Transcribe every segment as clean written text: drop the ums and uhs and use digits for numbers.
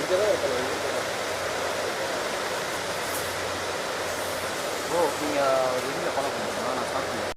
இங்கே தான் இருக்கணும். ப்ரோ நீங்கள் ஒரு இதில் ஃபாலோ பண்ணுறீங்களா? நான் ஸ்டார்ட் பண்ணுறேன்.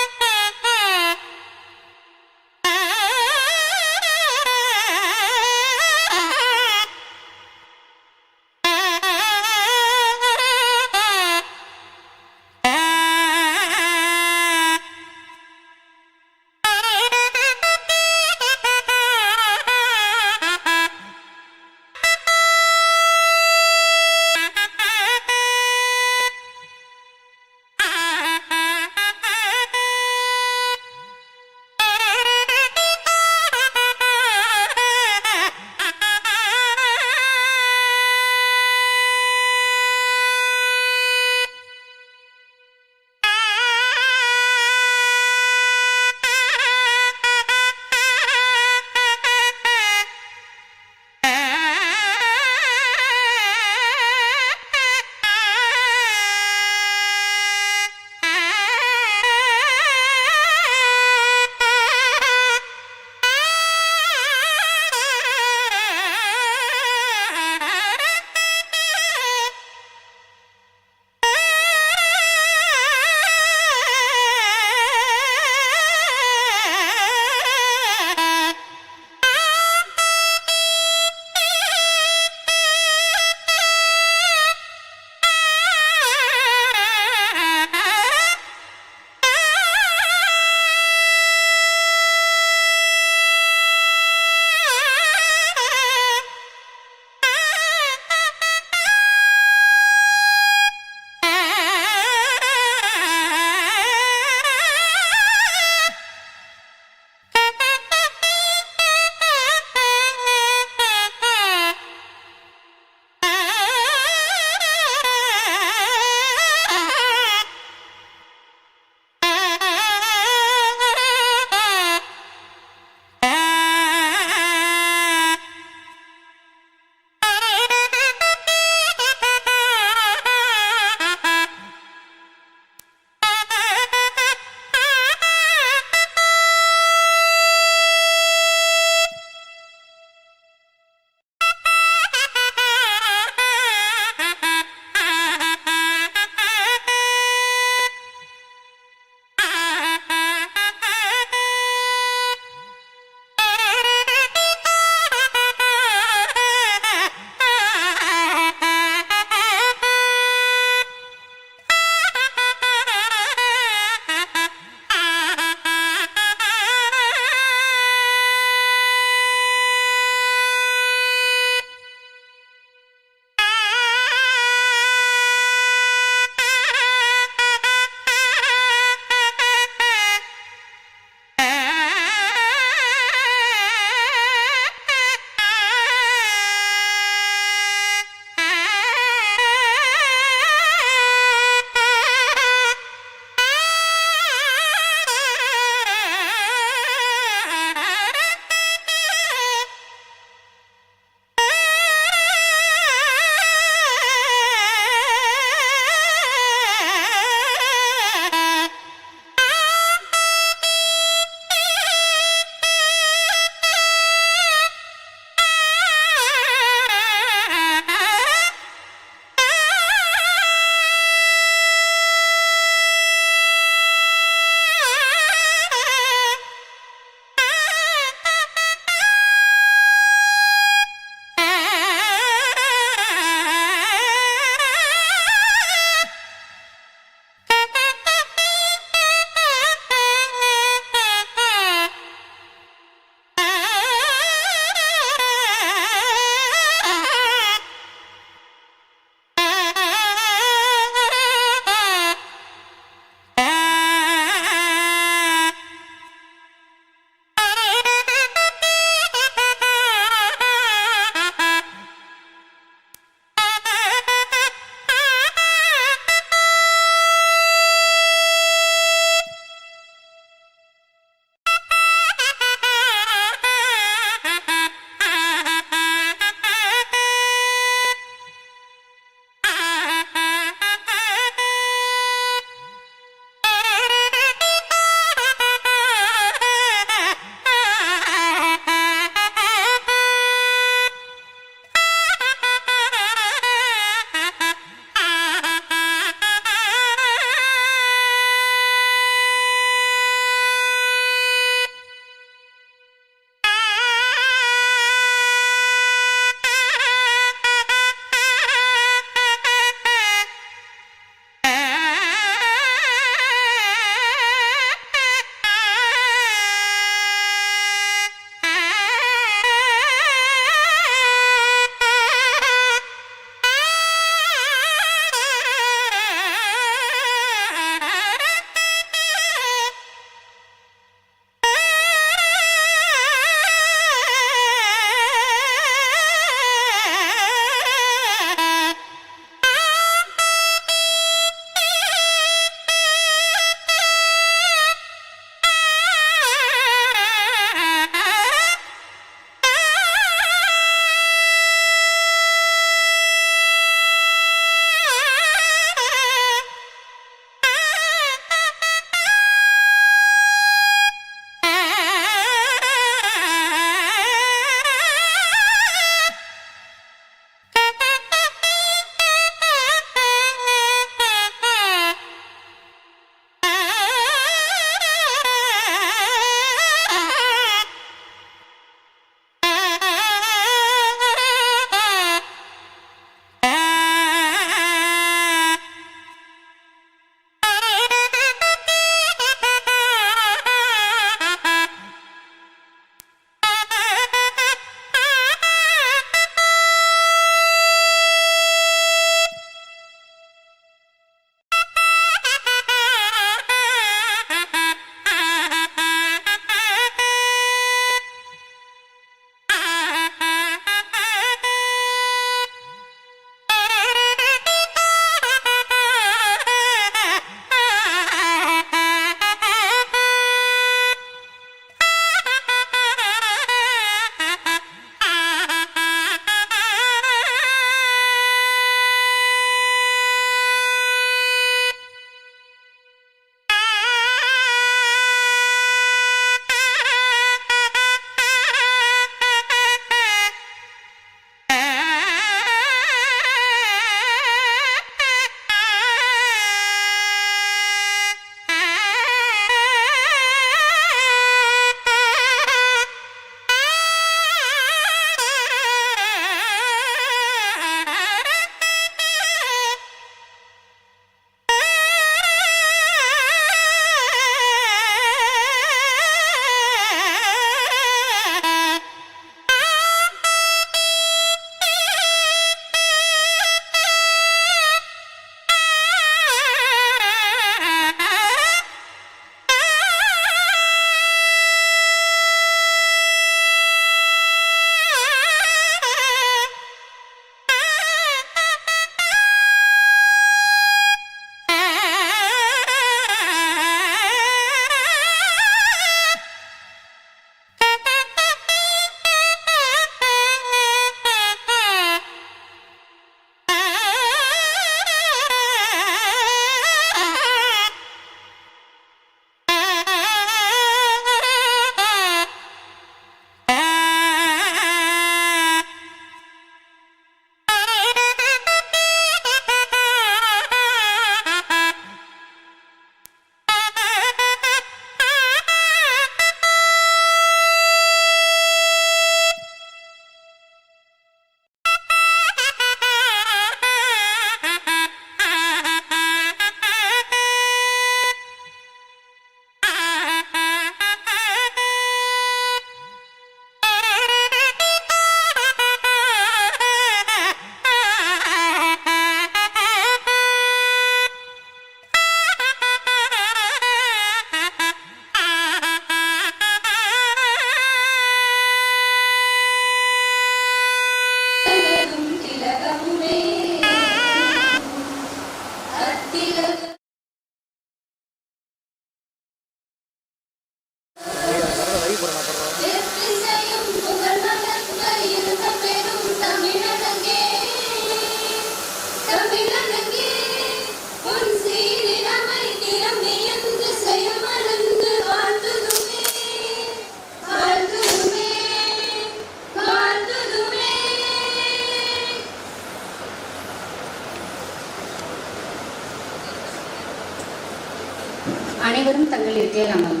அனைவரும் தங்கள் இருக்கையில் அமரும்.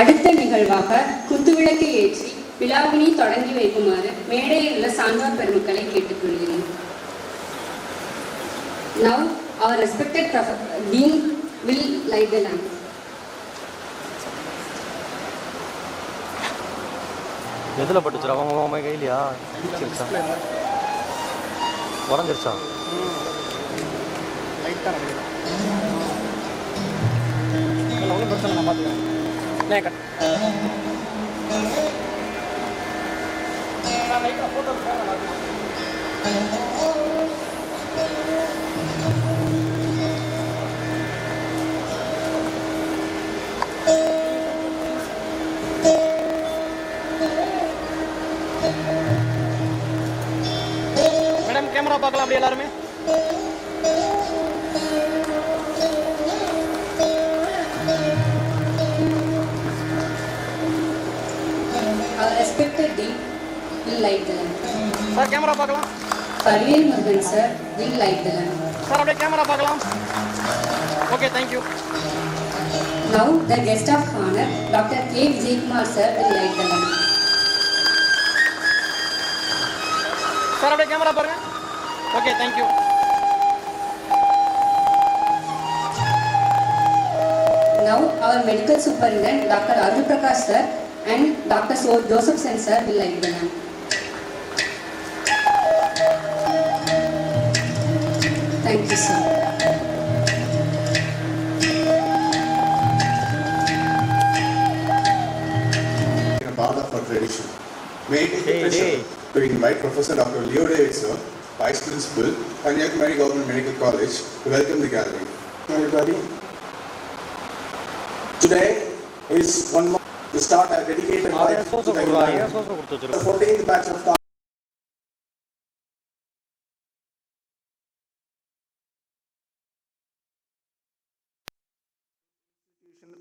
அடுத்த நிகழ்வாக குத்துவிளக்கை ஏற்றி விழாவினை தொடங்கி வைக்குமாறு மேடையில் உள்ள சான்றோர் பெருமக்களை கேட்டுக்கொள்கிறேன். Now our respected Dean will light the lamp. எதில் பட்டுச்சுரா அவன் கையிலையா உடஞ்சிருச்சா? லைட்டாக ஒன்றும் பிரச்சனை நான் பார்த்துக்கிறேன். நான் லைட்டாக ஃபோட்டோ மேடம் கேமரா பார்க்கலாம் அப்படி எல்லாருமே. Our respected Dean will light the lamp. Sir camera பார்க்கலாம். Kanyakumari Government sir will light the lamp. Sir அப்படியே கேமரா பார்க்கலாம். Okay, thank you. Now the guest of honor Dr. K. Vijaykumar sir will light the lamp. Sir அப்படியே camera பாருங்க. Okay, thank you. Now our medical superintendent Dr. Asaripallam sir and Dr. Joseph Sen sir will light the lamp. Thank you sir. A part of our tradition. May it take a pleasure to invite Professor Dr. Leo David sir, Vice Principal, Kanyakumari Government Medical College, to welcome the gathering. Everybody, today is one month to start a dedicated life to the environment. The 14th batch of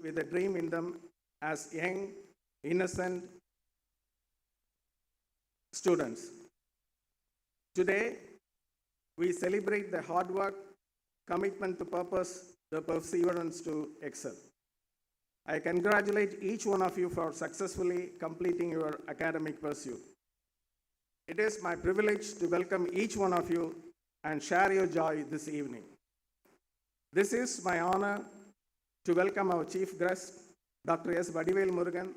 with a dream in them as young, innocent students. Today, we celebrate the hard work, commitment to purpose, the perseverance to excel. I congratulate each one of you for successfully completing your academic pursuit. It is my privilege to welcome each one of you and share your joy this evening. This is my honor to welcome our chief guest, Dr. S. Vadivel Murugan,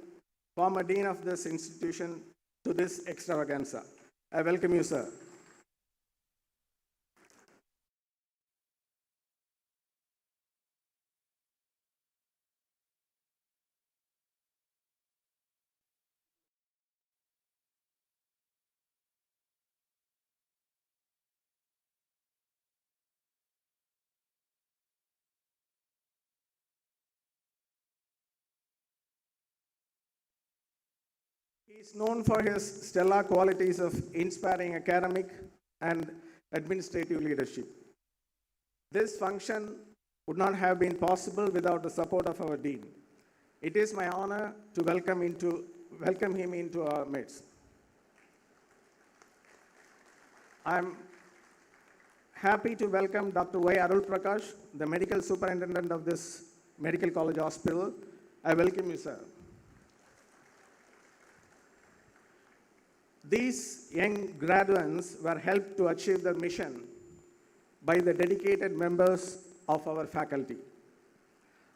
former dean of this institution, to this extravaganza. I welcome you, sir. He is known for his stellar qualities of inspiring academic and administrative leadership. This function would not have been possible without the support of our dean. It is my honor to welcome him into our midst. I am happy to welcome Dr. Y. Arul Prakash, the medical superintendent of this medical college hospital. I welcome you, sir. These young graduates were helped to achieve their mission by the dedicated members of our faculty.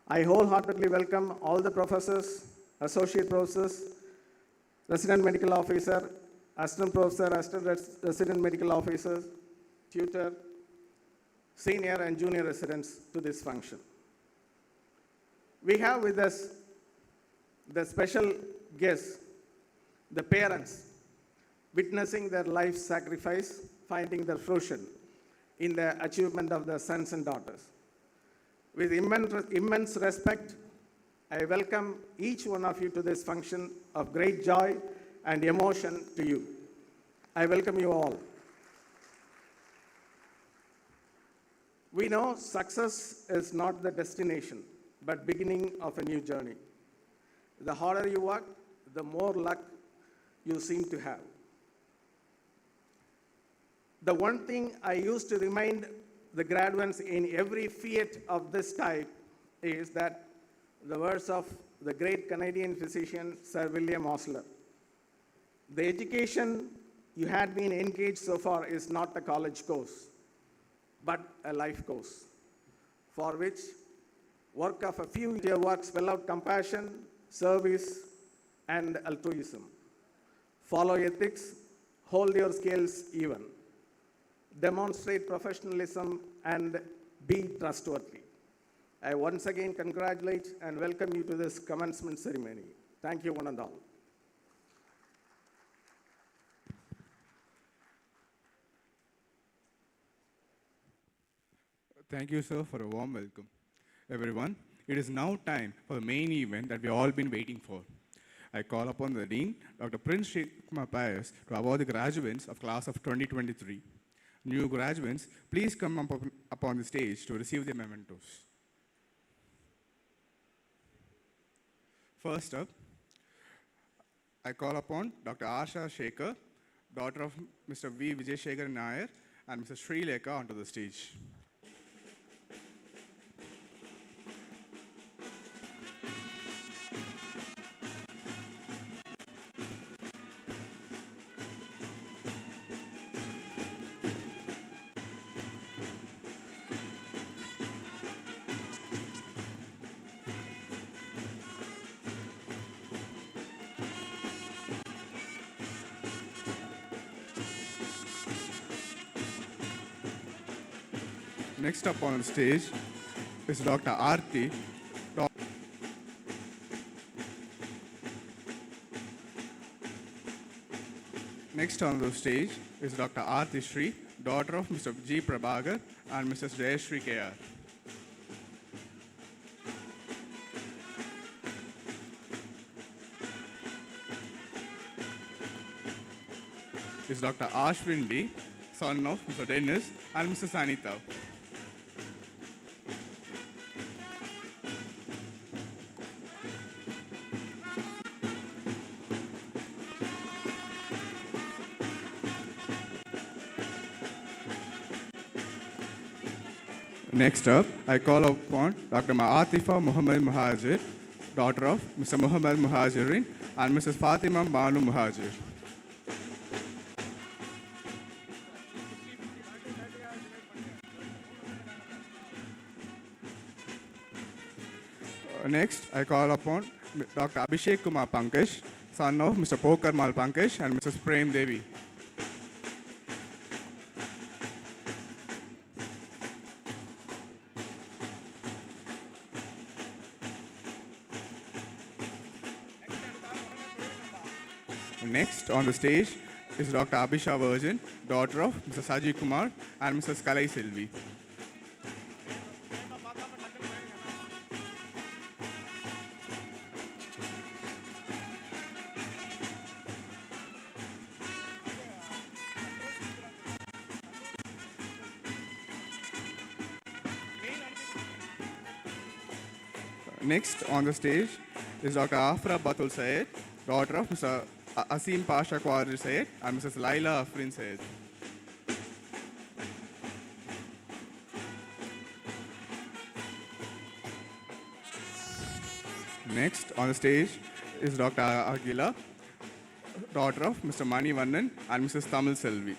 I wholeheartedly welcome all the professors, associate professors, resident medical officer, assistant professor, assistant resident medical officers, tutor, senior and junior residents to this function. We have with us the special guests, the parents, witnessing their life sacrifice, finding their fruition in the achievement of their sons and daughters. With immense respect, I welcome each one of you to this function of great joy and emotion to you. I welcome you all. We know success is not the destination, but beginning of a new journey. The harder you work, the more luck you seem to have. The one thing I used to remind the graduates in every fiat of this type is that the words of the great Canadian physician, Sir William Osler. The education you had been engaged so far is not a college course, but a life course, for which work of a few year works spell out compassion, service, and altruism. Follow ethics, hold your scales even. Demonstrate professionalism and be trustworthy. I once again congratulate and welcome you to this commencement ceremony. Thank you, one and all. Thank you, sir, for a warm welcome. Everyone, it is now time for the main event that we've all been waiting for. I call upon the Dean, Dr. Prince Kumar Pius, to award the graduates of class of 2023. New graduates, please come up on the stage to receive their mementos. First up, I call upon Dr. Asha Shekhar, daughter of Mr. V. Vijay Shekhar Nair, and Mr. Sri Lekha onto the stage. Next up on the stage is Dr. Aarti. Next on the stage is Dr. Aarti Shri, daughter of Mr. G. Prabhagar and Mrs. Jayashri K.R. Is Dr. Ashwin D., son of Mr. Dennis and Mrs. Anita. Next up, I call upon Dr. Atifa Muhammad Muhajir, daughter of Mr. Muhammad Muhajirin and Mrs. Fatima Banu Muhajir. Next, I call upon Dr. Abhishek Kumar Pankaj, son of Mr. Pokar Mal Pankaj and Mrs. Prem Devi. Next on the stage is Dr. Abhisha Virgin, daughter of Mr. Saji Kumar and Mrs. Kalai Selvi. Next on the stage is Dr. Afra Batul Syed, daughter of Mr. Asim Pasha Quadri Syed and Mrs. Laila Afrin Syed. Next on the stage is Dr. Agila, daughter of Mr. Mani Vannan and Mrs. Tamil Selvi.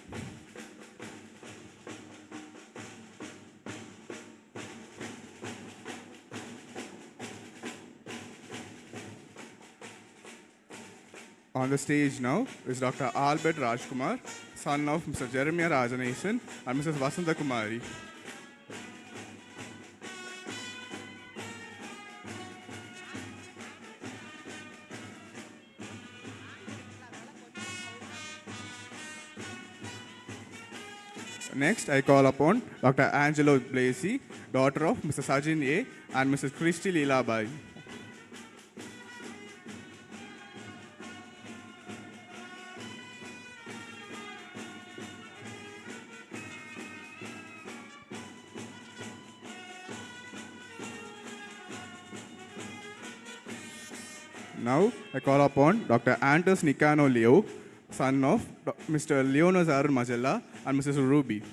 On the stage now is Dr. Albert Rajkumar, son of Mr. Jeremiah Rajanesan and Mrs. Vasanta Kumari. Next, I call upon Dr. Angelo Blasey, daughter of Mr. Sajin A. and Mrs. Christy Leela Bai. Now, I call upon Dr. Antus Nicano Leo, son of Mr. Leonazar Majella and Mrs. Ruby.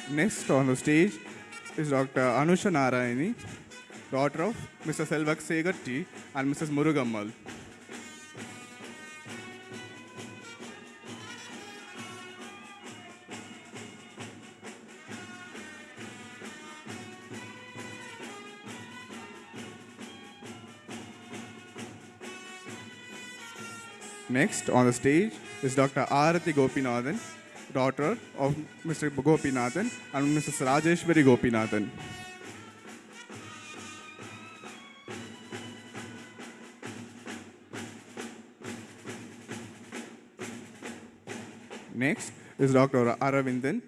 Next on the stage is Dr. Anusha Narayani, daughter of Mr. Selvak Segatti and Mrs. Murugammal. Next on the stage is Dr. Arati Gopinathan, daughter of Mr. Gopinathan and Mrs. Rajeshwari Gopinathan. Next is Dr. Aravindan,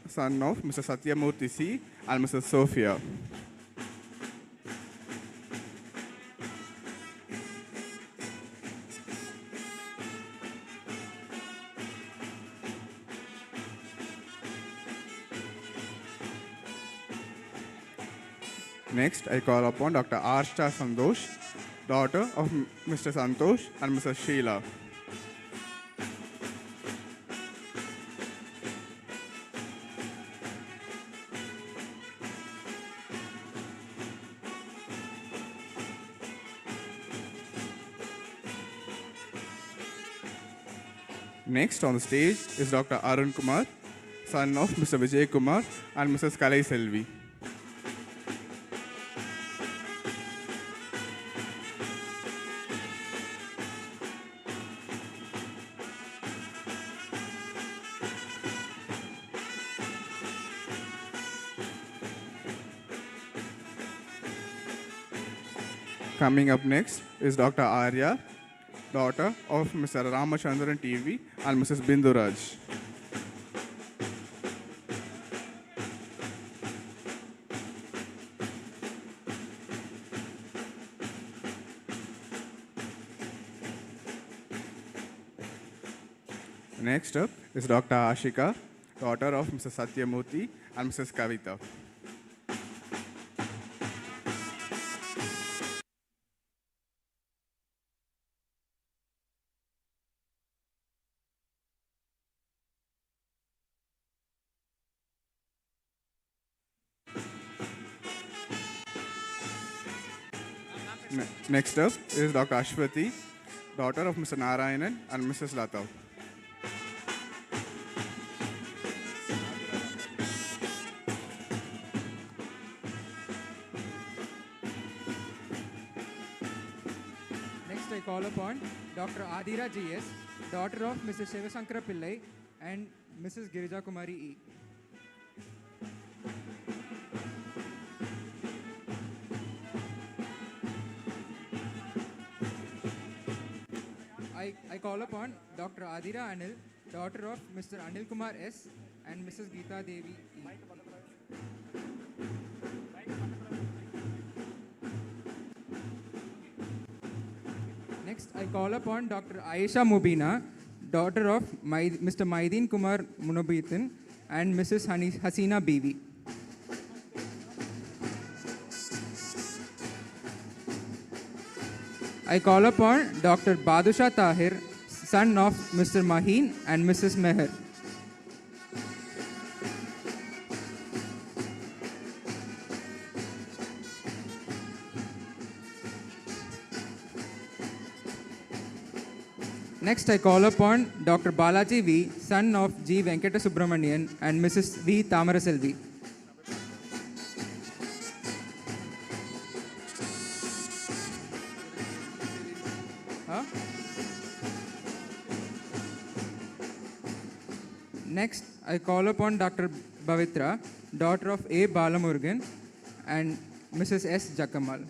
son of Mr. Satyamurthy C. and Mrs. Sophia. Next, I call upon Dr. Arsha Santosh, daughter of Mr. Santosh and Mrs. Sheila. Next on the stage is Dr. Arun Kumar, son of Mr. Vijay Kumar and Mrs. Kalai Selvi. Coming up next is Dr. Arya, daughter of Mr. Ramachandran TV and Mrs. Binduraj. Next up is Dr. Ashika, daughter of Mr. Satyamurthy and Mrs. Kavita. Next up is Dr. Ashwati, daughter of Mr. Narayanan and Mrs. Lata. Next, I call upon Dr. Adira G.S., daughter of Mrs. Shivasankara Pillai and Mrs. Girija Kumari E. I call upon Dr. Adira Anil, daughter of Mr. Anil Kumar S. and Mrs. Geeta Devi E. Next, I call upon Dr. Aisha Mubina, daughter of Mr. Maideen Kumar Munobitan and Mrs. Hasina Bibi. I call upon Dr. Badusha Tahir, son of Mr. Maheen and Mrs. Meher. Next, I call upon Dr. Balaji V, son of G. Venkata Subramanian and Mrs. V. Tamaraselvi. Next, I call upon Dr. Bavitra, daughter of A. Balamurgan and Mrs. S. Jakamal.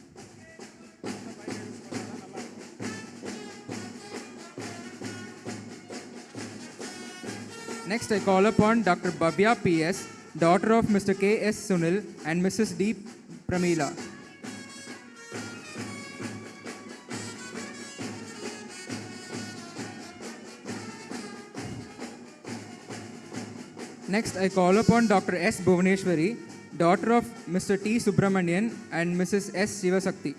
Next, I call upon Dr. Bhavya P.S., daughter of Mr. K.S. Sunil and Mrs. D. Pramila. Next, I call upon Dr. S. Bhuvaneshwari, daughter of Mr. T. Subramanian and Mrs. S. Shivasakti.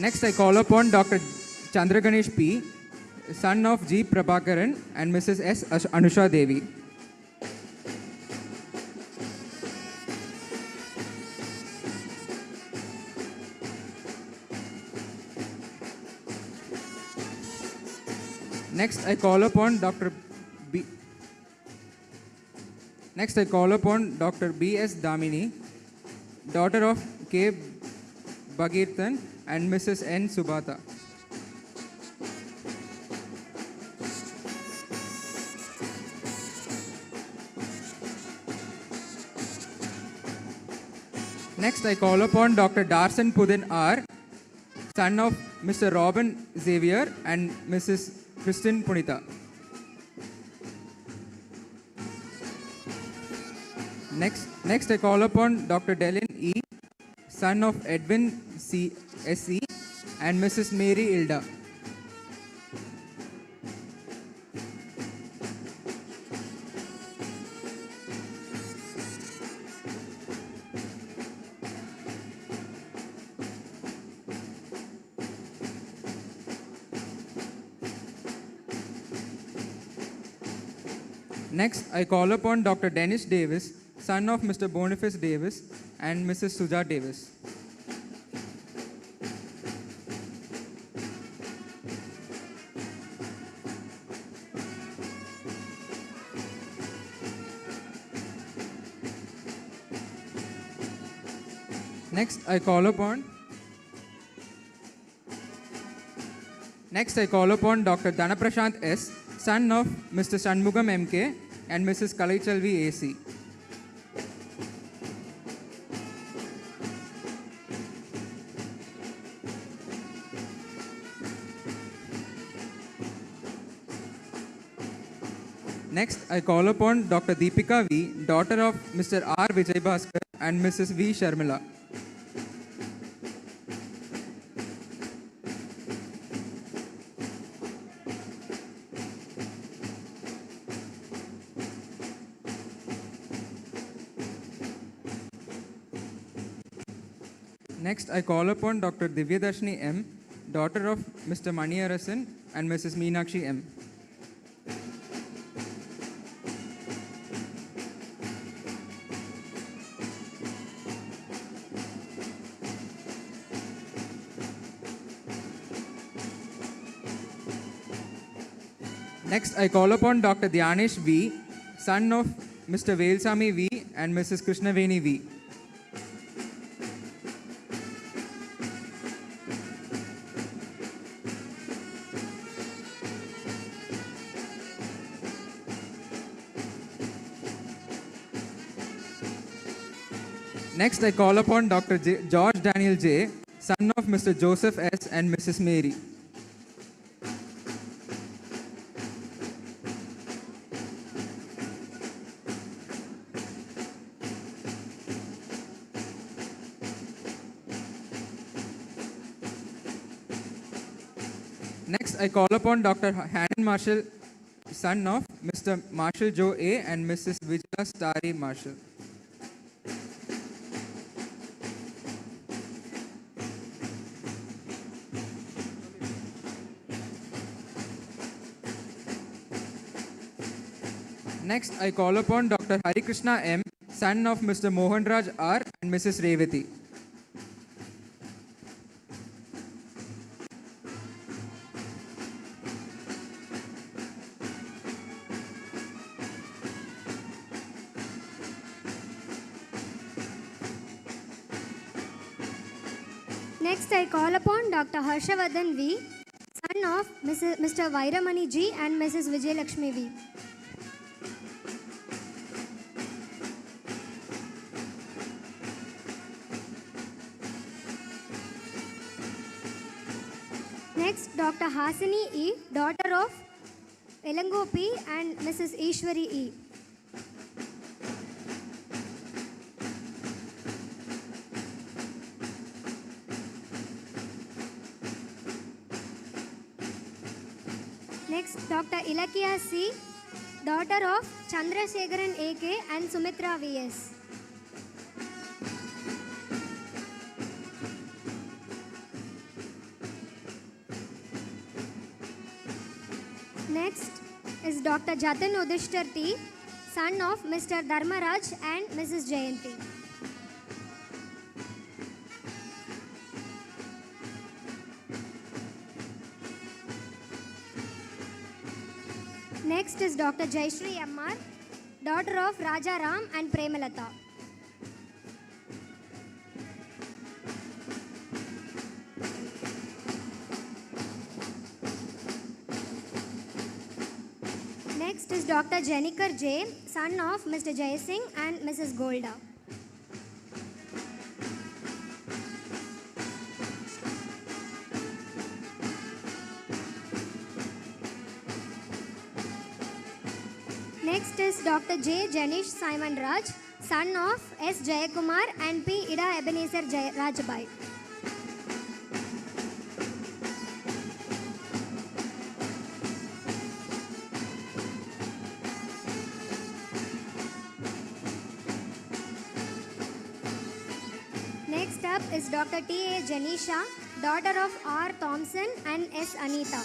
Next, I call upon Dr. Chandraganesh P., son of G. Prabhakaran and Mrs. S. Anusha Devi. Next, I call upon Dr. B. Next, I call upon Dr. B. S. Damini, daughter of K. Bhagirthan and Mrs. N. Subhata. Next, I call upon Dr. Darsan Pudin R., son of Mr. Robin Xavier and Mrs. Kristen Punita. Next, I call upon Dr. Delin E., son of Edwin C. S.E. and Mrs. Mary Ilda. Next, I call upon Dr. Dennis Davis, son of Mr. Boniface Davis and Mrs. Suja Davis. Next, I call upon Dr. Dhanaprashant S., son of Mr. Shanmugam M.K. and Mrs. Kalaichalvi A.C. Next, I call upon Dr. Deepika V., daughter of Mr. R. Vijay Bhaskar and Mrs. V. Sharmila. Next, I call upon Dr. Divyadarshini M., daughter of Mr. Mani Arasan and Mrs. Meenakshi M. Next, I call upon Dr. Dhyanesh V., son of Mr. Velsami V. and Mrs. Krishnaveni V. Next, I call upon Dr. George Daniel J., son of Mr. Joseph S. and Mrs. Mary. Next, I call upon Dr. Hannon Marshall, son of Mr. Marshall Joe A. and Mrs. Vijaya Starry Marshall. Next, I call upon Dr. Hari Krishna M., son of Mr. Mohan Raj R. and Mrs. Revati. Next, I call upon Dr. Harshavardhan V., son of Mr. Vairamani G. and Mrs. Vijayalakshmi V. Next, Dr. Hasini E., daughter of Elango P. and Mrs. Ishwari E. Next, Dr. Ilakia C., daughter of Chandrasekharan A.K. and Sumitra V.S. Next is Dr. Jatin Udishtar T, son of Mr. Dharmaraj and Mrs. Jayanti. Next is Dr. Jayashree MR, daughter of Raja Ram and Premalata. Next is Dr. Jenikar J, son of Mr. Jayasingh and Mrs. Golda. Next is Dr. J. Janish Simon Raj, son of S. Jayakumar and P. Ida Ebenezer Rajbai. Next up is Dr. T. A. Janisha, daughter of R. Thompson and S. Anita.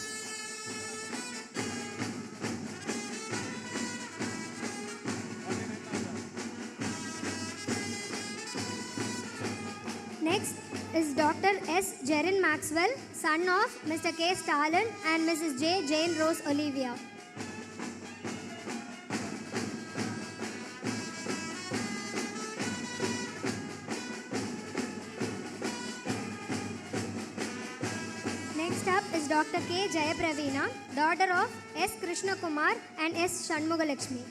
Next is Dr. S. Jerin Maxwell, son of Mr. K. Stalin and Mrs. J. Jane Rose Olivia. Next up is Dr. K. Jayapravina, daughter of S. Krishna Kumar and S. Shanmugalakshmi.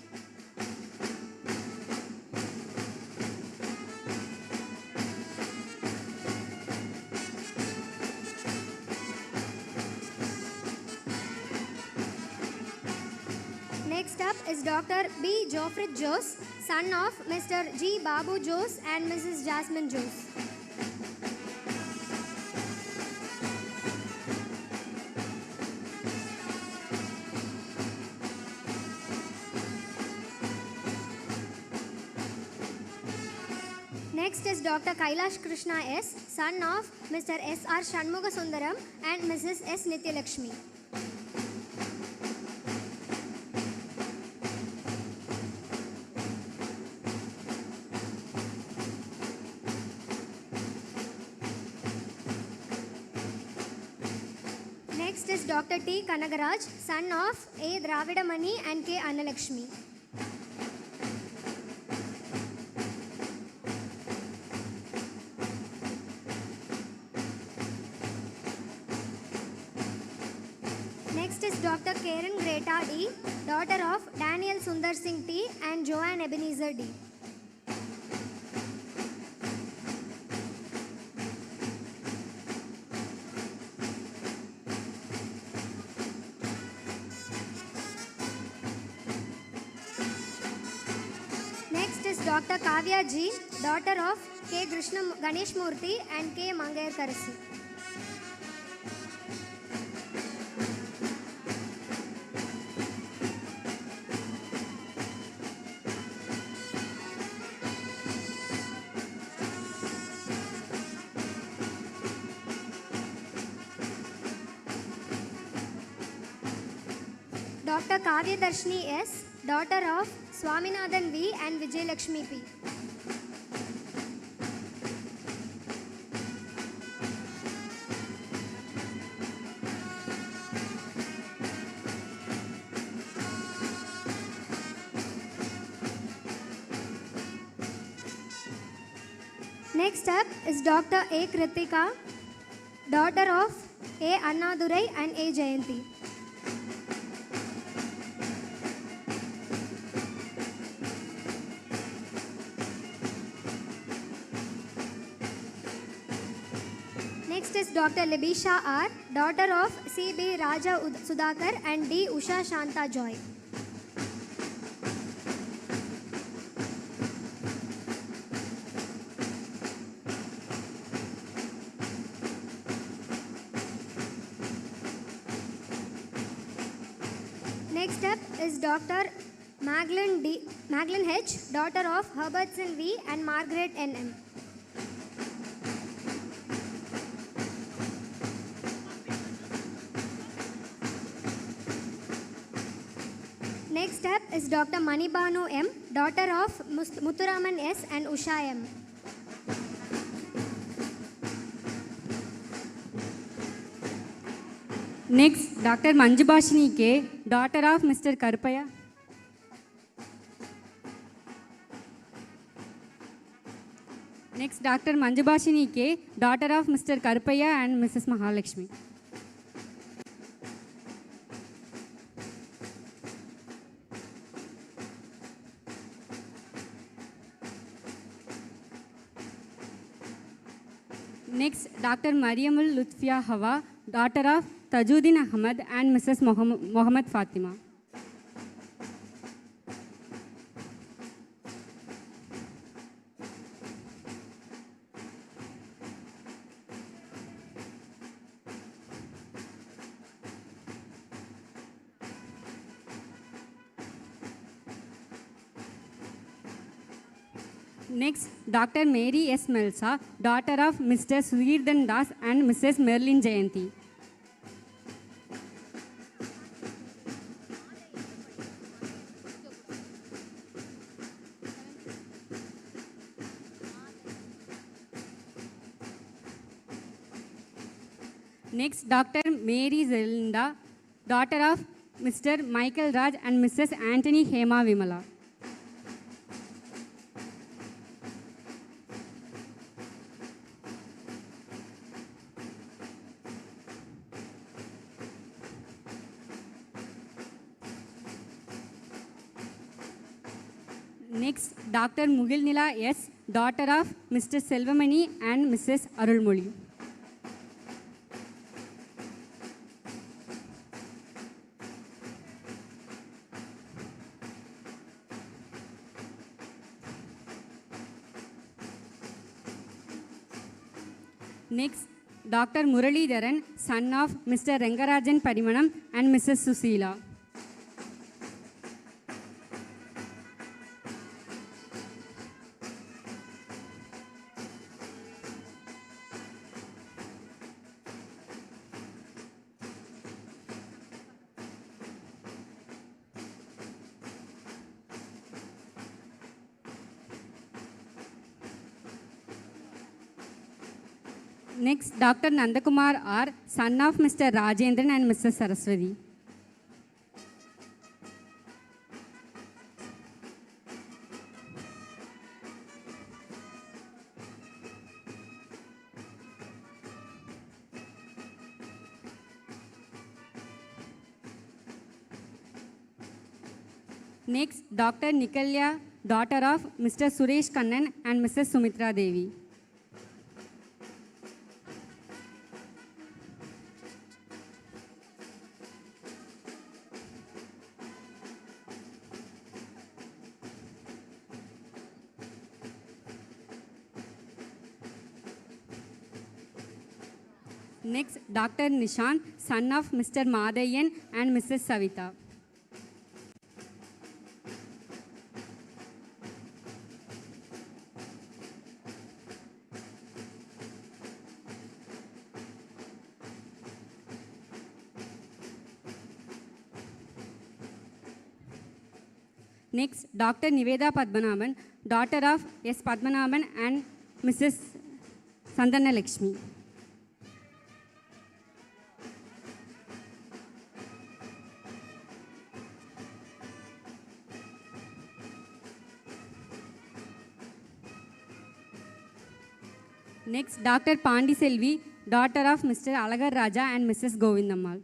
Next up is Dr. B. Joffrey Jose, son of Mr. G. Babu Jose and Mrs. Jasmine Jose. Next is Dr. Kailash Krishna S, son of Mr. S. R. Shanmuga Sundaram and Mrs. S. Nityalakshmi. Next is Dr. T. Kanagaraj, son of A. Dravidamani and K. Annalakshmi. Next is Dr. Karen Greta D, daughter of Daniel Sundar Singh T and Joanne Ebenezer D. Next is Dr. Kavya G, daughter of K. Ganesh Murthy and K. Mangayar Karasi. Dr. Kavya Darshini S, daughter of Swaminathan V and Vijayalakshmi P. Next up is Dr. A. Kritika, daughter of A. Annadurai and A. Jayanti. Next is Dr. Libisha R, daughter of C. B. Raja Sudhakar and D. Usha Shanta Joy. Next up is Dr. Magdalene H, daughter of Herbertson V and Margaret N.M. Next up is Dr. Manibanu M., daughter of Muthuraman S. and Usha M. Next, Dr. Manjubhashini K., daughter of Mr. Karpaya. Next, Dr. Manjubhashini K., daughter of Mr. Karpaya and Mrs. Mahalakshmi. Next, Dr. Mariamul Lutfia Hawa, daughter of Tajuddin Ahmad and Mrs. Mohammed Fatima. Next, Dr. Mary S. Melsa, daughter of Mr. Suhirdan Das and Mrs. Merlin Jayanti. Next, Dr. Mary Zelinda, daughter of Mr. Michael Raj and Mrs. Anthony Hema Vimala. Next, Dr. Mugilnila S., daughter of Mr. Selvamani and Mrs. Arulmoli. Next, Dr. Muralidharan, son of Mr. Rengarajan Parimanam and Mrs. Susila. Next, Dr. Nandakumar R., son of Mr. Rajendran and Mrs. Saraswati. Next, Dr. Nikalya, daughter of Mr. Suresh Kannan and Mrs. Sumitra Devi. Next, Dr. Nishant, son of Mr. Madhayan and Mrs. Savita. Next, Dr. Niveda Padmanabhan, daughter of S. Padmanabhan and Mrs. Sandana Lakshmi. Next, Dr. Pandi Selvi, daughter of Mr. Alagar Raja and Mrs. Govindammal.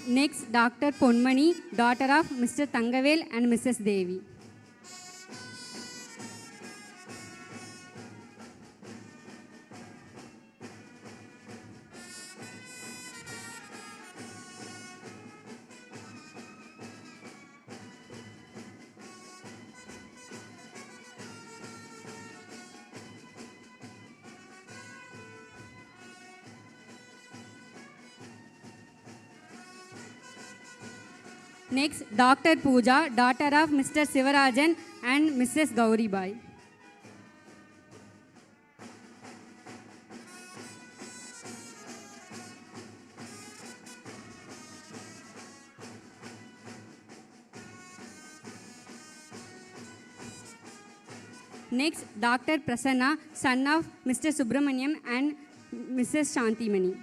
Next, Dr. Ponmani, daughter of Mr. Tangavel and Mrs. Devi. Next, Dr. Pooja, daughter of Mr. Sivarajan and Mrs. Gauribai. Next, Dr. Prasanna, son of Mr. Subramaniam and Mrs. Shantimani.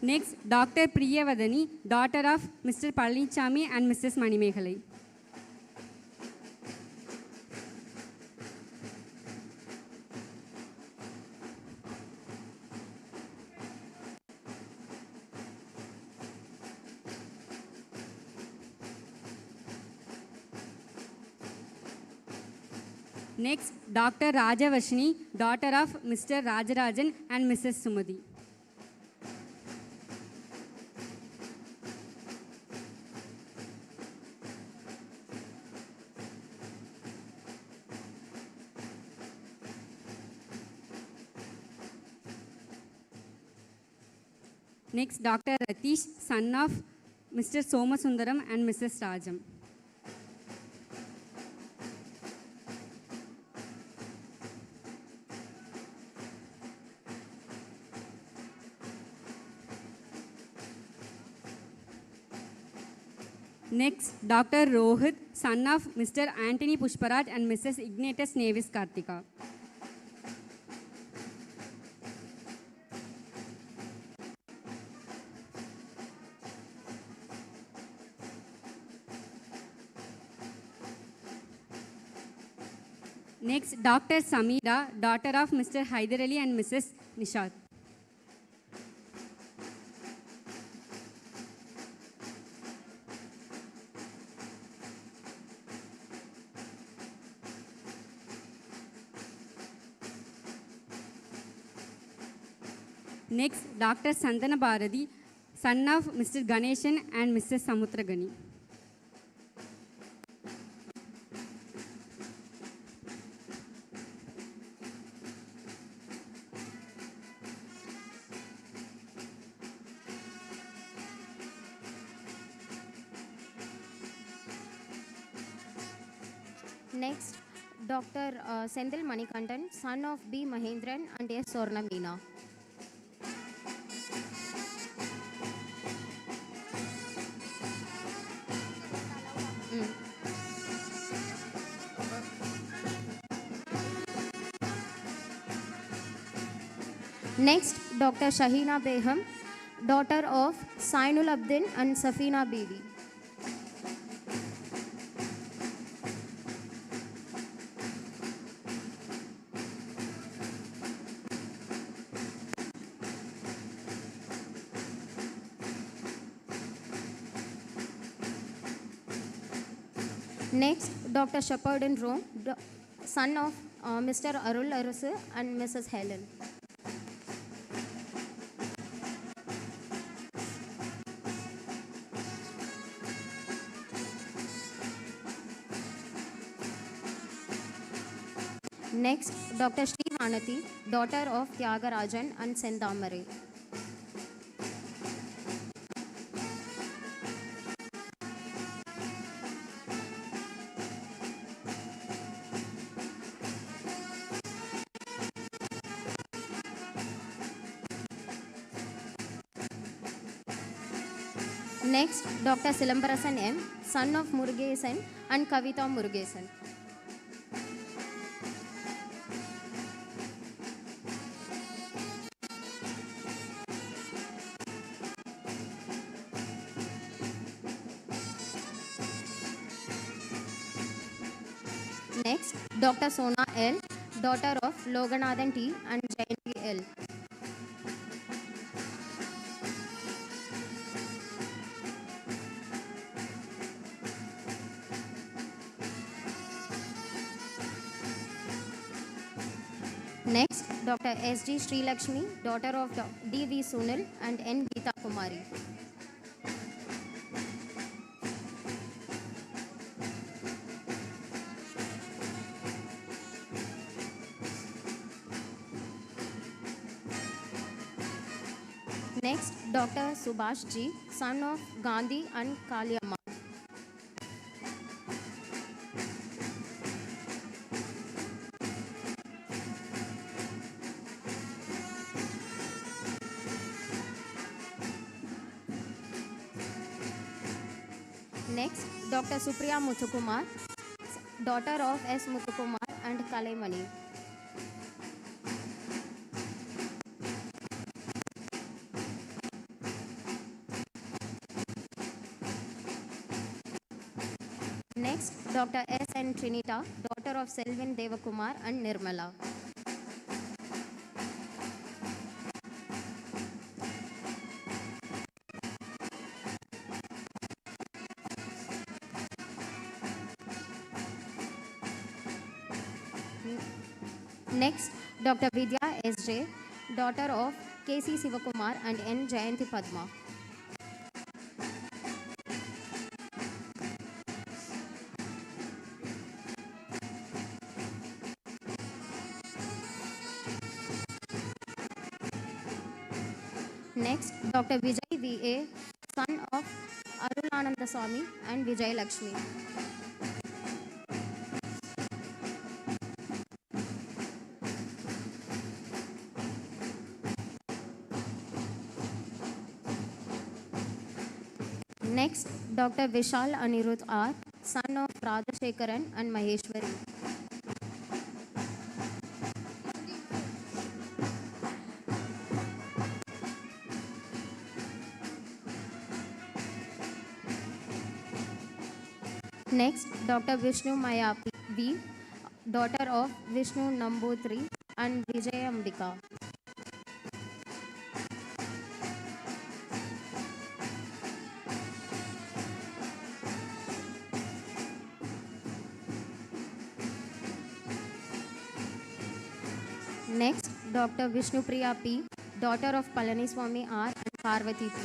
Next, Dr. Priyavadani, daughter of Mr. Palnichami and Mrs. Manimekhalai. Next, Dr. Rajavashini, daughter of Mr. Rajarajan and Mrs. Sumati. Next, Dr. Ratish, son of Mr. Somasundaram and Mrs. Rajam. Next, Dr. Rohit, son of Mr. Anthony Pushparaj and Mrs. Ignatius Navis Kartika. Next, Dr. Samira, daughter of Mr. Haider Ali and Mrs. Nishat. Next, Dr. Sandana Bharati, son of Mr. Ganeshan and Mrs. Samutragani. Next, Dr. Sendil Manikandan, son of B. Mahendran and S. Sorna Meena. Next, Dr. Shahina Beham, daughter of Sainul Abdin and Safina Bibi. Next, Dr. Shepherd in Rome, son of Mr. Arul Arasu and Mrs. Helen. Next, Dr. Sri Vanati, daughter of Tyagarajan and Sendamare. Next, Dr. Silambarasan M, son of Murugesan and Kavita Murugesan. Next, Dr. Sona L, daughter of Loganathan T and Jayanti L. Next, Dr. S.G. Srilakshmi, daughter of D.V. Sunil and N. Geeta Kumari. Next, Dr. Subhash G, son of Gandhi and Kaliamma. Next, Dr. Supriya Muthukumar, daughter of S. Muthukumar and Kalaimani. Next, Dr. S. N. Trinita, daughter of Selvin Devakumar and Nirmala. Next, Dr. Vidya S.J., daughter of K.C. Sivakumar and N. Jayanti Padma. Next, Dr. Vijay V.A., son of Arulananda Swami and Vijay Lakshmi. Next, Dr. Vishal Anirudh R., son of Rajashekaran and Maheshwari. Next, Dr. Vishnu Maya V., daughter of Vishnu Namboothri and Vijayambika. Next, Dr. Vishnupriya P., daughter of Palaniswamy R. and Parvati P.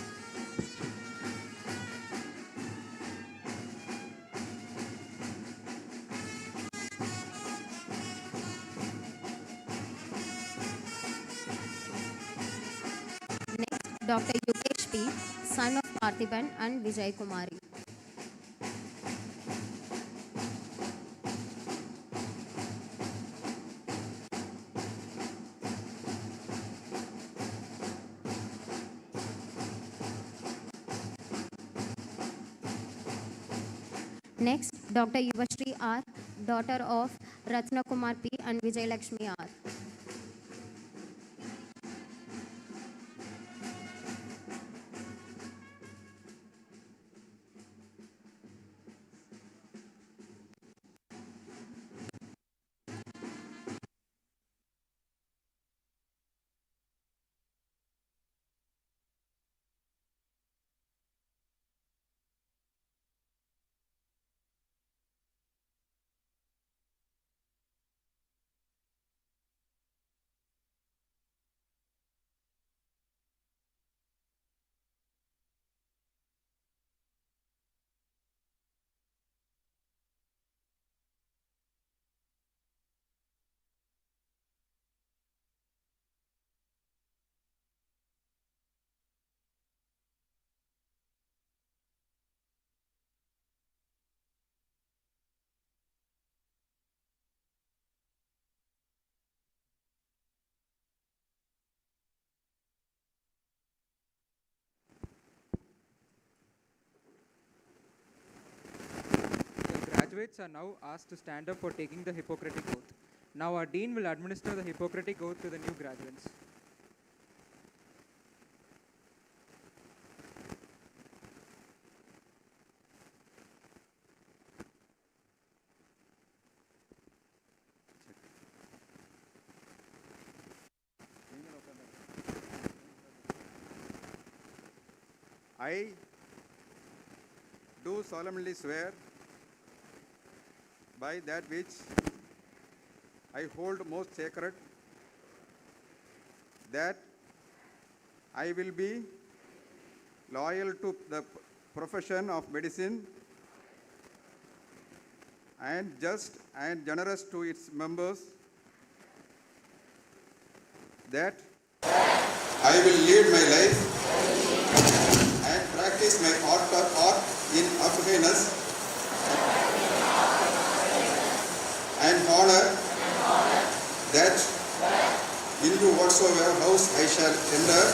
Next, Dr. Yukesh P., son of Parthiban and Vijay Kumari. Next, Dr. Yuvashri R., daughter of Ratna Kumar P. and Vijay Lakshmi R. Graduates are now asked to stand up for taking the Hippocratic Oath. Now our Dean will administer the Hippocratic Oath to the new graduates. I do solemnly swear by that which I hold most sacred, that I will be loyal to the profession of medicine and just and generous to its members, that I will lead my life and practice my art in uprightness and honor, that into whatsoever house I shall enter,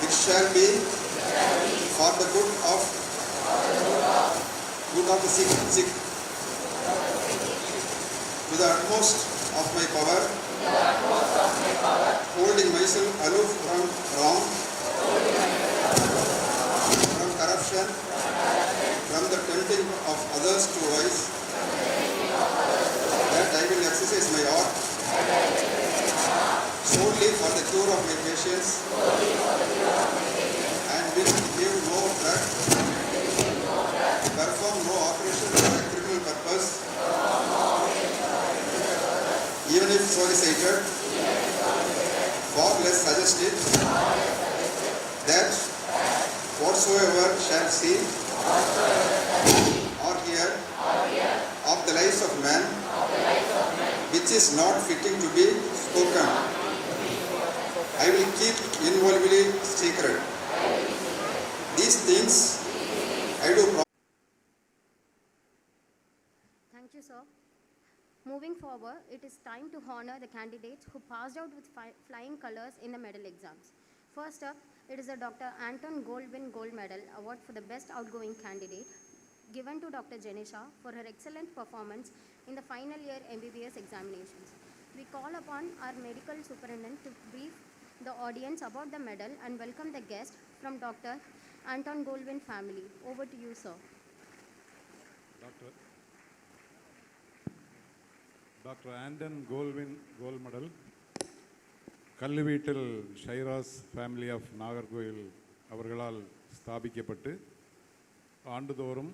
it shall be for the good of the sick, to the utmost of my power, holding myself aloof from wrong, from corruption, from the tempting of others to vice, that I will exercise my art solely for the cure of my patients, and will give no drug, perform no operation for a criminal purpose, even if solicited, far less suggested, that whatsoever shall see or hear of the lives of man, which is not fitting to be spoken, I will keep inviolably secret. These things I do. Thank you, sir. Moving forward, it is time to honor the candidates who passed out with flying colors in the medal exams. First up, it is a Dr. Anton Goldwyn Gold Medal Award for the Best Outgoing Candidate, given to Dr. Janisha for her excellent performance in the final year MBBS examinations. We call upon our medical superintendent to brief the audience about the medal and welcome the guest from Dr. Anton Goldwyn family. Over to you, sir. Dr. Anton Goldwyn Gold Medal, கல்லுவீட்டில் Shiraz family of Nagercoil அவர்களால் ஸ்தாபிக்கப்பட்டு ஆண்டுதோறும்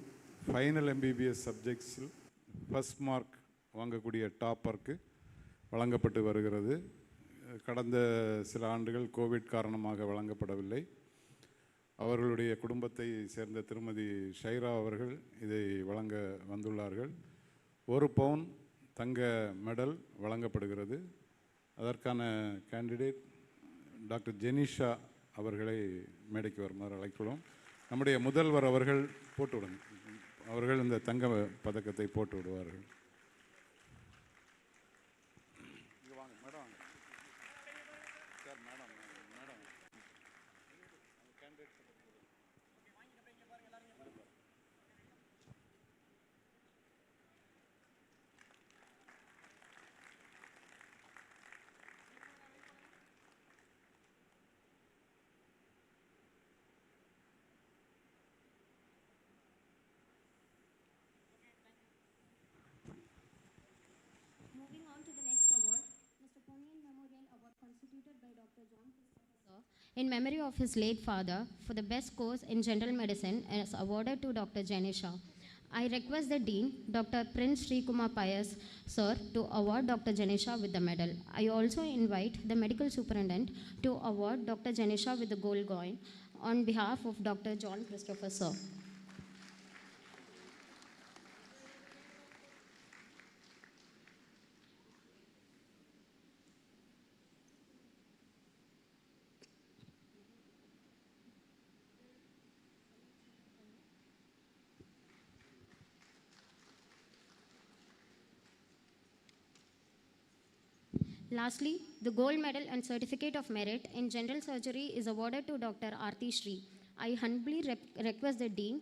final MBBS சப்ஜெக்ட்ஸில் first mark வாங்கக்கூடிய டாப்பருக்கு வழங்கப்பட்டு வருகிறது. கடந்த சில ஆண்டுகள் கோவிட் காரணமாக வழங்கப்படவில்லை. அவர்களுடைய குடும்பத்தை சேர்ந்த திருமதி ஷைரா அவர்கள் இதை வழங்க வந்துள்ளார்கள். 1 பவுன் தங்க மெடல் வழங்கப்படுகிறது. அதற்கான கேண்டிடேட் டாக்டர் ஜெனிஷா அவர்களை மேடைக்கு வருமாறு அழைக்கிறோம். நம்முடைய முதல்வர் அவர்கள் போட்டு விடுங்க. அவர்கள் இந்த தங்க பதக்கத்தை போட்டு விடுவார்கள். Moving on to the next award, Mr. Ponniyin Memorial Award constituted by Dr. John Christopher in memory of his late father for the best course in general medicine and is awarded to Dr. Janisha. I request the Dean, Dr. Prince Sri Kumar Pius, sir, to award Dr. Janisha with the medal. I also invite the medical superintendent to award Dr. Janisha with the gold coin on behalf of Dr. John Christopher, sir. Lastly, the gold medal and certificate of merit in general surgery is awarded to Dr. Aarti Shri. I humbly request the Dean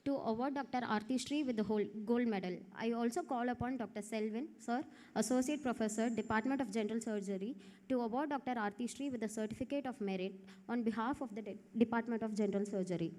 to award Dr. Aarti Shri with the gold medal. I also call upon Dr. Selvin, sir, Associate Professor, Department of General Surgery, to award Dr. Aarti Shri with the certificate of merit on behalf of the Department of General Surgery.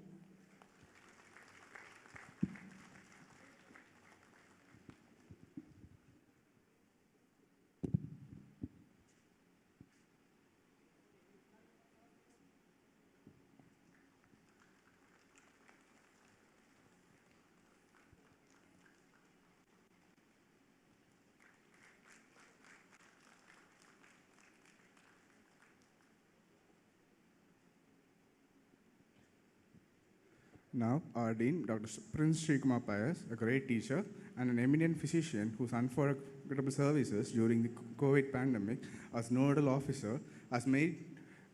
Now, our Dean, Dr. Prince Srikumar Pius, a great teacher and an eminent physician whose unforgettable services during the COVID pandemic as nodal officer has made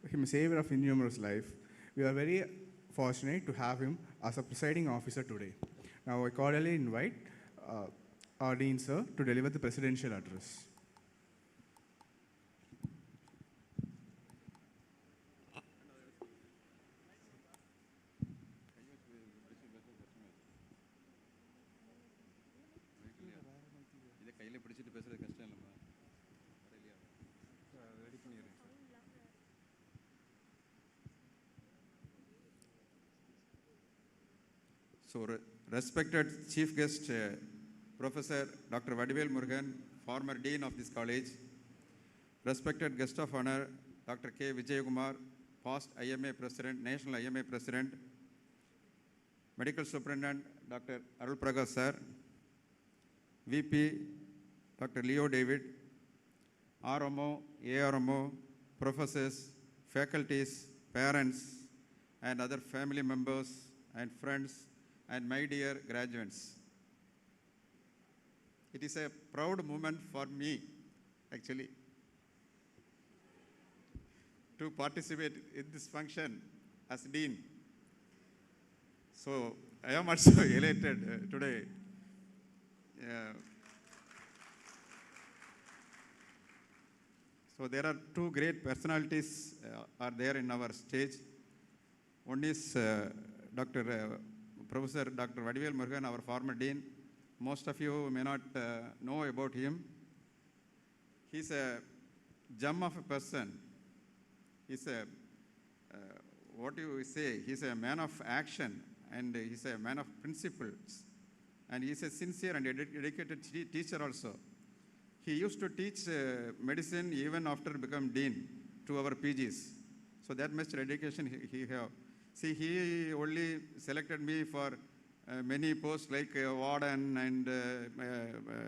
him a savior of innumerous life. We are very fortunate to have him as a presiding officer today. Now, I cordially invite our Dean, sir, to deliver the presidential address. So, respected chief guest, Professor Dr. Vadivel Murugan, former dean of this college, respected guest of honor, Dr. K. Vijayakumar, past IMA president, national IMA president, medical superintendent, Dr. Arul Prakash sir, VP, Dr. Leo David, RMO, ARMO, professors, faculties, parents, and other family members and friends, and my dear graduates. It is a proud moment for me, actually, to participate in this function as Dean. So, I am also elated today. So, there are two great personalities are there in our stage. One is Professor Dr. Vadivel Murugan, our former dean. Most of you may not know about him. He's a gem of a person. He's a, what do you say, he's a man of action, and he's a man of principles. And he's a sincere and dedicated teacher also. He used to teach medicine even after becoming dean to our PGs. So that much dedication he have. See, he only selected me for many posts like warden and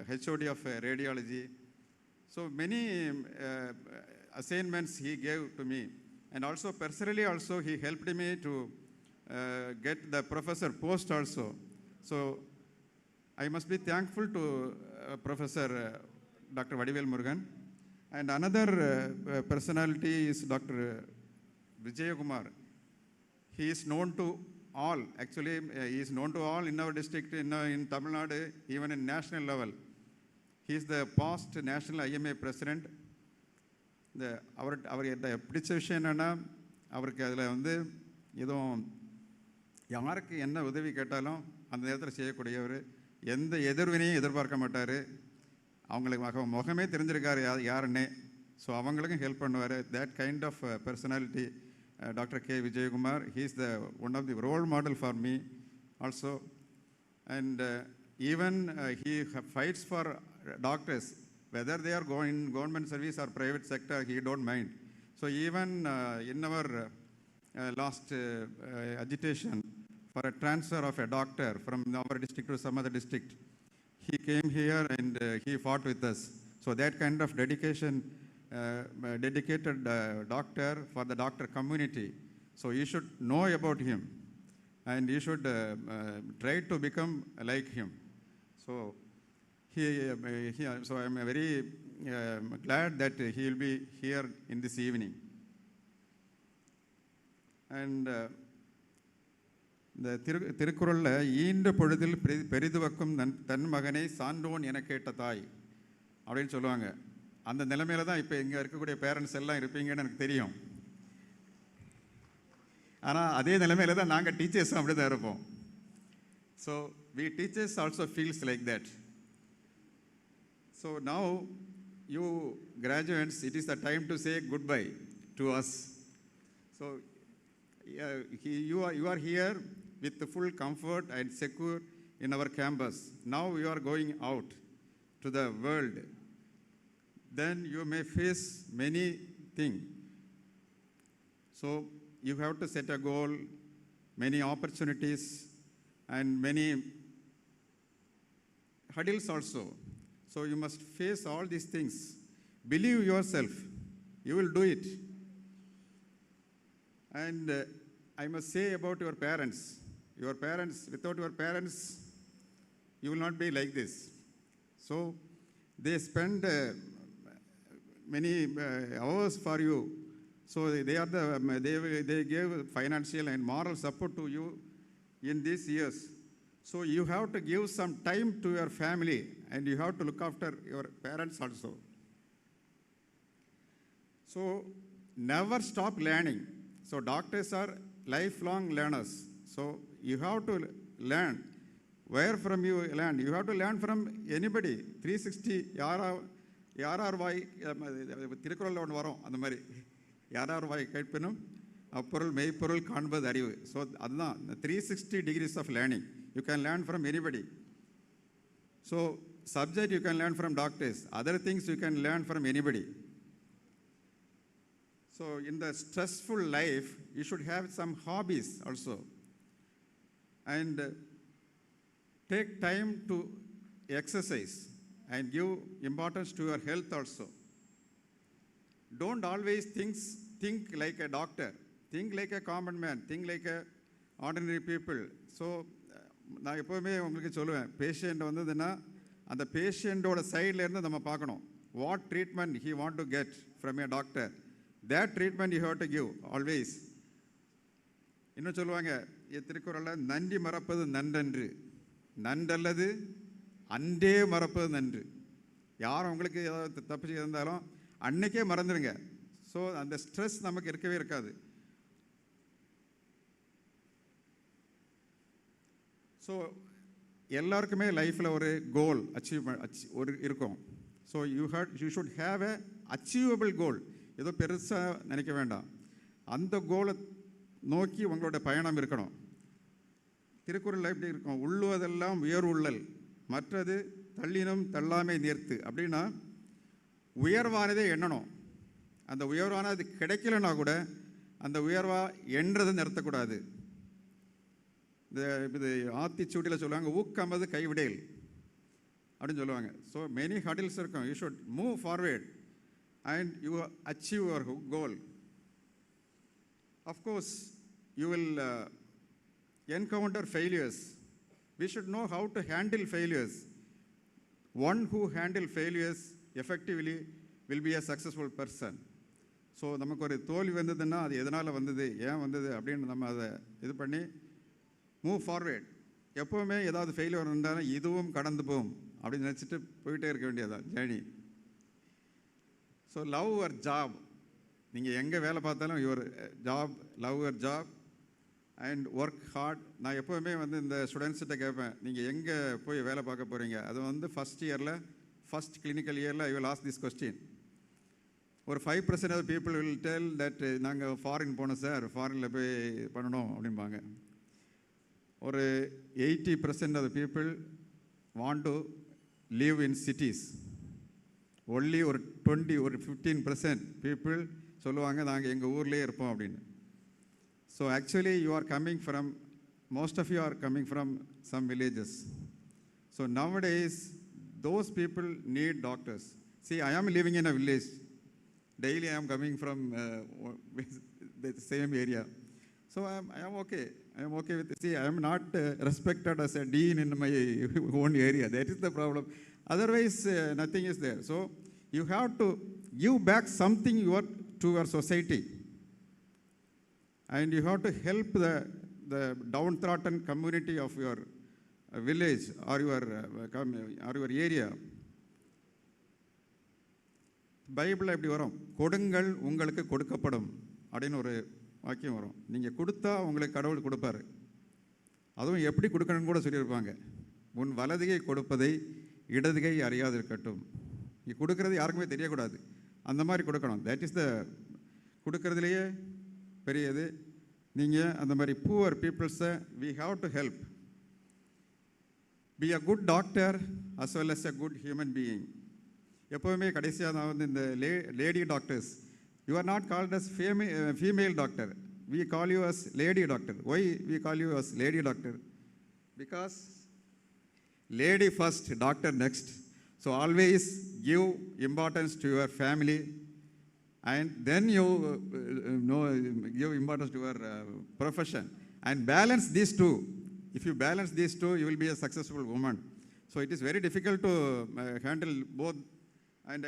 HOD of radiology. So many assignments he gave to me. And also personally also he helped me to get the professor post also. So I must be thankful to Professor Dr. Vadivel Murugan. And another personality is Dr. Vijayakumar. He is known to all. Actually, he is known to all in our district, in Tamil Nadu, even in national level. He is the past national IMA president. அவருடைய பிடிச்ச விஷயம் என்னன்னா, அவருக்கு அதில் எதுவும் யாருக்கு என்ன உதவி கேட்டாலும் அந்த நேரத்தில் செய்யக்கூடியவர், எந்த எதிர்வினையும் எதிர்பார்க்க மாட்டார். அவங்களுக்கு முகமே தெரிஞ்சிருக்காரு யாருன்னே. ஸோ அவங்களுக்கும் ஹெல்ப் பண்ணுவார். that kind of personality, Dr. K. Vijayakumar, he is one of the role model for me also. And even he fights for doctors, whether they are going government service or private sector, he don't mind. So even in our last agitation for a transfer of a doctor from our district to some other district, he came here and he fought with us. So that kind of dedication, dedicated doctor for the doctor community. So you should know about him and you should try to become like him. So so I am very glad that he will be here in this evening. And இந்த திருக்குறளில் ஈன்ற பொழுதில் பெரிதுவக்கும் தன் மகனை சான்றோன் என கேட்ட தாய் அப்படின்னு சொல்லுவாங்க. அந்த நிலைமையில தான் இப்போ இங்கே இருக்கக்கூடிய பேரண்ட்ஸ் எல்லாம் இருப்பீங்கன்னு எனக்கு தெரியும். ஆனால் அதே நிலைமையில தான் நாங்கள் டீச்சர்ஸும் அப்படி தான் இருப்போம். So we teachers also feels like that. So now you graduates, it is the time to say goodbye to us. So you are here with the full comfort and secure in our campus. Now you are going out to the world. Then you may face many things. So you have to set a goal, many opportunities, and many hurdles also. So you must face all these things. Believe yourself. You will do it. And I must say about your parents. Your parents, without your parents, you will not be like this. So they spend many hours for you. So they are they gave financial and moral support to you in these years. So you have to give some time to your family, and you have to look after your parents also. So never stop learning. So doctors are lifelong learners. So you have to learn. Where from you learn? You have to learn from anybody. 360 யாரார் வாய் திருக்குறளில் ஒன்று வரும் அந்த மாதிரி யாரார் வாய் கேட்பினும் அப்பொருள் மெய்ப்பொருள் காண்பது அறிவு. So அதுதான் 360 degrees of learning. You can learn from anybody. So subject you can learn from doctors. Other things you can learn from anybody. So in the stressful life, you should have some hobbies also. And take time to exercise and give importance to your health also. Don't always think like a doctor. Think like a common man. Think like a ordinary people. So நான் எப்போவுமே உங்களுக்கு சொல்லுவேன், patient வந்ததுன்னா அந்த பேஷண்ட்டோட சைடில் இருந்து நம்ம பார்க்கணும். What treatment he want to get from A doctor, that treatment you have to give always. இன்னும் சொல்லுவாங்க திருக்குறளில், நன்றி மறப்பது நன்றன்று, நன்றல்லது அன்றே மறப்பது நன்று. யாரும் உங்களுக்கு ஏதாவது தப்பு செய்திருந்தாலும் அன்னைக்கே மறந்துடுங்க. ஸோ அந்த ஸ்ட்ரெஸ் நமக்கு இருக்கவே இருக்காது. ஸோ எல்லாருக்குமே லைஃப்பில் ஒரு கோல் ஒரு இருக்கும். So you should have a achievable goal. ஏதோ பெருசாக நினைக்க வேண்டாம். அந்த கோலை நோக்கி உங்களோட பயணம் இருக்கணும். திருக்குறளில் எப்படி இருக்கும், உள்ளுவதெல்லாம் உயர்வுள்ளல், மற்றது தள்ளினும் தள்ளாமை நேர்த்து. அப்படின்னா உயர்வானதே எண்ணணும். அந்த உயர்வானது கிடைக்கலன்னா கூட அந்த உயர்வாக எண்றதை நிறுத்தக்கூடாது. இது ஆத்திச்சூட்டியில் சொல்லுவாங்க, ஊக்கமது கைவிடேல் அப்படின்னு சொல்லுவாங்க. ஸோ மெனி ஹடில்ஸ் இருக்கும். You should move forward and you achieve your goal. Of course you will encounter failures. We should know how to handle failures. One who handles failures effectively will be a successful person. So நமக்கு ஒரு தோல்வி வந்ததுன்னா அது எதனால் வந்தது, ஏன் வந்தது அப்படின்னு நம்ம அதை இது பண்ணி மூவ் ஃபார்வேர்ட். எப்போவுமே ஏதாவது ஃபெயிலியர் இருந்தாலும் இதுவும் கடந்து போகும் அப்படின்னு நினச்சிட்டு போயிட்டே இருக்க வேண்டியதான் journey. So love your job. நீங்கள் எங்கே வேலை பார்த்தாலும் your job, love your job and work hard. நான் எப்போவுமே இந்த ஸ்டூடெண்ட்ஸ்கிட்ட கேட்பேன், நீங்கள் எங்கே போய் வேலை பார்க்க போகிறீங்க? அது ஃபஸ்ட் இயரில், ஃபஸ்ட் கிளினிக்கல் இயரில் I will ask this question. ஒரு 5% of people will tell that நாங்கள் ஃபாரின் போனோம் சார், ஃபாரினில் போய் பண்ணணும் அப்படிம்பாங்க. ஒரு 80% of the people want to live in cities. Only ஒரு 15% பீப்புள் சொல்லுவாங்க நாங்கள் எங்கள் ஊர்லேயே இருப்போம் அப்படின்னு. So actually you are coming from, most of you are coming from some villages. So nowadays those people need doctors. See, I am living in a village. Daily I am coming from the same area. So I am okay. I am okay with, see, I am not respected as a dean in my own area. That is the problem. Otherwise nothing is there. So you have to give back something to your society. And you have to help the downtrodden community of your village or your area. பைபிளில் எப்படி வரும், கொடுங்கள் உங்களுக்கு கொடுக்கப்படும் அப்படின்னு ஒரு வாக்கியம் வரும். நீங்கள் கொடுத்தா உங்களுக்கு கடவுள் கொடுப்பாரு. அதுவும் எப்படி கொடுக்கணும்னு கூட சொல்லியிருப்பாங்க. உன் வலதுகை கொடுப்பதை இடதுகை அறியாது இருக்கட்டும். நீ கொடுக்கறது யாருக்குமே தெரியக்கூடாது, அந்த மாதிரி கொடுக்கணும். தட் இஸ் த கொடுக்கறதுலையே பெரியது. நீங்கள் அந்த மாதிரி புவர் பீப்புள்ஸை we have to help. Be a good doctor as well as a good human being. எப்போவுமே கடைசியாக நான் இந்த lady doctors, you are not called as female doctor, we call you as lady doctor. Why we call you as lady doctor? Because lady first, doctor next. So always give importance to your family and then you give importance to your profession and balance these two. If you balance these two, you will be a successful woman. So it is very difficult to handle both. And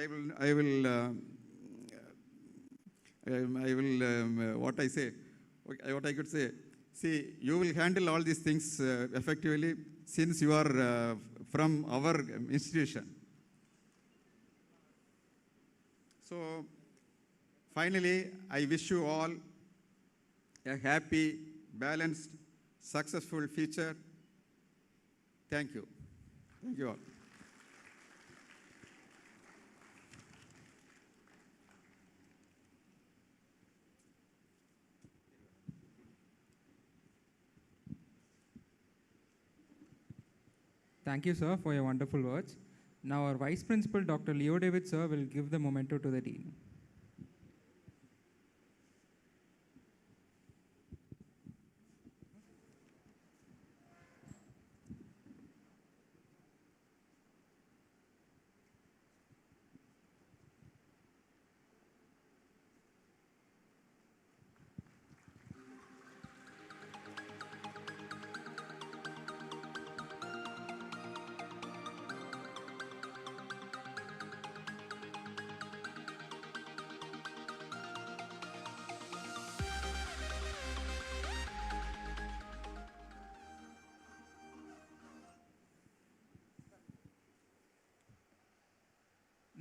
what I could say. See, you will handle all these things effectively since you are from our institution. So, finally, I wish you all a happy, balanced, successful future. Thank you. Thank you all. Thank you, sir, for your wonderful words. Now our Vice Principal, Dr. Leo David, sir, will give the memento to the Dean.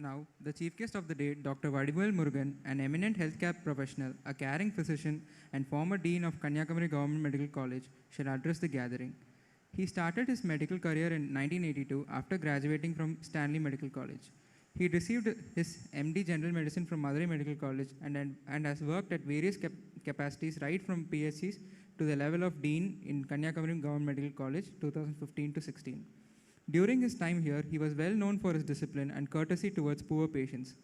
Now, the chief guest of the day, Dr. Vadivel Murugan, an eminent healthcare professional, a caring physician, and former dean of Kanyakumari Government Medical College, shall address the gathering. He started his medical career in 1982 after graduating from Stanley Medical College. He received his MD General Medicine from Madurai Medical College and has worked at various capacities right from PSCs to the level of dean in Kanyakumari Government Medical College 2015 to 16. During his time here, he was well known for his discipline and courtesy towards poor patients.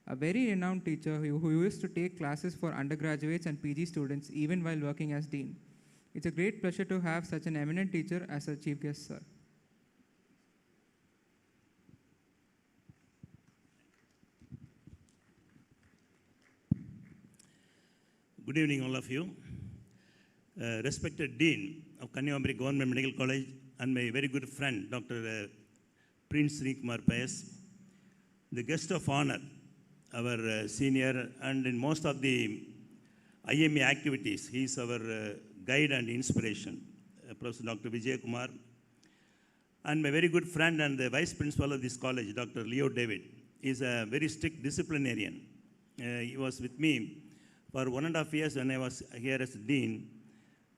A very renowned teacher who used to take classes for undergraduates and PG students even while working as dean. It's a great pleasure to have such an eminent teacher as a chief guest, sir. Good evening, all of you. Respected Dean of Kanyakumari Government Medical College and my very good friend, Dr. Prince Kanyakumari Government, the guest of honor, our senior, and in most of the IME activities, he is our guide and inspiration, Professor Dr. Vijay Kumar, and my very good friend and the vice principal of this college, Dr. Leo David, is a very strict disciplinarian. He was with me for 1.5 years when I was here as dean,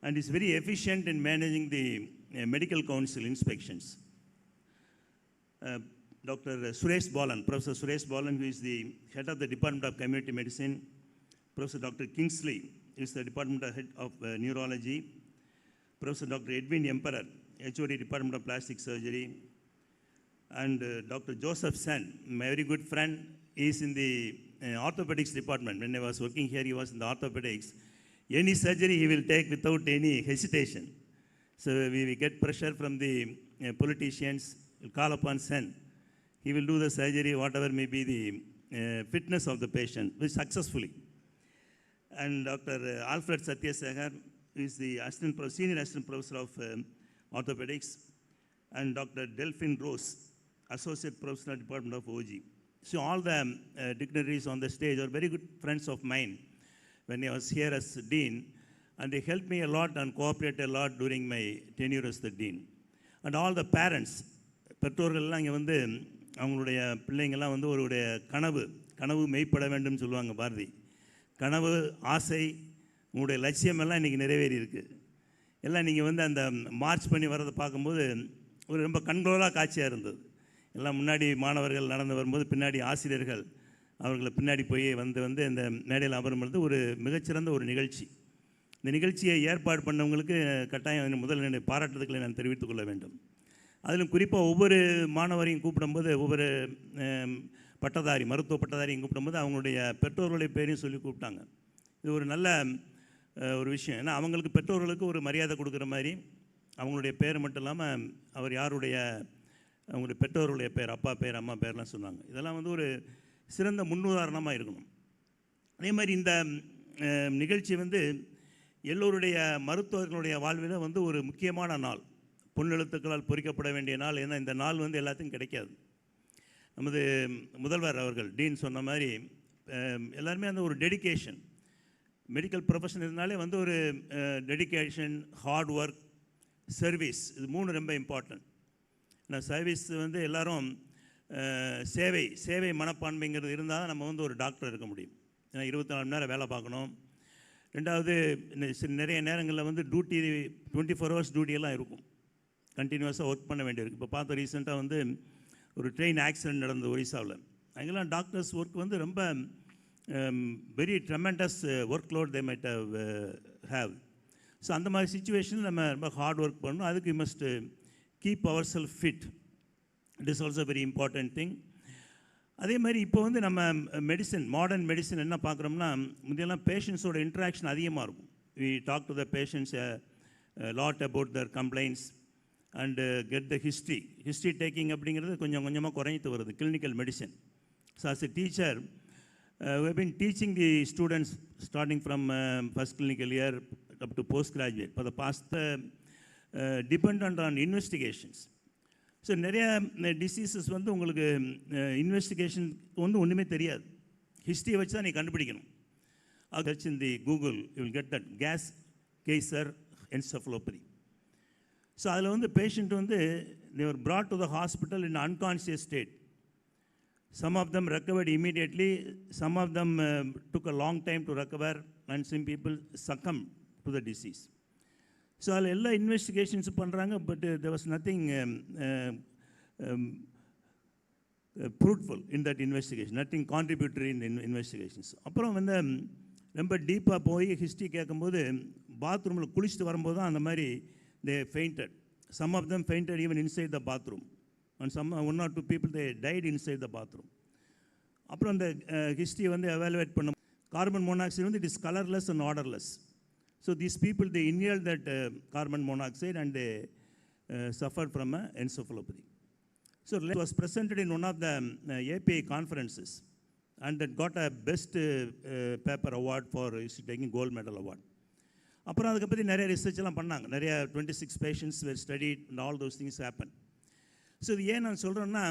and is very efficient in managing the medical council inspections. Dr. Suresh Balan, Professor Suresh Balan, who is the head of the Department of Community Medicine, Professor Dr. Kingsley is the Department Head of Neurology, Professor Dr. Edwin Emperor, HOD Department of Plastic Surgery, and Dr. Joseph Sen, my very good friend, is in the orthopedics department. When I was working here, he was in the orthopedics. Any surgery he will take without any hesitation. So we get pressure from the politicians, we'll call upon Sen. He will do the surgery, whatever may be the fitness of the patient, successfully. And Dr. Alfred Satyasekhar is the senior assistant professor of orthopedics, and Dr. Delphine Rose, associate professor at Department of OG. So all the dignitaries on the stage are very good friends of mine when I was here as dean, and they helped me a lot and cooperated a lot during my tenure as the dean. And all the parents, பெற்றோர்கள்லாம் இங்கே வந்து அவங்களுடைய பிள்ளைங்கள்லாம் வந்து ஒருடைய கனவு மெய்ப்பட வேண்டும் சொல்லுவாங்க பாரதி. கனவு, ஆசை, உங்களுடைய லட்சியமெல்லாம் இன்றைக்கி நிறைவேறி இருக்குது. எல்லாம் நீங்கள் வந்து அந்த மார்ச் பண்ணி வர்றதை பார்க்கும்போது ஒரு ரொம்ப கண்கோலாக காட்சியாக இருந்தது. எல்லாம் முன்னாடி மாணவர்கள் நடந்து வரும்போது பின்னாடி ஆசிரியர்கள் அவர்களை பின்னாடி போய் வந்து இந்த மேடையில் அமரும்பொழுது ஒரு மிகச்சிறந்த ஒரு நிகழ்ச்சி. இந்த நிகழ்ச்சியை ஏற்பாடு பண்ணவங்களுக்கு கட்டாயம் முதல் என்னுடைய பாராட்டுதல்களை நான் தெரிவித்துக் கொள்ள வேண்டும். அதிலும் குறிப்பாக ஒவ்வொரு மாணவரையும் கூப்பிடும்போது ஒவ்வொரு பட்டதாரி, மருத்துவ பட்டதாரியும் கூப்பிடும்போது அவங்களுடைய பெற்றோர்களுடைய பேரையும் சொல்லி கூப்பிட்டாங்க. இது ஒரு நல்ல ஒரு விஷயம். ஏன்னா அவங்களுக்கு பெற்றோர்களுக்கு ஒரு மரியாதை கொடுக்குற மாதிரி அவங்களுடைய பேர் மட்டும் இல்லாமல் அவர் யாருடைய அவங்களுடைய பெற்றோர்களுடைய பேர், அப்பா பேர், அம்மா பேர்லாம் சொன்னாங்க. இதெல்லாம் வந்து ஒரு சிறந்த முன்னுதாரணமாக இருக்கணும். அதே மாதிரி இந்த நிகழ்ச்சி வந்து எல்லோருடைய மருத்துவர்களுடைய வாழ்வில் வந்து ஒரு முக்கியமான நாள். பொன்னெழுத்துக்களால் பொறிக்கப்பட வேண்டிய நாள். ஏன்னா இந்த நாள் வந்து எல்லாத்துக்கும் கிடைக்காது. நமது முதல்வர் அவர்கள் டீன் சொன்ன மாதிரி எல்லாருமே அந்த ஒரு டெடிகேஷன், மெடிக்கல் ப்ரொஃபஷன் இருந்தாலே வந்து ஒரு டெடிகேஷன், ஹார்ட் ஒர்க், சர்வீஸ், இது 3 ரொம்ப இம்பார்ட்டன்ட். நான் சர்வீஸ் வந்து எல்லோரும் சேவை மனப்பான்மைங்கிறது இருந்தால் நம்ம வந்து ஒரு டாக்டர் இருக்க முடியும். ஏன்னா 24 மணி நேரம் வேலை பார்க்கணும். ரெண்டாவது நிறைய நேரங்களில் வந்து டியூட்டி 24 ஹவர்ஸ் டியூட்டியெல்லாம் இருக்கும், கண்டினியூஸாக ஒர்க் பண்ண வேண்டியிருக்கு. இப்போ பார்த்தோம் ரீசெண்டாக வந்து ஒரு ட்ரெயின் ஆக்சிடென்ட் நடந்தது ஒரிசாவில். அங்கெல்லாம் டாக்டர்ஸ் ஒர்க் வந்து ரொம்ப very tremendous work load they might have. So அந்த மாதிரி சுச்சுவேஷனில் நம்ம ரொம்ப ஹார்ட் ஒர்க் பண்ணணும். அதுக்கு you must keep our self fit. It is also very important thing. அதே மாதிரி இப்போ வந்து நம்ம மாடர்ன் மெடிசன் என்ன பார்க்குறோம்னா, முந்தையெல்லாம் பேஷண்ட்ஸோட இன்ட்ராக்ஷன் அதிகமாக இருக்கும். We talk to the patients lot about their complaints and get the history taking அப்படிங்கிறது கொஞ்சம் கொஞ்சமாக குறைஞ்சிட்டு வருது clinical medicine. So as a teacher we have been teaching the students starting from first clinical year up to postgraduate for the past dependent on investigations. So நிறைய diseases வந்து உங்களுக்கு இன்வெஸ்டிகேஷனுக்கு வந்து ஒன்றுமே தெரியாது, ஹிஸ்ட்ரியை வச்சு தான் நீ கண்டுபிடிக்கணும். Search in the Google you will get that case Kaiser encephalopathy. So அதில் வந்து பேஷண்ட் வந்து they were brought to the hospital in unconscious state. Some of them recovered immediately, some of them took a long time to recover, and some people succumbed to the disease. So அதில் எல்லா investigations பண்ணுறாங்க, but there was nothing fruitful in that investigation, nothing contributory in the investigations. அப்புறம் வந்து ரொம்ப டீப்பாக போய் history கேட்கும்போது பாத்ரூமில் குளிச்சுட்டு வரும்போது தான் அந்த மாதிரி they fainted. Some of them fainted even inside the bathroom, and one or two people they died inside the bathroom. அப்புறம் அந்த ஹிஸ்ட்ரி வந்து எவாலுவேட் பண்ண கார்பன் மோனாக்சைடு வந்து it is colourless and odourless. So these people, they inhaled that carbon monoxide and they suffered from encephalopathy. So it was presented in one of the API conferences and that got a best paper award for taking gold medal award. அப்புறம் அதுக்கு பற்றி நிறைய ரிசர்ச்லாம் பண்ணாங்க, நிறைய 26 patients were studied and all those things happened. So இது ஏன் நான் சொல்கிறேன்னா,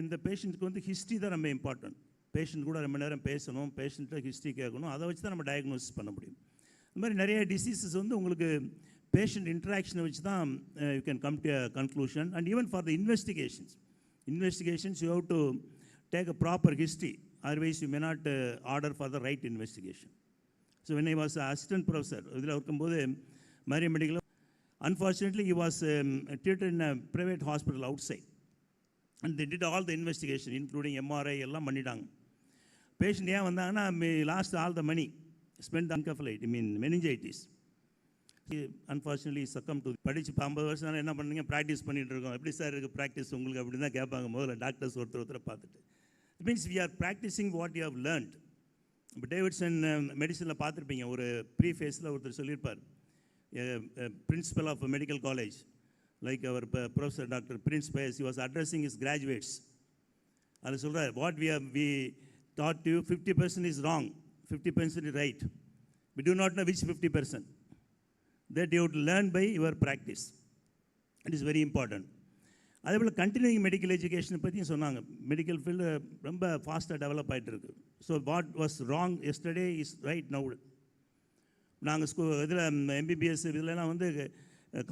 இந்த பேஷண்ட்டுக்கு வந்து ஹிஸ்ட்ரி தான் ரொம்ப இம்பார்ட்டன்ட். பேஷண்ட் கூட ரொம்ப நேரம் பேசணும், பேஷண்ட்டை ஹிஸ்ட்ரி கேட்கணும், அதை வச்சு தான் நம்ம டயக்னோசிஸ் பண்ண முடியும். இந்த மாதிரி நிறைய டிசீசஸ் வந்து உங்களுக்கு பேஷண்ட் இன்ட்ராக்ஷனை வச்சு தான் you can come to a conclusion. And even for the investigations you have to take a proper history, otherwise you may not order for the right investigation. So when I was assistant professor இதில் இருக்கும்போது Mariam medical, unfortunately he was treated in a private hospital outside and they did all the investigation including MRI எல்லாம் பண்ணிட்டாங்க. Patient ஏன் வந்தாங்கன்னா lost all the money spend அன்கஃபலைட் meningitis. Unfortunately succumb to. படித்து 50 வருஷம் என்ன பண்ணுறீங்க, ப்ராக்டிஸ் பண்ணிகிட்டு இருக்கோம். எப்படி சார் இருக்குது ப்ராக்டிஸ் உங்களுக்கு அப்படின்னு தான் கேட்பாங்க முதல்ல டாக்டர்ஸ் ஒருத்தரை பார்த்துட்டு. It means we are practising what you have learnt. இப்போ டேவிட்சன் மெடிசனில் பார்த்துருப்பீங்க, ஒரு ப்ரீஃபேஸில் ஒருத்தர் சொல்லியிருப்பார், principal of a medical college, like our Professor Dr. Prince Payas, he was addressing his graduates. I'll say, what we taught you, 50% is wrong, 50% is right. We do not know which 50%. That you would learn by your practice. It is very important. அதே போல் continuing medical எஜுகேஷனை பற்றியும் சொன்னாங்க. Medical field ரொம்ப ஃபாஸ்ட்டாக develop ஆகிட்டு இருக்கு. So what was wrong yesterday is right now. நாங்கள் இதில் MBBS இதெல்லாம் வந்து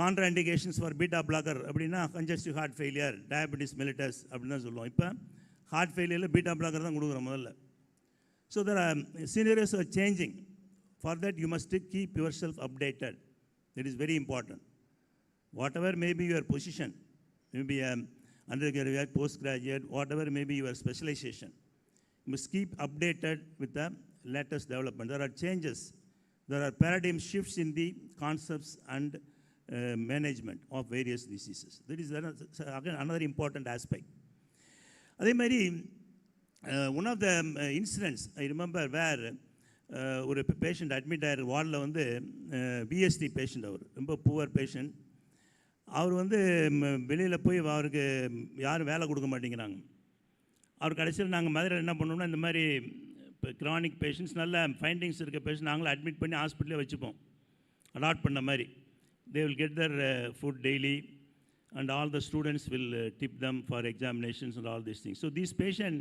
கான்ட்ராண்டிகேஷன்ஸ் ஃபார் பீட்டா பிளாக்கர் அப்படின்னா congestive heart failure, diabetes mellitus அப்படின்னு தான் சொல்லுவோம். இப்போ ஹார்ட் ஃபெயிலியரில் பீட்டா பிளாக்கர் தான் கொடுக்குறோம் முதல்ல. So there scenarios are changing. For that you must keep yourself updated. It is very important. Whatever may be your position, maybe undergraduate, postgraduate, whatever may be your specialization, you must keep updated with the latest development. There are changes. There are paradigm shifts in the concepts and management of various diseases. That is again another important aspect. அதே மாதிரி one of the incidents I remember where ஒரு patient admit ஆகிற வார்டில் வந்து VSD patient, அவர் ரொம்ப poor patient. அவர் வந்து வெளியில் போய் அவருக்கு யாரும் வேலை கொடுக்க மாட்டேங்கிறாங்க. அவர் கடைசியில் நாங்கள் மதுரையில் என்ன பண்ணோம்னா, இந்த மாதிரி இப்போ க்ரானிக் பேஷண்ட்ஸ் நல்ல ஃபைண்டிங்ஸ் இருக்க பேஷண்ட் நாங்களும் அட்மிட் பண்ணி ஹாஸ்பிட்டலே வச்சுப்போம், அடாப்ட் பண்ண மாதிரி. They will get their food daily and all the students will tip them for examinations and all these things. So this patient,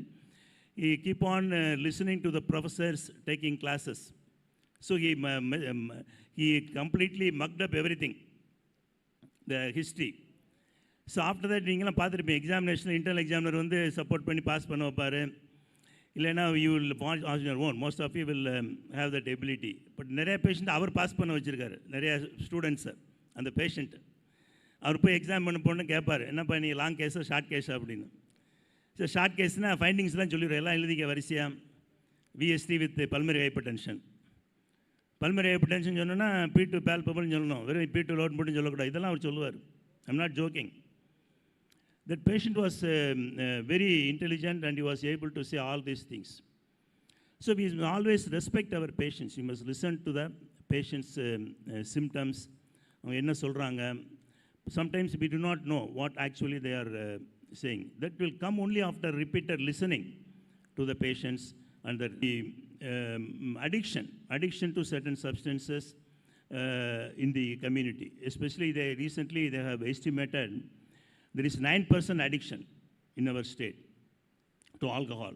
he keep on listening to the professors taking classes. So he completely mucked up everything, the history. So after that, நீங்களாம் பார்த்துருப்பீங்க, examination internal examiner வந்து support பண்ணி pass பண்ண வைப்பார். இல்லைன்னா you will pass on your own. Most of you will have that ability. But நிறைய patient அவர் pass பண்ண வச்சுருக்காரு, நிறைய ஸ்டூடெண்ட்ஸை. அந்த பேஷண்ட்டு அவர் போய் எக்ஸாம் பண்ண போன்னு கேட்பார், என்னப்பா நீ லாங் கேஸா ஷார்ட் கேஸா அப்படின்னு. ஸோ ஷார்ட் கேஸ்னால் ஃபைண்டிங்ஸ்லாம் சொல்லிடுவோம், எல்லாம் எழுதிக்க வரிசையாக. VST with pulmonary hyper tension. Pulmonary hyper tension சொன்னோன்னா P2 பால்பபிள்னு சொல்லணும், வெறும் P2 லோட் மட்டும் சொல்லக்கூடாது. இதெல்லாம் அவர் சொல்லுவார். I'm not jogging. That patient was very intelligent and he was able to say all these things. So we always respect our patients. You must listen to the patient's symptoms. Sometimes we do not know what actually they are saying. That will come only after repeated listening to the patients. And the addiction to certain substances in the community. Especially recently they have estimated there is 9% addiction in our state to alcohol.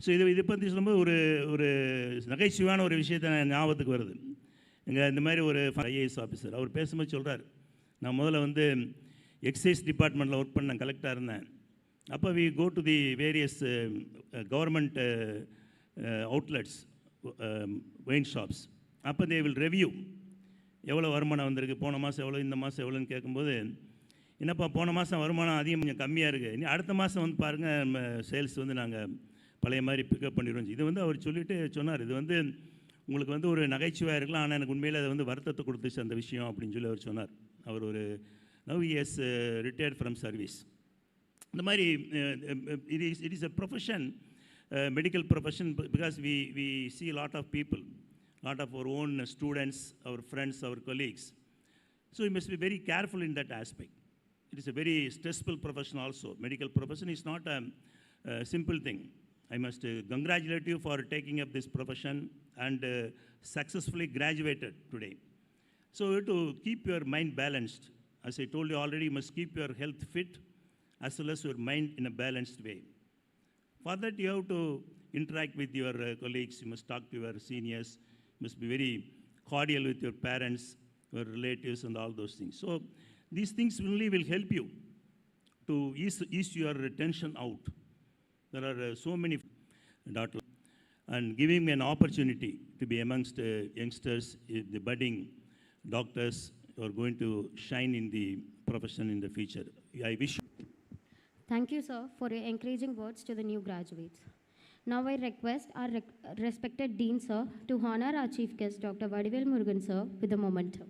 So இதை பற்றி சொல்லும்போது ஒரு நகைச்சுவையான ஒரு விஷயத்தை ஞாபகத்துக்கு வருது. எங்கள் இந்த மாதிரி ஒரு ஐஏஎஸ் ஆஃபீஸர் அவர் பேசும்போது சொல்கிறார், நான் முதல்ல வந்து எக்ஸைஸ் டிபார்ட்மெண்ட்டில் ஒர்க் பண்ணேன், கலெக்டாக இருந்தேன். அப்போ we go to the various government outlets, wine shops. அப்போ தே வில் ரெவ்யூ எவ்வளோ வருமானம் வந்திருக்கு, போன மாதம் எவ்வளோ, இந்த மாதம் எவ்வளோன்னு கேட்கும்போது, என்னப்பா போன மாதம் வருமானம் அதிகம் கொஞ்சம் கம்மியாக இருக்குது, இனி அடுத்த மாதம் வந்து பாருங்கள் நம்ம சேல்ஸ் வந்து நாங்கள் பழைய மாதிரி பிக்கப் பண்ணிடுவோம். இது வந்து அவர் சொல்லிட்டு சொன்னார், இது வந்து உங்களுக்கு வந்து ஒரு நகைச்சுவையாக இருக்கலாம், ஆனால் எனக்கு உண்மையில் அதை வந்து வருத்தத்தை கொடுத்துச்சு அந்த விஷயம் அப்படின்னு சொல்லி அவர் சொன்னார். அவர் ஒரு now he has retired from service. இந்த மாதிரி it is a profession, medical profession, because we see a lot of people, lot of our own students, our friends, our colleagues. So we must be very careful in that aspect. It is a very stressful profession also. Medical profession is not a simple thing. I must congratulate you for taking up this profession and successfully graduated today. So to keep your mind balanced, as I told you already, you must keep your health fit as well as your mind in a balanced way. For that, you have to interact with your colleagues, you must talk to your seniors, you must be very cordial with your parents, your relatives, and all those things. So these things only will help you to ease your tension out. There are so many doctors, and giving me an opportunity to be amongst youngsters, the budding doctors who are going to shine in the profession in the future. I wish you. Thank you, sir, for your encouraging words to the new graduates. Now I request our respected Dean, sir, to honor our chief guest, Dr. Vadivel Murugan, sir, with a memento.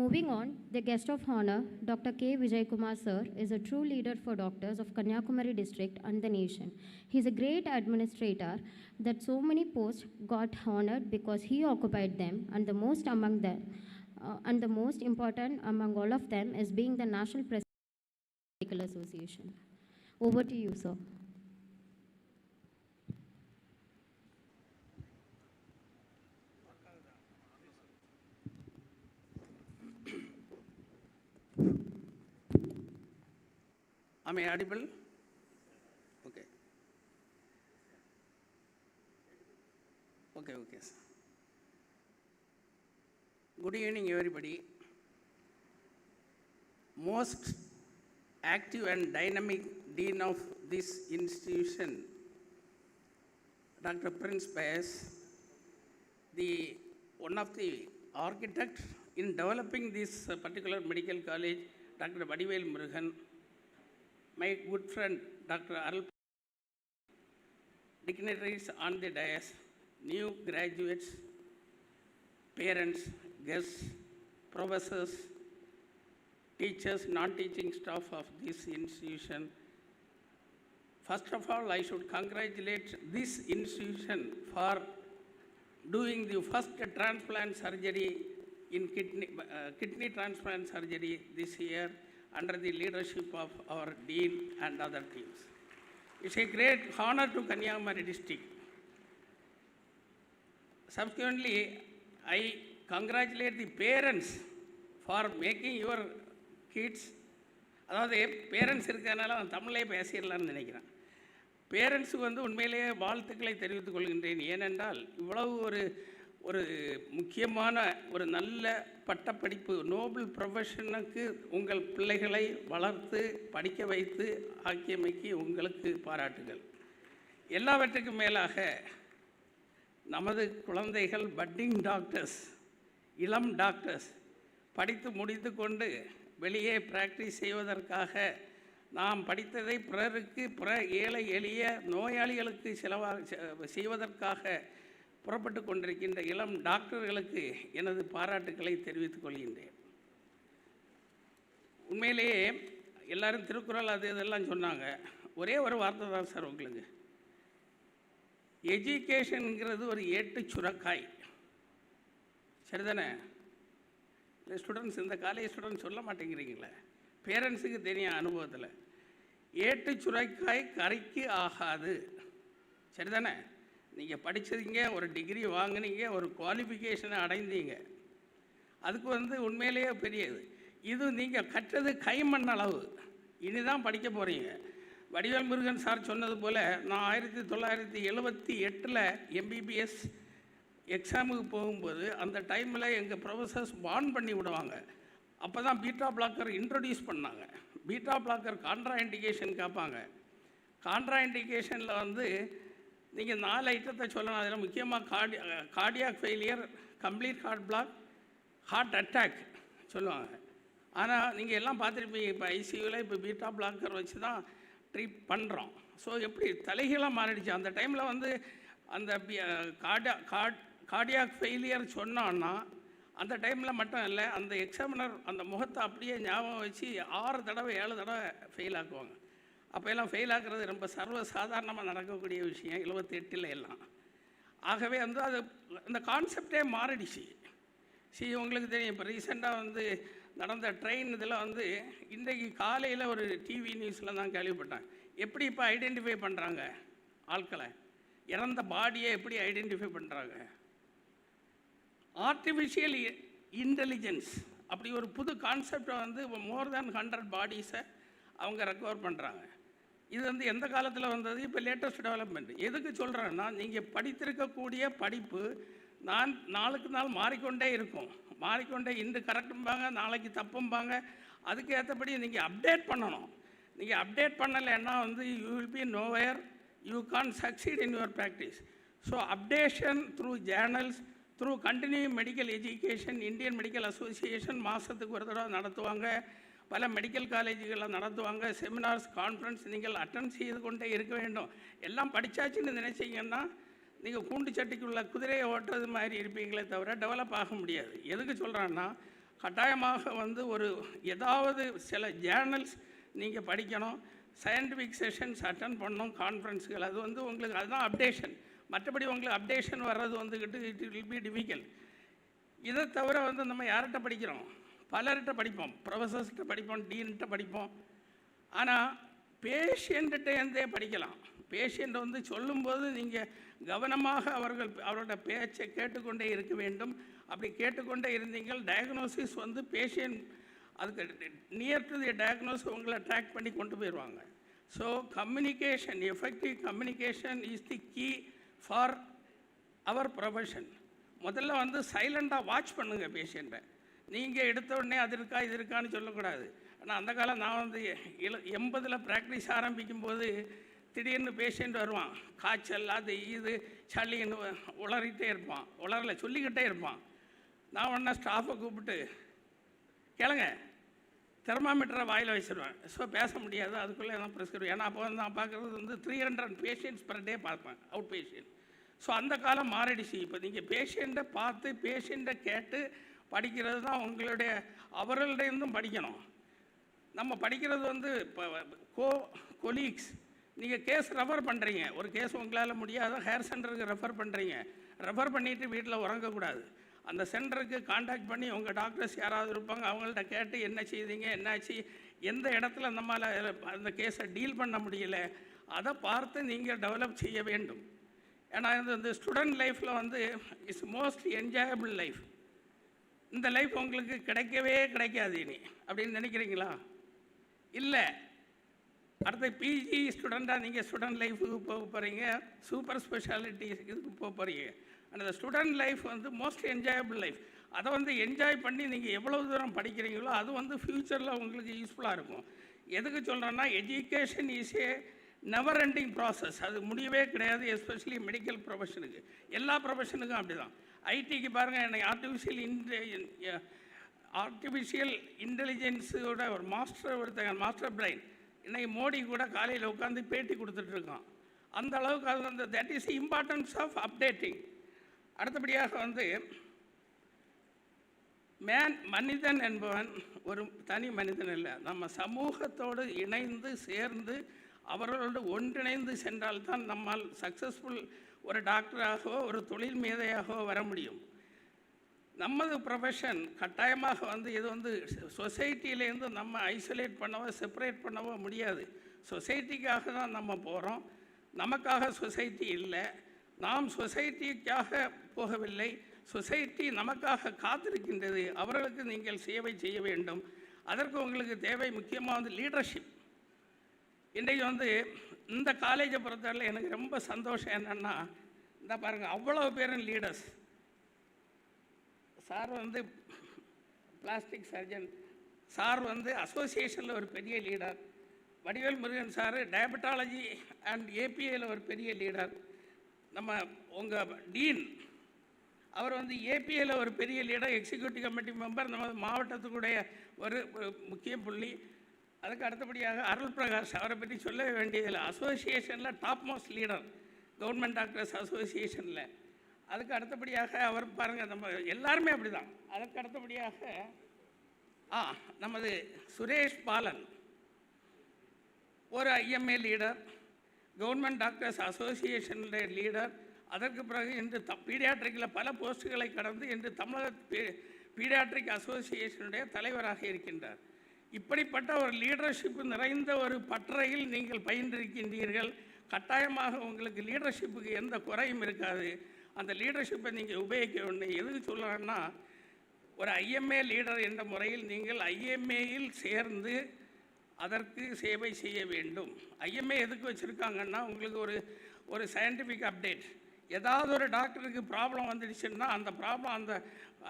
Moving on, the guest of honor, Dr. K. Vijay Kumar, sir, is a true leader for doctors of Kanyakumari district and the nation. He is a great administrator that so many posts got honored because he occupied them, and the most among them, and the most important among all of them is being the national president of the Medical Association. Over to you, sir. Am I audible? Okay. Okay, sir. Good evening, everybody. Most active and dynamic dean of this institution, Dr. Prince Pius, one of the architects in developing this particular medical college, Dr. Vadivel Murugan, my good friend, Dr. Asaripallam, dignitaries on the dais, new graduates, parents, guests, professors, teachers, non-teaching staff of this institution. First of all, I should congratulate this institution for doing the first transplant surgery in kidney transplant surgery this year under the leadership of our dean and other teams. It's a great honor to Kanyakumari district. Subsequently, I congratulate the parents for making your kids, அதாவது parents இருக்கிறதுனால நான் தமிழே பேசிடலான்னு நினைக்கிறேன். பேரண்ட்ஸுக்கு வந்து உண்மையிலேயே வாழ்த்துக்களை தெரிவித்துக் கொள்கின்றேன். ஏனென்றால் இவ்வளவு ஒரு முக்கியமான ஒரு நல்ல பட்டப்படிப்பு நோபல் ப்ரொஃபஷனுக்கு உங்கள் பிள்ளைகளை வளர்த்து படிக்க வைத்து ஆக்கியமைக்கு உங்களுக்கு பாராட்டுகள். எல்லாவற்றுக்கும் மேலாக நமது குழந்தைகள் பட்டிங் டாக்டர்ஸ், இளம் டாக்டர்ஸ் படித்து முடித்து கொண்டு வெளியே பிராக்டிஸ் செய்வதற்காக நாம் படித்ததை பிறருக்கு ஏழை எளிய நோயாளிகளுக்கு செய்வதற்காக புறப்பட்டு கொண்டிருக்கின்ற இளம் டாக்டர்களுக்கு எனது பாராட்டுக்களை தெரிவித்துக் கொள்கின்றேன். உண்மையிலேயே எல்லாரும் திருக்குறள் அது இதெல்லாம் சொன்னாங்க. ஒரே ஒரு வார்த்தை தான் சார் உங்களுக்கு. எஜுகேஷனுங்கிறது ஒரு ஏட்டு சுரக்காய், சரிதானே? ஸ்டூடெண்ட்ஸ், இந்த காலேஜ் ஸ்டூடெண்ட்ஸ் சொல்ல மாட்டேங்கிறீங்களே, பேரண்ட்ஸுக்கு தெரியும் அனுபவத்தில். ஏட்டு சுரைக்காய் கறிக்கு ஆகாது, சரிதானே? நீங்கள் படித்தீங்க, ஒரு டிகிரி வாங்கினீங்க, ஒரு குவாலிஃபிகேஷனை அடைந்தீங்க, அதுக்கு வந்து உண்மையிலேயே பெரியது. இது நீங்கள் கற்றது கைமண் அளவு, இனி தான் படிக்க போகிறீங்க. வடிவேல் முருகன் சார் சொன்னது போல், நான் 1978 எம்பிபிஎஸ் எக்ஸாமுக்கு போகும்போது அந்த டைமில் எங்கள் ப்ரொஃபஸர்ஸ் வார்ன் பண்ணி விடுவாங்க. அப்போ தான் பீட்டா பிளாக்கர் இன்ட்ரடியூஸ் பண்ணாங்க. பீட்டா பிளாக்கர் கான்ட்ரா இண்டிகேஷன் கேட்பாங்க. கான்ட்ரா இண்டிகேஷனில் வந்து நீங்கள் 4 ஐட்டத்தை சொல்லணும். அதில் முக்கியமாக cardiac failure, complete heart block, heart attack சொல்லுவாங்க. ஆனால் நீங்கள் எல்லாம் பார்த்துருப்பீங்க, இப்போ ஐசியூவில் இப்போ பீட்டா பிளாக்கர் வச்சு தான் ட்ரீட் பண்ணுறோம். ஸோ எப்படி தலைகீழாக மாறிடுச்சு. அந்த டைமில் வந்து அந்த கார்டியாக் ஃபெயிலியர் சொன்னோன்னா அந்த டைமில் மட்டும் இல்லை, அந்த எக்ஸாமினர் அந்த முகத்தை அப்படியே ஞாபகம் வச்சு 6 தடவை 7 தடவை ஃபெயில் ஆக்குவாங்க. அப்போ எல்லாம் ஃபெயில் ஆக்குறது ரொம்ப சர்வசாதாரணமாக நடக்கக்கூடிய விஷயம் 78 எல்லாம். ஆகவே வந்து அது அந்த கான்செப்டே மாறிடுச்சு. உங்களுக்கு தெரியும், இப்போ ரீசெண்டாக வந்து நடந்த ட்ரெயின் இதில் வந்து இன்றைக்கு காலையில் ஒரு டிவி நியூஸில் தான் கேள்விப்பட்டேன். எப்படி இப்போ ஐடென்டிஃபை பண்ணுறாங்க ஆட்களை, இறந்த பாடியை எப்படி ஐடென்டிஃபை பண்ணுறாங்க. ஆர்டிஃபிஷியல் இன்டெலிஜென்ஸ் அப்படி ஒரு புது கான்செப்டை வந்து மோர் தேன் 100 பாடிஸை அவங்க ரெக்கவர் பண்ணுறாங்க. இது வந்து எந்த காலத்தில் வந்தது? இப்போ லேட்டஸ்ட் டெவலப்மெண்ட். எதுக்கு சொல்கிறேன்னா, நீங்கள் படித்திருக்கக்கூடிய படிப்பு நாளுக்கு நாள் மாறிக்கொண்டே இருக்கும். இன்று கரெக்டும்பாங்க, நாளைக்கு தப்பும்பாங்க. அதுக்கு ஏற்றபடி நீங்கள் அப்டேட் பண்ணணும். நீங்கள் அப்டேட் பண்ணலைன்னா வந்து you will be nowhere, you can't succeed in your practice. So updation through journals, through continuing medical education, Indian Medical Association மாதத்துக்கு ஒரு தடவை நடத்துவாங்க, பல மெடிக்கல் காலேஜுகளில் நடத்துவாங்க, செமினார்ஸ், கான்ஃபரன்ஸ் நீங்கள் அட்டன் செய்து கொண்டே இருக்க வேண்டும். எல்லாம் படித்தாச்சுன்னு நினைச்சிங்கன்னா நீங்கள் கூண்டு சட்டிக்குள்ள குதிரையை ஓட்டுறது மாதிரி இருப்பீங்களே தவிர டெவலப் ஆக முடியாது. எதுக்கு சொல்கிறேன்னா, கட்டாயமாக வந்து ஏதாவது சில ஜேர்னல்ஸ் நீங்கள் படிக்கணும், சயின்டிஃபிக் செஷன்ஸ் அட்டன் பண்ணணும், கான்ஃபரன்ஸுகள். அது வந்து உங்களுக்கு அதுதான் அப்டேஷன். மற்றபடி உங்களுக்கு அப்டேஷன் வர்றது வந்துக்கிட்டு இட் வில் பி டிஃபிகல்ட். இதை தவிர வந்து நம்ம யார்கிட்ட படிக்கிறோம்? பலர்கிட்ட படிப்போம், ப்ரொஃபஸர்ஸ்கிட்ட படிப்போம், டீன்கிட்ட படிப்போம். ஆனால் பேஷண்ட்கிட்டேருந்தே படிக்கலாம். பேஷண்ட் வந்து சொல்லும்போது நீங்கள் கவனமாக அவரோட பேச்சை கேட்டுக்கொண்டே இருக்க வேண்டும். அப்படி கேட்டுக்கொண்டே இருந்தீங்கள் டயக்னோசிஸ் வந்து பேஷண்ட் அதுக்கு நியர் டு தி டயக்னோஸ் உங்களை ட்ராக் பண்ணி கொண்டு போயிடுவாங்க. So communication, effective communication is the key for our profession. முதல்ல வந்து சைலண்டாக வாட்ச் பண்ணுங்கள் பேஷண்ட்டை. நீங்கள் எடுத்த உடனே அது இருக்கா இது இருக்கான்னு சொல்லக்கூடாது. ஆனால் அந்த காலம் நான் வந்து 80 ப்ராக்டிஸ் ஆரம்பிக்கும்போது திடீர்னு பேஷண்ட் வருவான், காய்ச்சல் அது இது சளின்னு உளறிட்டே இருப்பான், சொல்லிக்கிட்டே இருப்பான். நான் உடனே ஸ்டாஃபை கூப்பிட்டு கேளுங்க, தெர்மாமீட்டரை வாயில் வச்சுருவேன். ஸோ பேச முடியாது, அதுக்குள்ளே நான் ப்ரெஸ்கிரிப். ஏன்னா அப்போ வந்து நான் பார்க்குறது வந்து 300 பேஷண்ட்ஸ் பர் டே பார்ப்பேன், அவுட் பேஷண்ட். ஸோ அந்த காலம் மாறிடுச்சு. இப்போ நீங்கள் பேஷண்ட்டை பார்த்து பேஷண்ட்டை கேட்டு படிக்கிறது தான் உங்களுடைய, அவர்கள்டேருந்தும் படிக்கணும். நம்ம படிக்கிறது வந்து இப்போ கொலீக்ஸ், நீங்கள் கேஸ் ரெஃபர் பண்ணுறீங்க, ஒரு கேஸ் உங்களால் முடியாத ஹேர் சென்டருக்கு ரெஃபர் பண்ணுறீங்க, ரெஃபர் பண்ணிவிட்டு வீட்டில் உறங்கக்கூடாது. அந்த சென்டருக்கு காண்டாக்ட் பண்ணி உங்கள் டாக்டர்ஸ் யாராவது இருப்பாங்க, அவங்கள்ட்ட கேட்டு என்ன செய்தீங்க, என்னாச்சு, எந்த இடத்துல நம்மளால் அந்த கேஸை டீல் பண்ண முடியல, அதை பார்த்து நீங்கள் டெவலப் செய்ய வேண்டும். ஏன்னா இந்த ஸ்டூடெண்ட் லைஃப்பில் வந்து இட்ஸ் மோஸ்ட் என்ஜாயபிள் லைஃப். இந்த லைஃப் உங்களுக்கு கிடைக்கவே கிடைக்காது இனி அப்படின்னு நினைக்கிறீங்களா? இல்லை. அடுத்த பிஜி ஸ்டூடெண்ட்டாக நீங்கள் ஸ்டூடெண்ட் லைஃபுக்கு போக போகிறீங்க, சூப்பர் ஸ்பெஷாலிட்டி இதுக்கு போக போகிறீங்க. அந்த ஸ்டூடெண்ட் லைஃப் வந்து மோஸ்ட் என்ஜாயபிள் லைஃப். அதை வந்து என்ஜாய் பண்ணி நீங்கள் எவ்வளோ தூரம் படிக்கிறீங்களோ அது வந்து ஃப்யூச்சரில் உங்களுக்கு யூஸ்ஃபுல்லாக இருக்கும். எதுக்கு சொல்கிறேன்னா, education is a never ending process. அது முடியவே கிடையாது. எஸ்பெஷலி மெடிக்கல் ப்ரொஃபஷனுக்கு, எல்லா ப்ரொஃபஷனுக்கும் அப்படி தான். ஐடிக்கு பாருங்கள், எனக்கு ஆர்டிஃபிஷியல் இன்டெலிஜென்ஸோட ஒரு மாஸ்டர் பிரைன் இன்னைக்கு மோடி கூட காலையில் உட்காந்து பேட்டி கொடுத்துட்ருக்கான். அந்த அளவுக்கு அது வந்து தட் இஸ் இம்பார்ட்டன்ஸ் ஆஃப் அப்டேட்டிங். அடுத்தபடியாக வந்து மனிதன் என்பவன் ஒரு தனி மனிதன் இல்லை, நம்ம சமூகத்தோடு இணைந்து சேர்ந்து அவர்களோடு ஒன்றிணைந்து சென்றால்தான் நம்மால் சக்ஸஸ்ஃபுல் ஒரு டாக்டராகவோ ஒரு தொழில் மேதையாகவோ வர முடியும். நமது ப்ரொஃபஷன் கட்டாயமாக வந்து இது வந்து சொசைட்டியிலேருந்து நம்ம ஐசோலேட் பண்ணவோ செப்பரேட் பண்ணவோ முடியாது. சொசைட்டிக்காக தான் நம்ம போகிறோம், நமக்காக சொசைட்டி இல்லை. நாம் சொசைட்டிக்காக போகவில்லை, சொசைட்டி நமக்காக காத்திருக்கின்றது. அவர்களுக்கு நீங்கள் சேவை செய்ய வேண்டும். அதற்கு உங்களுக்கு தேவை முக்கியமாக வந்து லீடர்ஷிப். இன்றைக்கு வந்து இந்த காலேஜை பொறுத்தவரையில் எனக்கு ரொம்ப சந்தோஷம் என்னென்னா, இந்த பாருங்கள் அவ்வளோ பேரும் லீடர்ஸ். சார் வந்து பிளாஸ்டிக் சர்ஜன், சார் வந்து அசோசியேஷனில் ஒரு பெரிய leader. Vadivel Murugan sir diabetology and ஏபிஐயில் ஒரு பெரிய லீடர். நம்ம உங்கள் டீன் அவர் வந்து ஏபிஐயில் ஒரு பெரிய லீடர், எக்ஸிக்யூட்டிவ் கமிட்டி மெம்பர், நம்ம மாவட்டத்துக்குடைய ஒரு முக்கிய புள்ளி. அதுக்கு அடுத்தபடியாக அருள் பிரகாஷ், அவரை பற்றி சொல்ல வேண்டியதில்லை, அசோசியேஷனில் top most leader, government doctors அசோசியேஷனில். அதுக்கு அடுத்தபடியாக அவர் பாருங்கள், நம்ம எல்லாருமே அப்படி தான். அதுக்கு அடுத்தபடியாக நமது சுரேஷ் பாலன் ஒரு ஐஎம்ஏ லீடர், கவர்மெண்ட் டாக்டர்ஸ் அசோசியேஷனுடைய லீடர். அதற்கு பிறகு இன்று பீடியாட்ரிக்கில் பல போஸ்ட்டுகளை கடந்து இன்று தமிழக பீடியாட்ரிக் அசோசியேஷனுடைய தலைவராக இருக்கின்றார். இப்படிப்பட்ட ஒரு லீடர்ஷிப் நிறைந்த ஒரு பட்டறையில் நீங்கள் பயின்றிருக்கின்றீர்கள். கட்டாயமாக உங்களுக்கு லீடர்ஷிப்புக்கு எந்த குறையும் இருக்காது. அந்த லீடர்ஷிப்பை நீங்கள் உபயோகிக்க வேண்டும். எதுக்கு சொல்லணும்னா, ஒரு ஐஎம்ஏ லீடர் என்ற முறையில் நீங்கள் ஐஎம்ஏயில் சேர்ந்து அதற்கு சேவை செய்ய வேண்டும். ஐஎம்ஏ எதுக்கு வச்சுருக்காங்கன்னா, உங்களுக்கு ஒரு சயின்டிஃபிக் அப்டேட், ஏதாவது ஒரு டாக்டருக்கு ப்ராப்ளம் வந்துடுச்சுன்னா அந்த ப்ராப்ளம்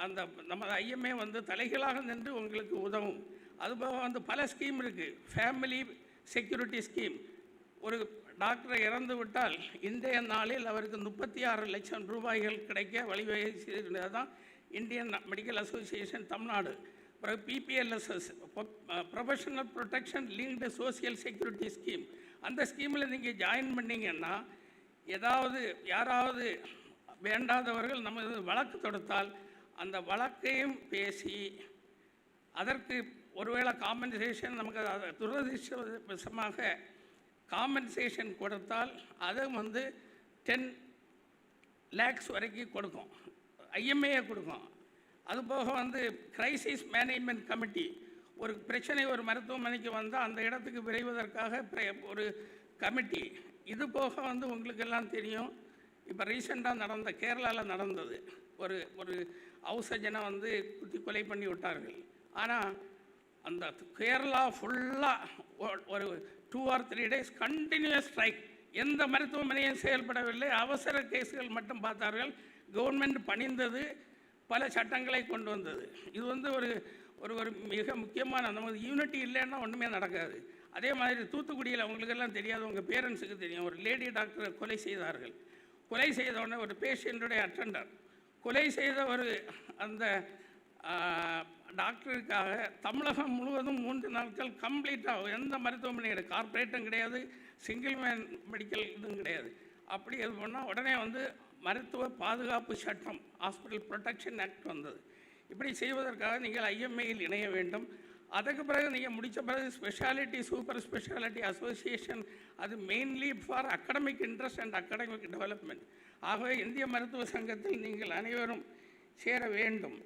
அந்த நம்ம ஐஎம்ஏ வந்து தலைகளாக நின்று உங்களுக்கு உதவும். அதுபோக வந்து பல ஸ்கீம் இருக்குது. Family security scheme. ஒரு டாக்டரை இறந்து விட்டால் இன்றைய நாளில் அவருக்கு 36 லட்சம் ரூபாய்கள் கிடைக்க வழிவகை செய்தது தான் இந்தியன் மெடிக்கல் அசோசியேஷன் தமிழ்நாடு. பிறகு PPLSS, professional protection linked social security scheme. அந்த ஸ்கீமில் நீங்கள் ஜாயின் பண்ணிங்கன்னா, யாராவது வேண்டாதவர்கள் நம்ம வழக்கு தொடுத்தால் அந்த வழக்கையும் பேசி அதற்கு ஒருவேளை காம்பன்சேஷன் நமக்கு துரதிர்ஷ்டவசமாக காம்பன்சேஷன் கொடுத்தால் அது வந்து 10 lakhs வரைக்கும் கொடுக்கும், ஐஎம்ஏ கொடுக்கும். அதுபோக வந்து கிரைசிஸ் மேனேஜ்மெண்ட் கமிட்டி, ஒரு பிரச்சனை ஒரு மருத்துவமனைக்கு வந்தால் அந்த இடத்துக்கு விரைவதற்காக ஒரு கமிட்டி. இது போக வந்து உங்களுக்கு எல்லாம் தெரியும், இப்போ ரீசெண்டாக நடந்த கேரளாவில் நடந்தது, ஒரு ஹவுசஜனை வந்து குத்தி கொலை பண்ணி விட்டார்கள். ஆனால் அந்த கேரளா ஃபுல்லாக ஒரு 2 or 3 days கண்டினியூஸ் ஸ்ட்ரைக். எந்த மருத்துவமனையும் செயல்படவில்லை, அவசர கேஸுகள் மட்டும் பார்த்தார்கள். கவர்மெண்ட் பணிந்தது, பல சட்டங்களை கொண்டு வந்தது. இது வந்து ஒரு மிக முக்கியமான, நமக்கு யூனிட்டி இல்லைன்னா ஒன்றுமே நடக்காது. அதே மாதிரி தூத்துக்குடியில் அவங்களுக்கெல்லாம் தெரியாது, உங்கள் பேரண்ட்ஸுக்கு தெரியும், ஒரு லேடி டாக்டரை கொலை செய்தார்கள். கொலை செய்த உடனே ஒரு பேஷண்ட்டுடைய அட்டெண்டர் கொலை செய்த அந்த டாக்டருக்காக தமிழகம் முழுவதும் 3 நாட்கள் கம்ப்ளீட்டாக எந்த மருத்துவமனையும் கார்ப்பரேட்டும் கிடையாது, சிங்கிள் மேன் மெடிக்கல் இதுவும் கிடையாது. அப்படி இது பண்ணால் உடனே வந்து மருத்துவ பாதுகாப்பு சட்டம், ஹாஸ்பிட்டல் ப்ரொடெக்ஷன் ஆக்ட் வந்தது. இப்படி செய்வதற்காக நீங்கள் ஐஎம்ஏயில் இணைய வேண்டும். அதுக்கு பிறகு நீங்கள் முடித்த பிறகு ஸ்பெஷாலிட்டி சூப்பர் ஸ்பெஷாலிட்டி அசோசியேஷன், அது mainly for academic interest and academic development. ஆகவே இந்திய மருத்துவ சங்கத்தில் நீங்கள் அனைவரும் சேர வேண்டும்.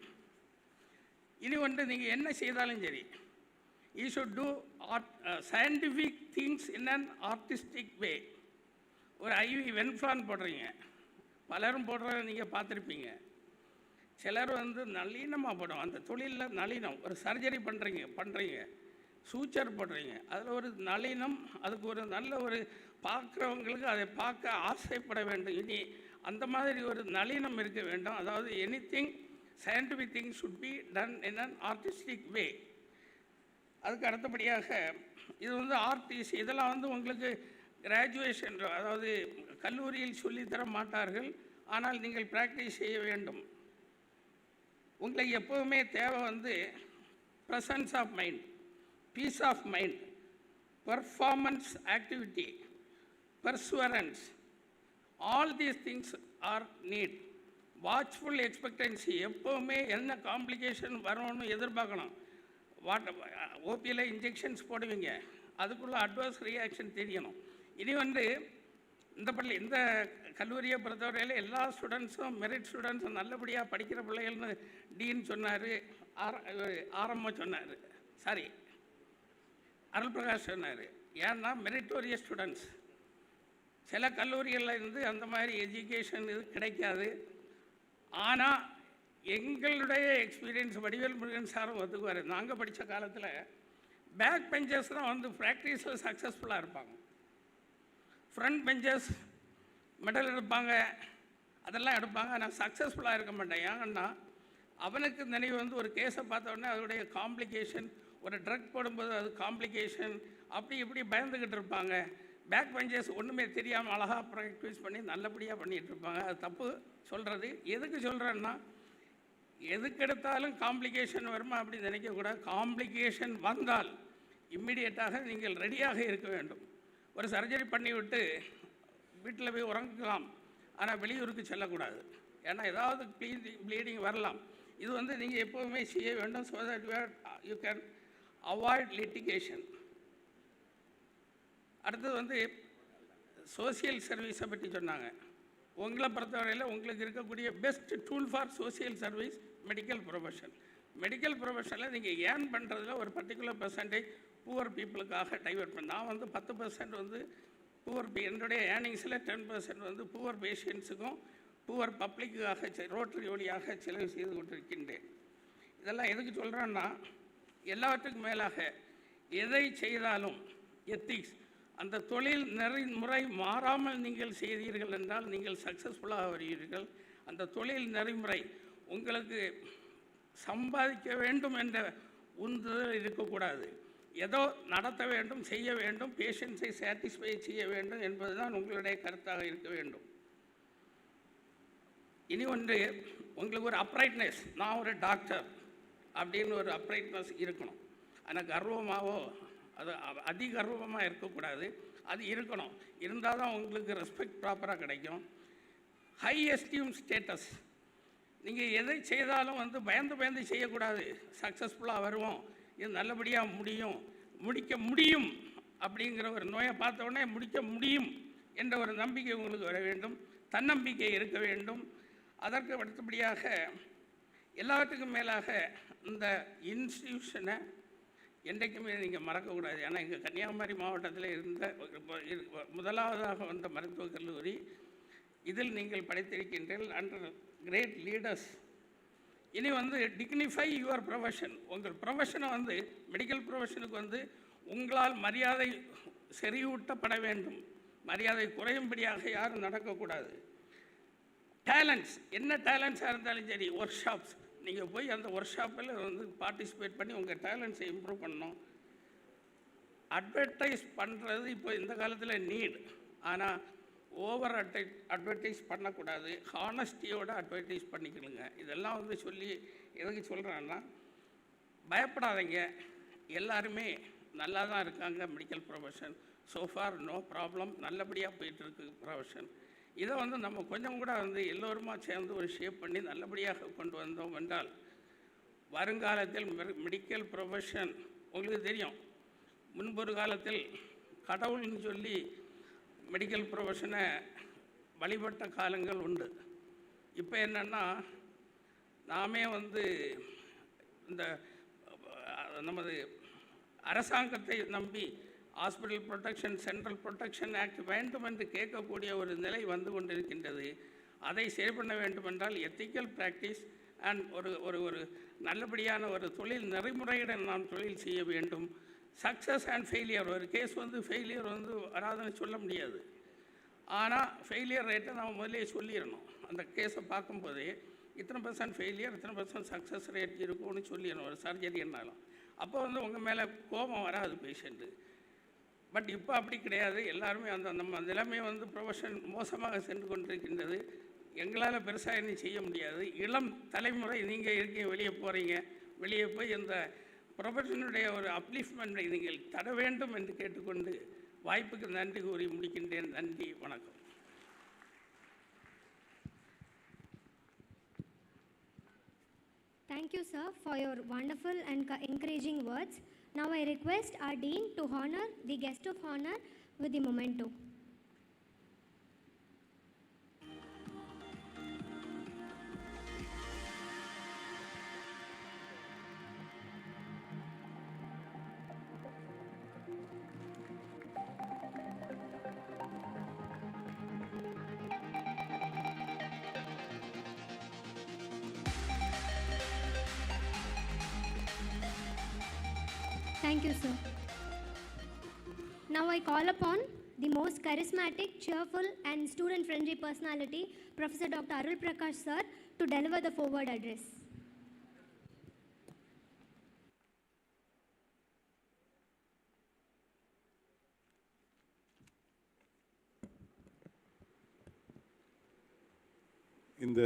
இனி ஒன்று, நீங்கள் என்ன செய்தாலும் சரி, you should do scientific things in an artistic way. ஒரு ஐவி வென்ஃப்ளான் போடுறீங்க, பலரும் போடுறத நீங்கள் பார்த்துருப்பீங்க. சிலர் நளினமாக போடும், அந்த தொழிலில் நளினம். ஒரு சர்ஜரி பண்ணுறீங்க, சூச்சர் போடுறீங்க, அதில் ஒரு நளினம், அதுக்கு ஒரு நல்ல ஒரு பார்க்குறவங்களுக்கு அதை பார்க்க ஆசைப்பட வேண்டும். இனி அந்த மாதிரி ஒரு நளினம் இருக்க வேண்டும். அதாவது anything scientific thing should be done in an artistic way. அதுக்கு அடுத்தபடியாக இது ஆர்டிஸ்ட், இதெல்லாம் உங்களுக்கு கிராஜுவேஷன், அதாவது கல்லூரியில் சொல்லித்தர மாட்டார்கள், ஆனால் நீங்கள் ப்ராக்டிஸ் செய்ய வேண்டும். உங்களுக்கு எப்போவுமே தேவை presence of mind, peace of mind, performance activity, perseverance, all these things are need. Watchful expectancy, எப்போவுமே என்ன காம்ப்ளிகேஷன் வரும்னு எதிர்பார்க்கணும். ஓபியில் இன்ஜெக்ஷன்ஸ் போடுவீங்க, அதுக்குள்ளே அட்வர்ஸ் ரியாக்ஷன் தெரியணும். இனி இந்த கல்லூரியை பொறுத்தவரையில் எல்லா ஸ்டூடெண்ட்ஸும் மெரிட் ஸ்டூடெண்ட்ஸும் நல்லபடியாக படிக்கிற பிள்ளைகள்னு டீன் சொன்னார், ஆரம்பம் சொன்னார், சாரி அருள் பிரகாஷ் சொன்னார். ஏன்னா மெரிட்டோரியஸ் ஸ்டூடெண்ட்ஸ். சில கல்லூரிகளில் அந்த மாதிரி எஜுகேஷன் இது கிடைக்காது. ஆனால் எங்களுடைய எக்ஸ்பீரியன்ஸ், வடிவேல் முருகன் சாரும் ஒத்துக்குவார். நாங்கள் படித்த காலத்தில் பேக் பெஞ்சர்ஸ் தான் ப்ராக்டிஸில் சக்ஸஸ்ஃபுல்லாக இருப்பாங்க. ஃப்ரண்ட் பெஞ்சர்ஸ் மெடல் எடுப்பாங்க, அதெல்லாம் எடுப்பாங்க, ஆனால் சக்ஸஸ்ஃபுல்லாக இருக்க மாட்டேன். ஏன்னா அவனுக்கு நினைவு ஒரு கேஸை பார்த்தோன்னே அதோடைய காம்ப்ளிகேஷன், ஒரு ட்ரக் போடும்போது அது காம்ப்ளிகேஷன், அப்படி இப்படி பயந்துக்கிட்டு இருப்பாங்க. பேக் பெஞ்சர்ஸ் ஒன்றுமே தெரியாமல் அழகாக ப்ராக்டிஸ் பண்ணி நல்லபடியாக பண்ணிகிட்டு இருப்பாங்க. அது தப்பு சொல்கிறது. எதுக்கு சொல்கிறேன்னா, எதுக்கெடுத்தாலும் காம்ப்ளிகேஷன் வருமா அப்படின்னு நினைக்கக்கூடாது. காம்ப்ளிகேஷன் வந்தால் இம்மிடியட்டாக நீங்கள் ரெடியாக இருக்க வேண்டும். ஒரு சர்ஜரி பண்ணிவிட்டு வீட்டில் போய் உறங்கலாம், ஆனால் வெளியூருக்கு செல்லக்கூடாது. ஏன்னா ஏதாவது ப்ளீடிங் வரலாம். இது நீங்கள் எப்போவுமே செய்ய வேண்டும். So that you can avoid litigation. அடுத்தது சோசியல் சர்வீஸை பற்றி சொன்னாங்க. உங்களை பொறுத்தவரையில் உங்களுக்கு இருக்கக்கூடிய best tool for social service medical profession. Medical ப்ரொஃபஷனில் நீங்கள் ஏர்ன் பண்ணுறதுல ஒரு பர்டிகுலர் பர்சன்டேஜ் புவர் பீப்புளுக்காக டைவர்ட் பண்ண. நான் 10% புவர், என்னுடைய ஏர்னிங்ஸில் 10% புவர் பேஷண்ட்ஸுக்கும் புவர் பப்ளிக்காக ரோட்டரி வழியாக செலவு செய்து கொண்டிருக்கின்றேன். இதெல்லாம் எதுக்கு சொல்கிறேன்னா, எல்லாத்துக்கும் மேலாக எதை செய்தாலும் எத்திக்ஸ், அந்த தொழில் நெறிமுறை மாறாமல் நீங்கள் செய்தீர்கள் என்றால் நீங்கள் சக்ஸஸ்ஃபுல்லாக வருவீர்கள். அந்த தொழில் நெறிமுறை உங்களுக்கு சம்பாதிக்க வேண்டும் என்ற உந்துதல் இருக்கக்கூடாது. ஏதோ நடத்த வேண்டும், செய்ய வேண்டும், பேஷண்ட்ஸை சாட்டிஸ்ஃபை செய்ய வேண்டும் என்பதுதான் உங்களுடைய கருத்தாக இருக்க வேண்டும். இனி ஒன்று, உங்களுக்கு ஒரு அப்ரைட்னஸ், நான் ஒரு டாக்டர் அப்படின்னு ஒரு அப்ரைட்னஸ் இருக்கணும். ஆனால் கர்வமாகவோ அது அதிகர்வமாக இருக்கக்கூடாது. அது இருக்கணும். இருந்தால் தான் உங்களுக்கு ரெஸ்பெக்ட் ப்ராப்பராக கிடைக்கும். ஹை எஸ்டீம் ஸ்டேட்டஸ், நீங்கள் எதை செய்தாலும் பயந்து செய்யக்கூடாது. சக்ஸஸ்ஃபுல்லாக வருவோம், இது நல்லபடியாக முடிக்க முடியும் அப்படிங்கிற ஒரு நோயை பார்த்த உடனே முடிக்க முடியும் என்ற ஒரு நம்பிக்கை உங்களுக்கு வர வேண்டும். தன்னம்பிக்கை இருக்க வேண்டும். அதற்கு அடுத்தபடியாக எல்லாத்துக்கும் மேலாக இந்த இன்ஸ்டிடியூஷனை என்றைக்குமே நீங்கள் மறக்கக்கூடாது. ஏன்னா எங்கள் கன்னியாகுமரி மாவட்டத்தில் இருந்த முதலாவதாக வந்த மருத்துவக் கல்லூரி. இதில் நீங்கள் படித்திருக்கின்றீர்கள் அண்டர் கிரேட் லீடர்ஸ். இனி டிக்னிஃபை யுவர் ப்ரொஃபஷன். உங்கள் ப்ரொஃபஷனை மெடிக்கல் ப்ரொஃபஷனுக்கு உங்களால் மரியாதை செறிவூட்டப்பட வேண்டும். மரியாதை குறையும்படியாக யாரும் நடக்கக்கூடாது. டேலண்ட்ஸ், என்ன டேலண்ட்ஸாக இருந்தாலும் சரி, ஒர்க் ஷாப்ஸ், நீங்கள் போய் அந்த ஒர்க் ஷாப்பில் பார்ட்டிசிபேட் பண்ணி உங்கள் டேலண்ட்ஸை இம்ப்ரூவ் பண்ணணும். அட்வர்டைஸ் பண்ணுறது இப்போ இந்த காலத்தில் நீட். ஆனால் ஓவர் அட்வர்டைஸ் பண்ணக்கூடாது. ஹானஸ்டியோடு அட்வர்டைஸ் பண்ணிக்கணுங்க. இதெல்லாம் சொல்லி எதுக்கு சொல்கிறேன்னா, பயப்படாதீங்க, எல்லாருமே நல்லா தான் இருக்காங்க. Medical profession so far no problem, நல்லபடியாக போயிட்டுருக்கு ப்ரொஃபஷன். இதை நம்ம கொஞ்சம் கூட எல்லோருமா சேர்ந்து ஒரு ஷேப் பண்ணி நல்லபடியாக கொண்டு வந்தோம் என்றால் வருங்காலத்தில் மெடிக்கல் ப்ரொஃபஷன் உங்களுக்கு தெரியும், முன்பொரு காலத்தில் கடவுள்னு சொல்லி மெடிக்கல் ப்ரொஃபஷனை வழிபட்ட காலங்கள் உண்டு. இப்போ என்னென்னா, நாமே இந்த நமது அரசாங்கத்தை நம்பி hospital protection, central protection act வேண்டும் என்று கேட்கக்கூடிய ஒரு நிலை வந்து கொண்டிருக்கின்றது. அதை சரி பண்ண வேண்டுமென்றால் எத்திக்கல் ப்ராக்டிஸ் அண்ட் ஒரு நல்லபடியான ஒரு தொழில் நெறிமுறையுடன் நாம் தொழில் செய்ய வேண்டும். சக்ஸஸ் அண்ட் ஃபெயிலியர், ஒரு கேஸ் ஃபெயிலியர் வராதுன்னு சொல்ல முடியாது. ஆனால் ஃபெயிலியர் ரேட்டை நம்ம முதலே சொல்லிடணும். அந்த கேஸை பார்க்கும்போதே இத்தனை % ஃபெயிலியர், இத்தனை % சக்ஸஸ் ரேட் இருக்கும்னு சொல்லிடணும் ஒரு சர்ஜரின்னாலும். அப்போ உங்கள் மேலே கோபம் வராது பேஷண்ட்டு. பட் இப்போ அப்படி கிடையாது. எல்லாருமே நம்ம நிலைமை ப்ரொஃபஷன் மோசமாக சென்று கொண்டிருக்கின்றது. எங்களால் பெருசாக இன்னும் செய்ய முடியாது. இளம் தலைமுறை நீங்கள் இருக்கீங்க, வெளியே போகிறீங்க, வெளியே போய் இந்த ப்ரொஃபஷனுடைய ஒரு அப்லிஃப்ட்மெண்ட்டை நீங்கள் தர வேண்டும் என்று கேட்டுக்கொண்டு வாய்ப்புக்கு நன்றி கூறி முடிக்கின்றேன். நன்றி, வணக்கம். Thank you, sir, for your wonderful and encouraging words. Now I request our Dean to honor the guest of honor with the memento. Thank you, sir. Now I call upon the most charismatic, cheerful and student-friendly personality, Professor Dr. Arul Prakash sir, to deliver the forward address. இந்த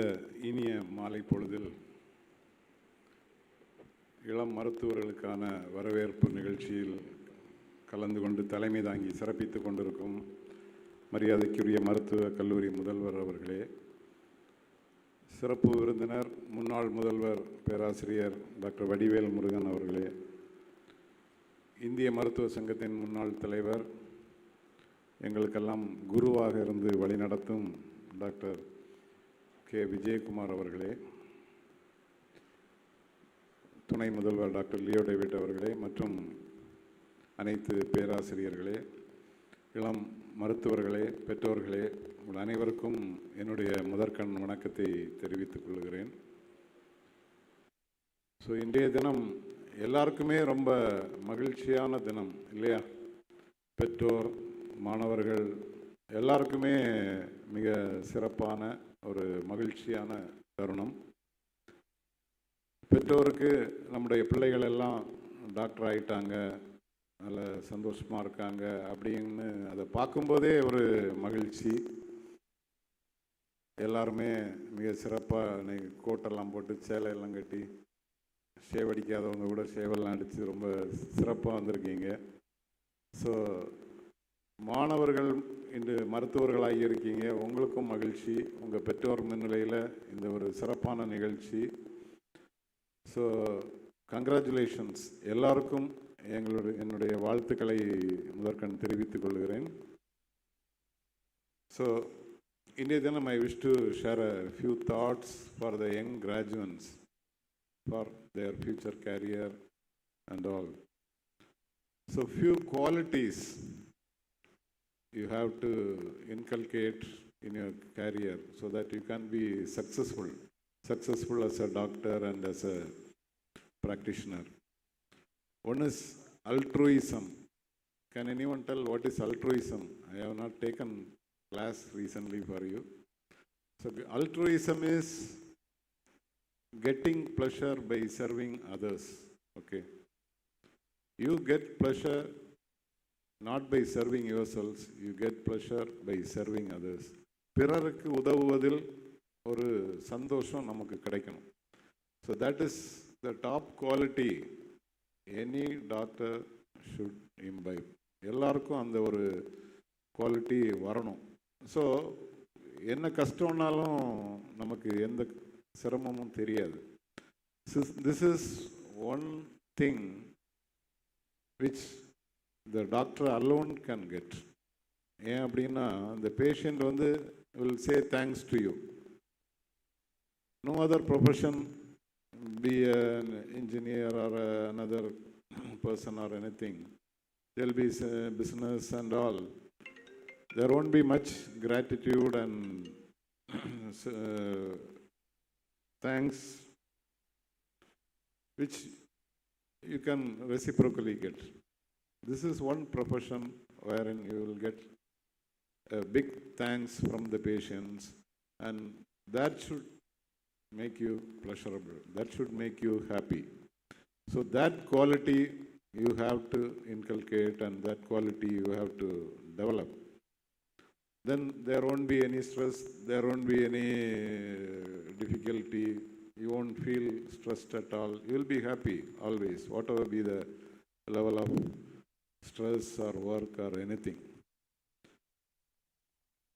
இனிய மாலை பொழுதில் இளம் மருத்துவர்களுக்கான வரவேற்பு நிகழ்ச்சியில் கலந்து கொண்டு தலைமை தாங்கி சிறப்பித்து கொண்டிருக்கும் மரியாதைக்குரிய மருத்துவக் கல்லூரி முதல்வர் அவர்களே, சிறப்பு விருந்தினர் முன்னாள் முதல்வர் பேராசிரியர் டாக்டர் வடிவேல் முருகன் அவர்களே, இந்திய மருத்துவ சங்கத்தின் முன்னாள் தலைவர், எங்களுக்கெல்லாம் குருவாக இருந்து வழிநடத்தும் டாக்டர் கே விஜயகுமார் அவர்களே, துணை முதல்வர் டாக்டர் லியோ டேவிட் அவர்களே மற்றும் அனைத்து பேராசிரியர்களே, இளம் மருத்துவர்களே, பெற்றோர்களே, உங்கள் அனைவருக்கும் என்னுடைய முதற்கண் வணக்கத்தை தெரிவித்துக் கொள்கிறேன். ஸோ இன்றைய தினம் எல்லாருக்குமே ரொம்ப மகிழ்ச்சியான தினம் இல்லையா? பெற்றோர், மாணவர்கள் எல்லாருக்குமே மிக சிறப்பான ஒரு மகிழ்ச்சியான தருணம். பெற்றோருக்கு நம்முடைய பிள்ளைகள் எல்லாம் டாக்டர் ஆகிட்டாங்க, நல்ல சந்தோஷமாக இருக்காங்க அப்படின்னு அதை பார்க்கும்போதே ஒரு மகிழ்ச்சி. எல்லாருமே மிக சிறப்பாக கோட்டெல்லாம் போட்டு சேலையெல்லாம் கட்டி, ஷேவ் அடிக்காதவங்க கூட ஷேவெல்லாம் அடித்து ரொம்ப சிறப்பாக வந்திருக்கீங்க. ஸோ மாணவர்கள் இன்று மருத்துவர்களாகி இருக்கீங்க, உங்களுக்கும் மகிழ்ச்சி. உங்கள் பெற்றோர் முன்னிலையில் இந்த ஒரு சிறப்பான நிகழ்ச்சி. ஸோ கங்க்ராச்சுலேஷன்ஸ் எல்லாருக்கும் என்னுடைய வாழ்த்துக்களை முதற்கண் தெரிவித்துக் கொள்கிறேன். ஸோ இன்றைய தினம் I wish to share a few thoughts for the young graduates for their future career and all. So few qualities you have to inculcate in your career so that you can be successful as a doctor and as a practitioner. One is altruism. Can anyone tell what is altruism? I have not taken class recently for you. So altruism is getting pleasure by serving others. Okay. You get pleasure not by serving yourselves, you get pleasure by serving others. பிறருக்கு உதவுவதில் ஒரு சந்தோஷம் நமக்கு கிடைக்கணும். So that is the top quality any doctor should imbibe. எல்லாருக்கும் அந்த ஒரு quality வரணும். So என்ன கஷ்டம்னாலும் நமக்கு எந்த சிரமமும் தெரியாது. This is one thing which the doctor alone can get. ஏன் அப்படின்னா the patient will say thanks to you. No other profession, be an engineer or another person or anything, there will be business and all. There won't be much gratitude and thanks, which you can reciprocally get. This is one profession wherein you will get a big thanks from the patients, and that should make you pleasurable. That should make you happy. So that quality you have to inculcate, and that quality you have to develop. Then there won't be any stress, there won't be any difficulty, you won't feel stressed at all. You will be happy always, whatever be the level of stress or work or anything.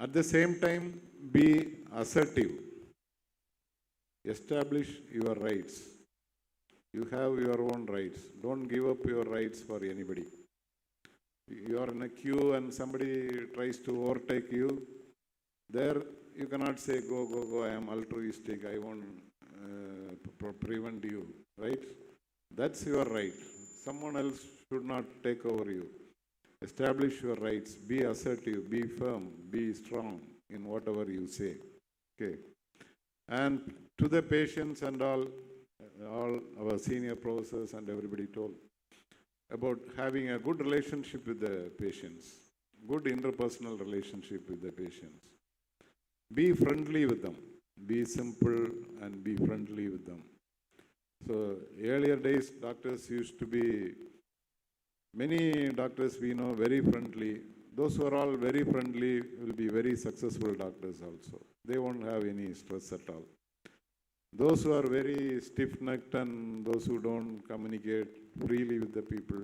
At the same time, be assertive. Establish your rights. You have your own rights. Don't give up your rights for anybody. You are in a queue and somebody tries to overtake you. There you cannot say, go, go, go, I am altruistic, I won't prevent you, right? That's your right. Someone else should not take over you. Establish your rights. Be assertive, be firm, be strong in whatever you say. Okay. And to the patients and all our senior professors and everybody told about having a good relationship with the patients, good interpersonal relationship with the patients. Be friendly with them. Be simple and be friendly with them. So earlier days, doctors used to be, many doctors we know, very friendly. Those who are all very friendly will be very successful doctors also. They won't have any stress at all. Those who are very stiff-necked and those who don't communicate freely with the people,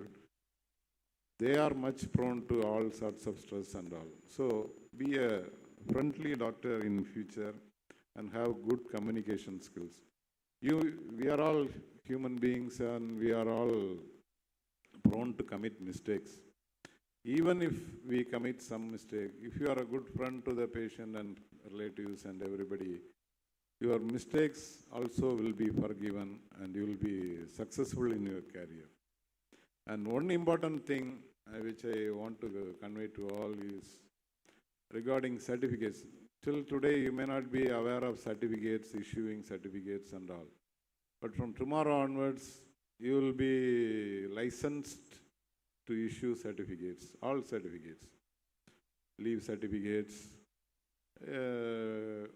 they are much prone to all sorts of stress and all. So be a friendly doctor in future and have good communication skills. We are all human beings and we are all prone to commit mistakes. Even if we commit some mistake, if you are a good friend to the patient and relatives and everybody, your mistakes also will be forgiven and you will be successful in your career. And one important thing which I want to convey to all is regarding certificates. Till today you may not be aware of certificates, issuing certificates and all. But from tomorrow onwards, you will be licensed to issue certificates, all certificates, leave certificates,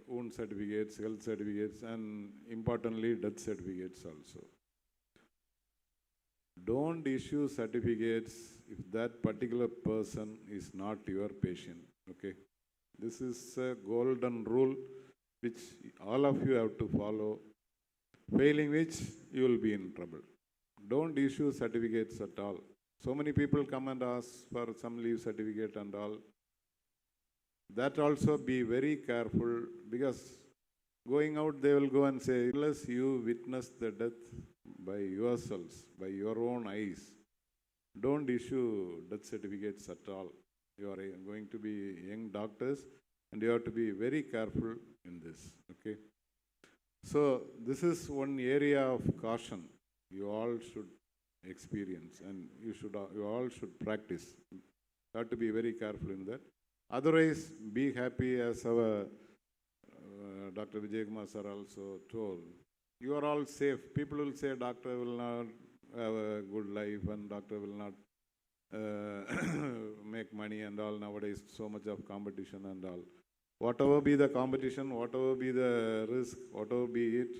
wound certificates, health certificates, and importantly, death certificates also. Don't issue certificates if that particular person is not your patient, okay? This is a golden rule which all of you have to follow, failing which you will be in trouble. Don't issue certificates at all. So many people come and ask for some leave certificate and all. That also be very careful, because going out they will go and say, unless you witness the death by yourselves, by your own eyes, don't issue death certificates at all. You are going to be young doctors and you have to be very careful in this, okay? So this is one area of caution you all should experience and you all should practice. You have to be very careful in that. Otherwise, be happy, as our Dr. Vijay Kumar sir also told. You are all safe. People will say doctor will not have a good life and doctor will not make money and all. Nowadays, so much of competition and all. Whatever be the competition, whatever be the risk, whatever be it,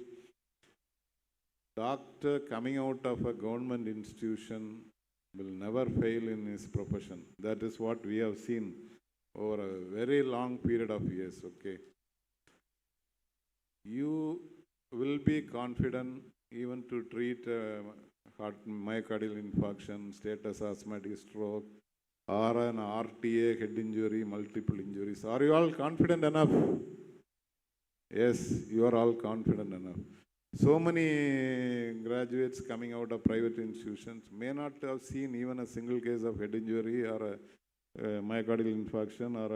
doctor coming out of a government institution will never fail in his profession. That is what we have seen over a very long period of years, okay? You will be confident even to treat heart myocardial infarction, status asthmatic stroke, or an RTA, head injury, multiple injuries. Are you all confident enough? Yes, you are all confident enough. So many graduates coming out of private institutions may not have seen even a single case of head injury or a myocardial infarction or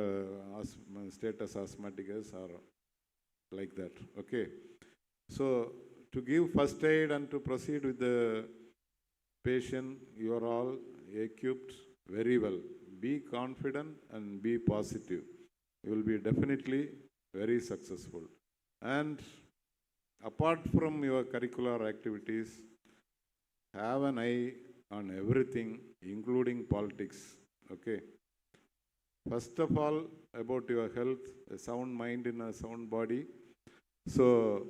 a status asthmaticus or like that. Okay. So to give first aid and to proceed with the patient, you are all equipped very well. Be confident and be positive. You will be definitely very successful. And apart from your curricular activities, have an eye on everything, including politics. Okay. First of all, about your health, a sound mind in a sound body. So,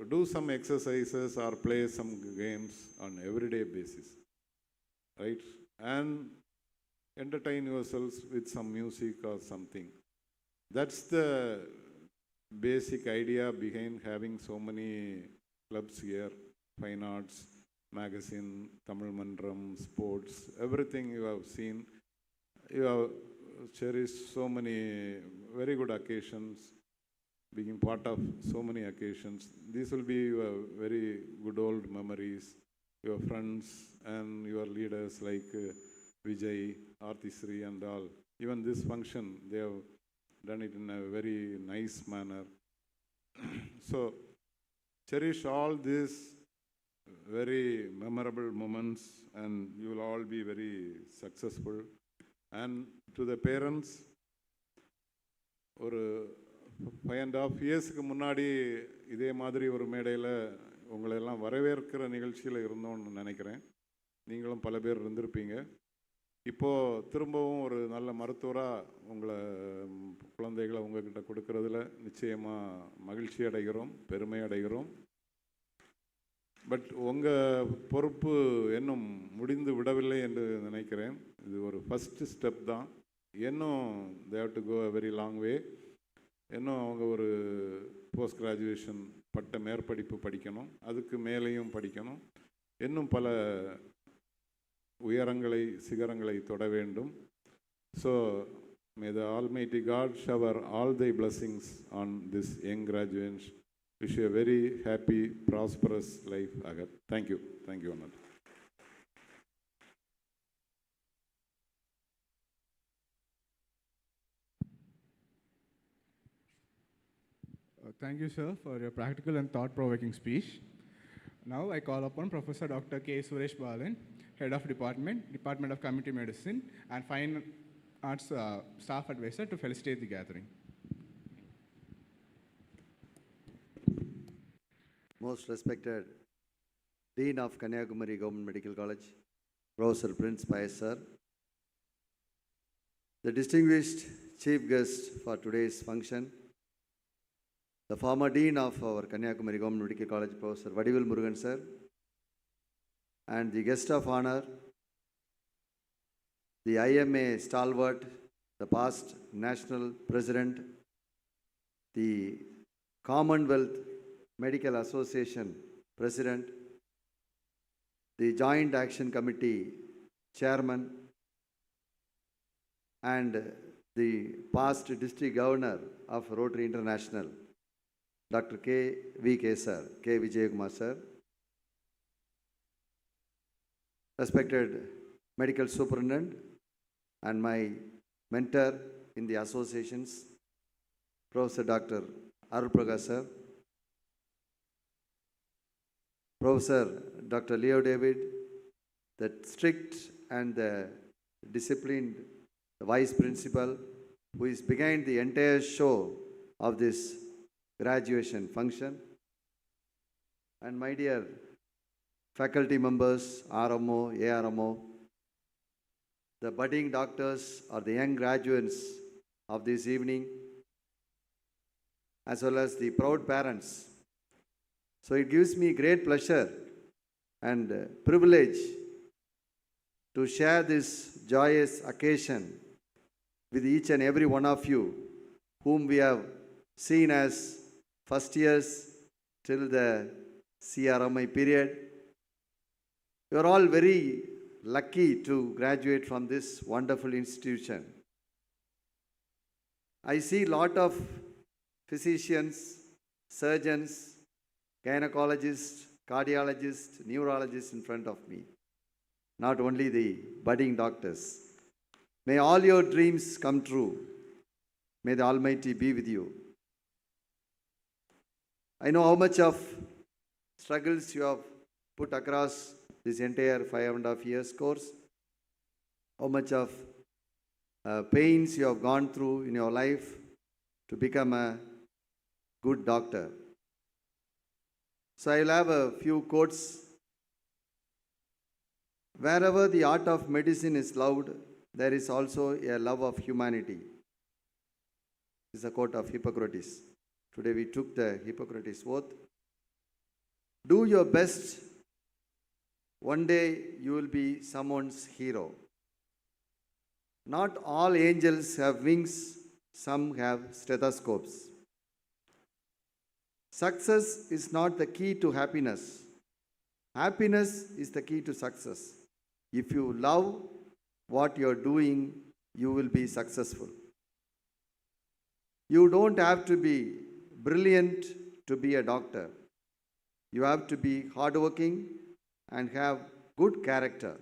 do some exercises or play some games on everyday basis, right? And entertain yourselves with some music or something. That's the basic idea behind having so many clubs here, fine arts, magazine, Tamil Mandram, sports, everything you have seen. You have cherished so many very good occasions, being part of so many occasions. These will be your very good old memories, your friends and your leaders like Vijay, Artisri and all. Even this function, they have done it in a very nice manner. So, cherish all these very memorable moments and you will all be very successful. And to the parents, ஒரு 5.5 இயர்ஸ்க்கு முன்னாடி இதே மாதிரி ஒரு மேடையில் உங்களை எல்லாம் வரவேற்கிற நிகழ்ச்சியில் இருந்தோம்னு நினைக்கிறேன். நீங்களும் பல பேர் இருந்திருப்பீங்க. இப்போது திரும்பவும் ஒரு நல்ல மருத்துவராக உங்களை குழந்தைகளை உங்கள்கிட்ட கொடுக்கறதுல நிச்சயமாக மகிழ்ச்சி அடைகிறோம், பெருமை அடைகிறோம். பட் உங்கள் பொறுப்பு இன்னும் முடிந்து விடவில்லை என்று நினைக்கிறேன். இது ஒரு ஃபஸ்ட்டு ஸ்டெப் தான். இன்னும் they have to go a very long way. இன்னும் அவங்க ஒரு போஸ்ட் கிராஜுவேஷன் பட்ட மேற்படிப்பு படிக்கணும், அதுக்கு மேலேயும் படிக்கணும், இன்னும் பல உயரங்களை சிகரங்களை தொட வேண்டும். So may the Almighty God shower all thy blessings on this young graduates. Wish you a very happy, prosperous life ahead. Thank you. Thank you, Anand. Thank you, sir, for your practical and thought-provoking speech. Now I call upon Professor Dr. K. Suresh Balan, Head of Department of Community Medicine and Fine Arts Staff Advisor, to felicitate the gathering. Most respected Dean of Kanyakumari Government Medical College, Professor Prince Pius sir, the distinguished chief guest for today's function, the former Dean of our Kanyakumari Government Medical College, Professor Vadivel Murugan sir, and the guest of honor, the IMA stalwart, the past National President, the Commonwealth Medical Association President, the Joint Action Committee Chairman, and the past District Governor of Rotary International, Dr. K. sir, K. Vijayakumar sir, respected Medical Superintendent and my mentor in the associations, Professor Dr. Arul Prakash sir, Professor Dr. Leo David, the strict and the disciplined Vice Principal who is behind the entire show of this graduation function, and my dear faculty members, RMO, ARMO, the budding doctors or the young graduates of this evening, as well as the proud parents. So it gives me great pleasure and privilege to share this joyous occasion with each and every one of you whom we have seen as first years till the CRMI period. You are all very lucky to graduate from this wonderful institution. I see a lot of physicians, surgeons, gynecologists, cardiologists, neurologists in front of me. Not only the budding doctors. May all your dreams come true. May the Almighty be with you. I know how much of struggles you have put across this entire 5.5 years course. How much of pains you have gone through in your life to become a good doctor. So I will have a few quotes. Wherever the art of medicine is loved, there is also a love of humanity. This is a quote of Hippocrates. Today we took the Hippocrates oath. Do your best. One day you will be someone's hero. Not all angels have wings, some have stethoscopes. Success is not the key to happiness. Happiness is the key to success. If you love what you're doing, you will be successful. You don't have to be brilliant to be a doctor. You have to be hardworking and have good character.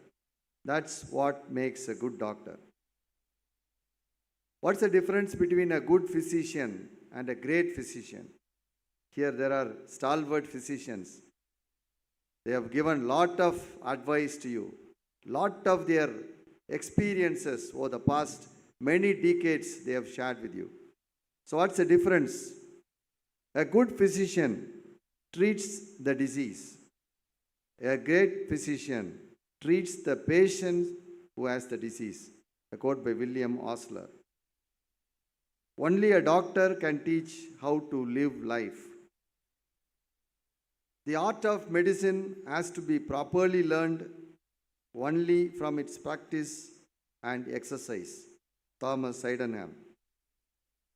That's what makes a good doctor. What's the difference between a good physician and a great physician? Here there are stalwart physicians. They have given lot of advice to you. Lot of their experiences over the past many decades they have shared with you. So what's the difference? A good physician treats the disease. A great physician treats the patient who has the disease. A quote by William Osler. Only a doctor can teach how to live life. The art of medicine has to be properly learned only from its practice and exercise. Thomas Sydenham.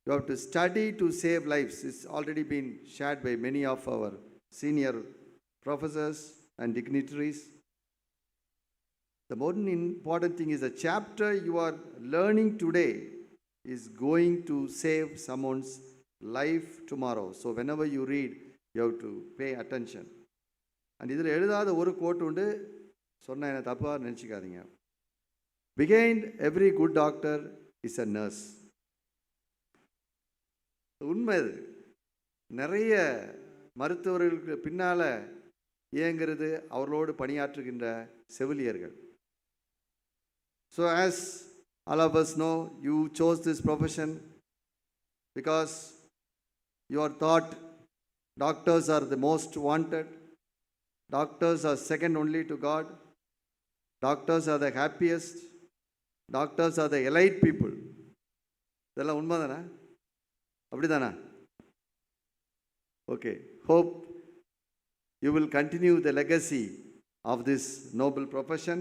You have to study to save lives. It's already been shared by many of our senior professors and dignitaries. The more important thing is the chapter you are learning today is going to save someone's life tomorrow. So whenever you read, you have to pay attention. And இதில் எழுதாத ஒரு code உண்டு, சொன்ன என்ன தப்பாக நினச்சிக்காதீங்க. Behind every good doctor is a nurse. உண்மை இது. நிறைய மருத்துவர்களுக்கு பின்னால் இயங்கிறது அவர்களோடு பணியாற்றுகின்ற செவிலியர்கள். So as all of us know, you chose this profession because you are thought doctors are the most wanted. Doctors are second only to God. Doctors are the happiest. Doctors are the elite people. இதெல்லாம் உண்மைதானா? அப்படிதானா? Okay. Hope you will continue the legacy of this noble profession.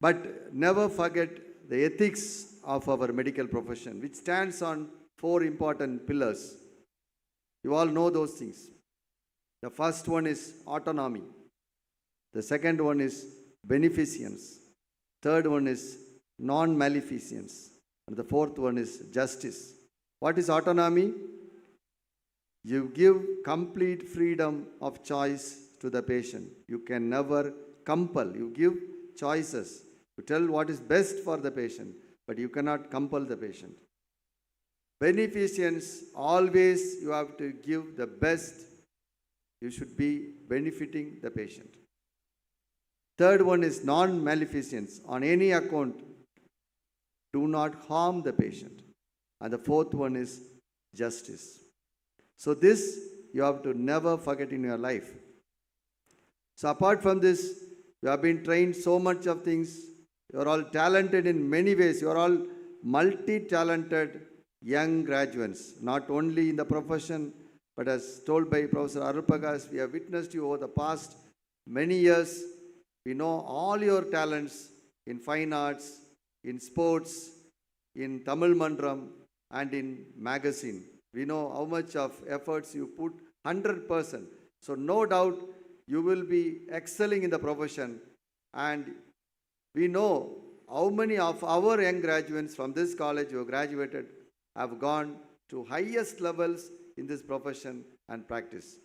But never forget the ethics of our medical profession, which stands on 4 important pillars. You all know those things. The first one is autonomy. The second one is beneficence. Third one is non-maleficence. And the fourth one is justice. What is autonomy? You give complete freedom of choice to the patient. You can never compel. You give choices. You tell what is best for the patient, but you cannot compel the patient. Beneficence, always you have to give the best. You should be benefiting the patient. Third one is non-maleficence. On any account, do not harm the patient. And the fourth one is justice. So this you have to never forget in your life. So apart from this, you have been trained so much of things. You are all talented in many ways. You are all multi-talented young graduates, not only in the profession, but as told by Professor Arupagas, we have witnessed you over the past many years. We know all your talents in fine arts, in sports, in Tamil Mandram, and in magazine. We know how much of efforts you put, 100%. So no doubt you will be excelling in the profession. And we know how many of our young graduates from this college who have graduated have gone to highest levels in this profession and practice.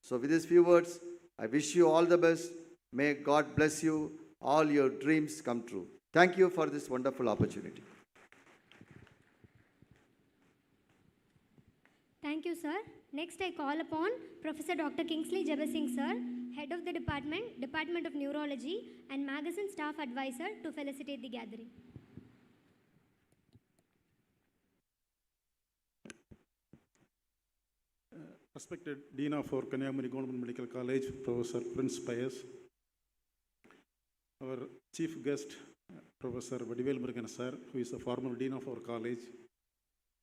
So with these few words, I wish you all the best. May God bless you. All your dreams come true. Thank you for this wonderful opportunity. Thank you, sir. Next, I call upon Professor Dr. Kingsley Jebasing, sir, Head of the Department of Neurology and Magazine Staff Advisor, to felicitate the gathering. Respected Dean of our Kanyakumari Government Medical College, Professor Prince Pius, our chief guest, Professor Vadivel Murugan sir, who is the former Dean of our college,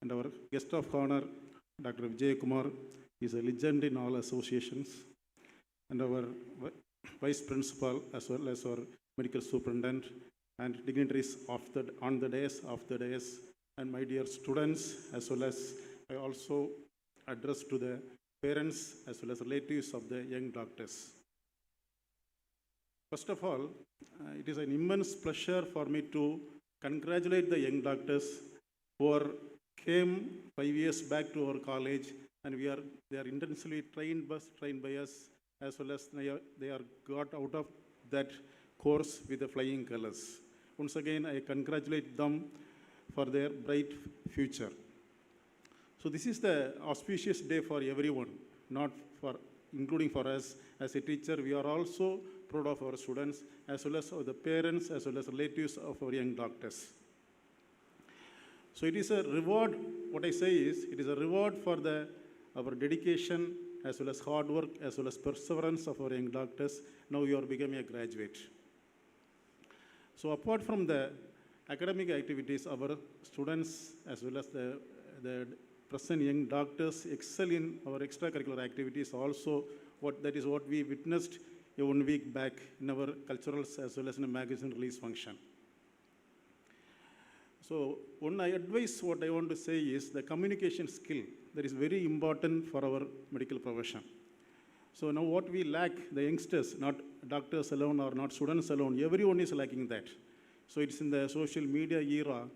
and our guest of honor, Dr. Vijay Kumar, is a legend in all associations, and our Vice Principal as well as our Medical Superintendent and dignitaries on the dais, off the dais, and my dear students, as well as I also address to the parents as well as relatives of the young doctors. First of all, it is an immense pleasure for me to congratulate the young doctors who came 5 years back to our college, and they are intensely trained by us, as well as they are got out of that course with the flying colors. Once again, I congratulate them for their bright future. So this is the auspicious day for everyone, including for us. As a teacher, we are also proud of our students, as well as of the parents, as well as relatives of our young doctors. So it is a reward, what I say is, it is a reward for our dedication, as well as hard work, as well as perseverance of our young doctors. Now you are becoming a graduate. So apart from the academic activities, our students, as well as the present young doctors, excel in our extracurricular activities also. That is what we witnessed 1 week back in our culturals as well as in a magazine release function. So one advice, what I want to say is the communication skill that is very important for our medical profession. So now what we lack, the youngsters, not doctors alone or not students alone, everyone is lacking that. So it's in the social media era,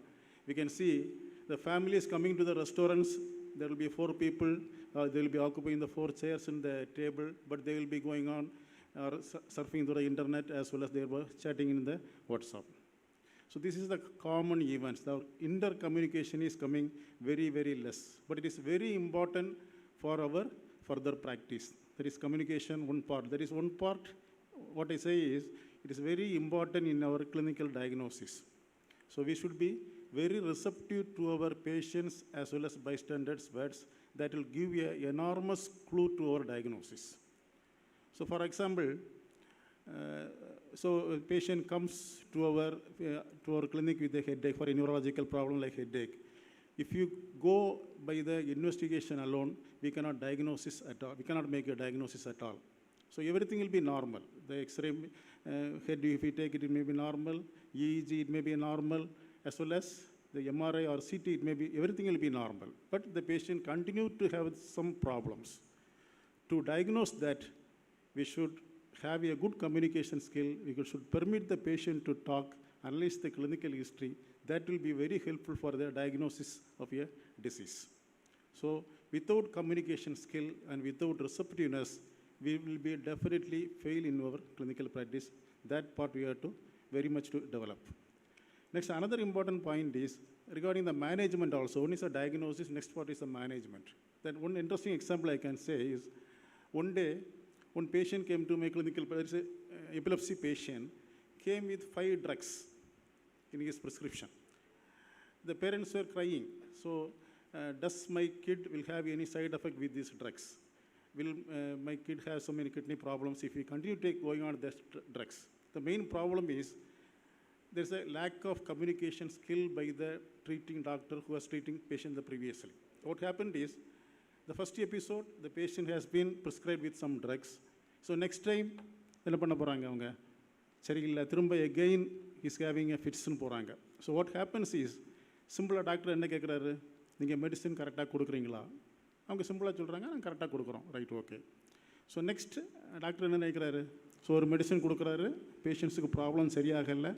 we can see the families coming to the restaurants, there will be 4 people, they will be occupying the 4 chairs in the table, but they will be going on surfing through the internet as well as they were chatting in the WhatsApp. So this is the common events. The intercommunication is coming very, very less. But it is very important for our further practice. There is communication, one part. There is one part, what I say is, it is very important in our clinical diagnosis. So we should be very receptive to our patients as well as bystanders' words that will give an enormous clue to our diagnosis. So for example, so a patient comes to our clinic with a headache for a neurological problem like headache. If you go by the investigation alone, we cannot diagnose at all. We cannot make a diagnosis at all. So everything will be normal. The X-ray head, if we take it, it may be normal. EEG, it may be normal, as well as the MRI or CT, it may be, everything will be normal. But the patient continues to have some problems. To diagnose that, we should have a good communication skill. We should permit the patient to talk, analyze the clinical history. That will be very helpful for the diagnosis of a disease. So without communication skill and without receptiveness, we will be definitely fail in our clinical practice. That part we have to very much to develop. Next, another important point is regarding the management also. One is a diagnosis, next part is the management. Then one interesting example I can say is, one day, one patient came to my clinical, there is an epilepsy patient, came with 5 drugs in his prescription. The parents were crying. So, does my kid will have any side effect with these drugs? Will my kid have so many kidney problems if we continue to going on these drugs? The main problem is there's a lack of communication skill by the treating doctor who was treating patient previously. What happened is, the first episode, the patient has been prescribed with some drugs. So next time, again, he's having a fits. So what happens is, simple doctor enna kekkraru, neenga medicine correct kodukringala? Avanga simple solranga, naan correct kodukrom. Right, okay. So next, doctor enna nenikkararu? So or medicine kodukkraru, patients ku problem seriyagalla.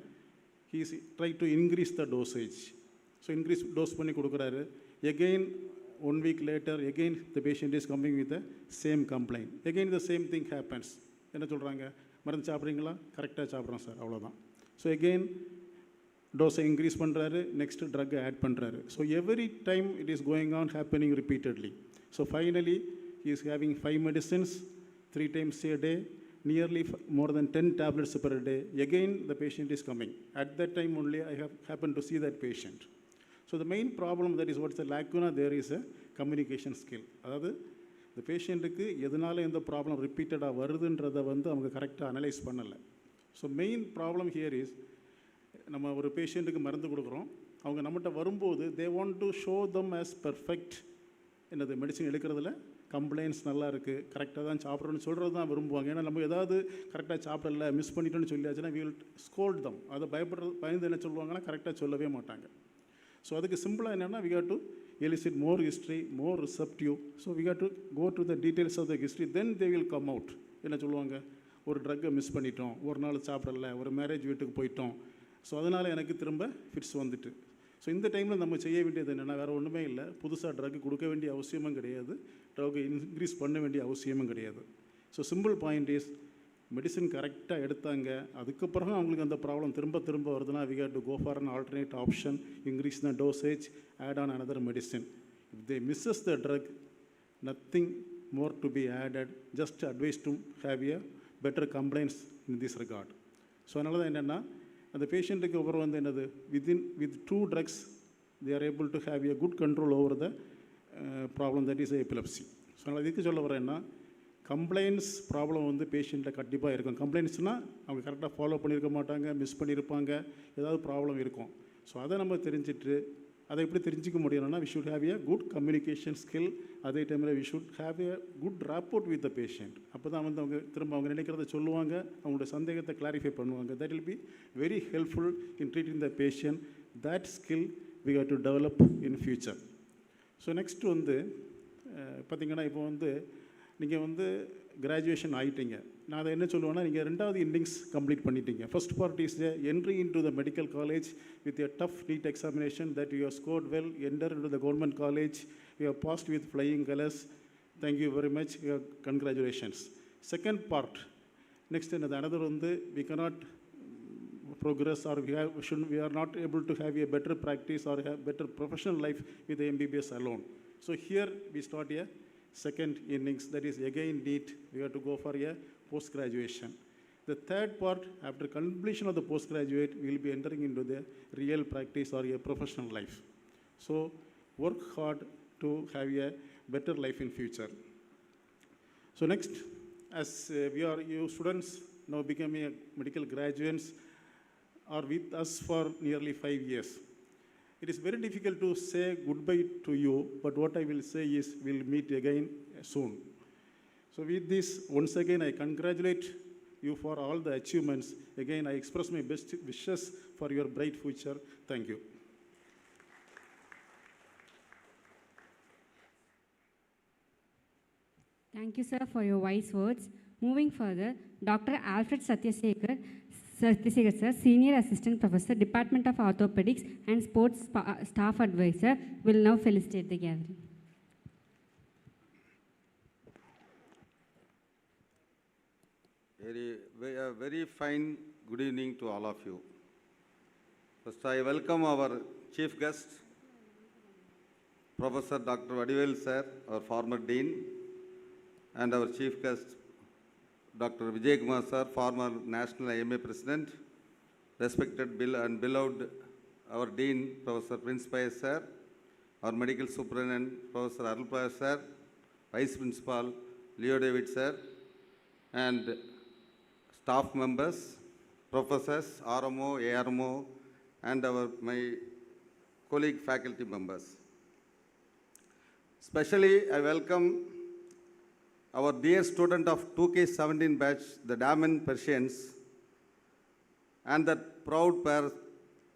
He is trying to increase the dosage. So increase dose panni kodukkraru. Again, 1 week later, again the patient is coming with the same complaint. Again the same thing happens. என்ன சொல்கிறாங்க, மருந்து சாப்பிட்றீங்களா, கரெக்டாக சாப்பிட்றோம் sir, அவ்வளோதான். So again டோஸை increase பண்ணுறாரு, next ட்ரக்கை add பண்ணுறாரு. So every time it is going on happening repeatedly. So finally he is having 5 medicines 3 times a day, nearly more than 10 tablets per day. Again the patient is coming. At that time only I have happened to see that patient. So the main problem, that is what's the lacuna, there is a communication skill. அதாவது இந்த பேஷண்ட்டுக்கு எதனால இந்த problem ரிப்பீட்டடாக வருதுன்றதை வந்து அவங்க கரெக்டாக analyse பண்ணலை. So main problem here is, நம்ம ஒரு பேஷண்ட்டுக்கு மருந்து கொடுக்குறோம், அவங்க நம்மகிட்ட வரும்போது they want to show them as perfect. என்னது மெடிசன் எடுக்கிறதுல கம்ப்ளைண்ட்ஸ் நல்லா இருக்குது, கரெக்டாக தான் சாப்பிட்றோன்னு சொல்கிறது தான் விரும்புவாங்க. ஏன்னா நம்ம ஏதாவது கரெக்டாக சாப்பிடல, miss பண்ணிட்டோன்னு சொல்லியாச்சுன்னா we will scold them. அதை பயந்து என்ன சொல்லுவாங்கன்னா கரெக்டாக சொல்லவே மாட்டாங்க. ஸோ அதுக்கு சிம்பிளாக என்னென்னா we have to elicit more history, more receptive. So we have to go to the details of the history, then they will come out. என்ன சொல்லுவாங்க, ஒரு ட்ரக்கை மிஸ் பண்ணிட்டோம், ஒரு நாள் சாப்பிடல, ஒரு மேரேஜ் வீட்டுக்கு போயிட்டோம், ஸோ அதனால் எனக்கு திரும்ப ஃபிட்ஸ் வந்துட்டு. ஸோ இந்த டைமில் நம்ம செய்ய வேண்டியது என்னென்னா வேறு ஒன்றுமே இல்லை, புதுசாக ட்ரக்கு கொடுக்க வேண்டிய அவசியமும் கிடையாது, ட்ரக்கை இன்க்ரீஸ் பண்ண வேண்டிய அவசியமும் கிடையாது. So simple point is, medicine கரெக்டாக எடுத்தாங்க, அதுக்கப்புறம் அவங்களுக்கு அந்த ப்ராப்ளம் திரும்ப திரும்ப வருதுன்னா we have to go for an alternate option, increase the dosage, add on another medicine. If they misses the drug, nothing more to be added, just advice to have a better complaints in this regard. So அதனால தான் என்னென்னா அந்த பேஷண்ட்டுக்கு அப்புறம் வந்து என்னது, with 2 drugs they are able to have a good control over the problem, that is epilepsy. So அதனால் இதுக்கு சொல்ல வரேன்னா, கம்ப்ளைண்ட்ஸ் ப்ராப்ளம் வந்து பேஷண்ட்டில் கண்டிப்பாக இருக்கும். கம்ப்ளைண்ட்ஸ்னால் அவங்க கரெக்டாக ஃபாலோ பண்ணியிருக்க மாட்டாங்க, மிஸ் பண்ணியிருப்பாங்க, ஏதாவது ப்ராப்ளம் இருக்கும். ஸோ அதை நம்ம தெரிஞ்சுட்டு, அதை எப்படி தெரிஞ்சிக்க முடியணும்னா we should have a good communication skill. அதே டைமில் we should have a good rapport with the patient. அப்போ தான் வந்து அவங்க திரும்ப அவங்க நினைக்கிறத சொல்லுவாங்க, அவங்களோட சந்தேகத்தை கிளாரிஃபை பண்ணுவாங்க. that will be very helpful in treating the patient. that skill we have to develop in future. So next வந்து பார்த்திங்கன்னா, இப்போ வந்து நீங்கள் வந்து கிராஜுவேஷன் ஆகிட்டீங்க, நான் அதை என்ன சொல்லுவேன்னா, நீங்கள் 2வது இன்னிங்ஸ் கம்ப்ளீட் பண்ணிட்டீங்க. First part is entry into the medical college with a tough NEET examination that you have scored well, enter into the government college, you have passed with flying colours. Thank you very much, congratulations. Second part next என்னது, another வந்து we cannot progress or we are not able to have a better practice or have better professional life with the MBBS alone. So here we start a second innings, that is again NEET, we have to go for a post-graduation. The third part, after completion of the postgraduate, we will be entering into the real practice or a professional life. So work hard to have a better life in future. So next, as you students now becoming a medical graduates, are with us for nearly 5 years. It is very difficult to say goodbye to you, but what I will say is we'll meet again soon. So with this, once again, I congratulate you for all the achievements. Again, I express my best wishes for your bright future. Thank you. Thank you, sir, for your wise words. Moving further, Dr. Alfred Satyasekhar, sir, Senior Assistant Professor, Department of Orthopedics and Sports Staff Advisor, will now felicitate the gathering. Very fine good evening to all of you. First, I welcome our chief guest, Professor Dr. Vadivel sir, our former dean, and our chief guest, Dr. Vijay Kumar sir, former National IMA President, respected and beloved our Dean, Professor Prince Payas sir, our Medical Superintendent, Professor Asaripallam sir, Vice Principal Leo David sir, and staff members, professors, RMO, ARMO, and my colleague faculty members. Especially, I welcome our dear student of 2K17 batch, the Damon Persians, and the proud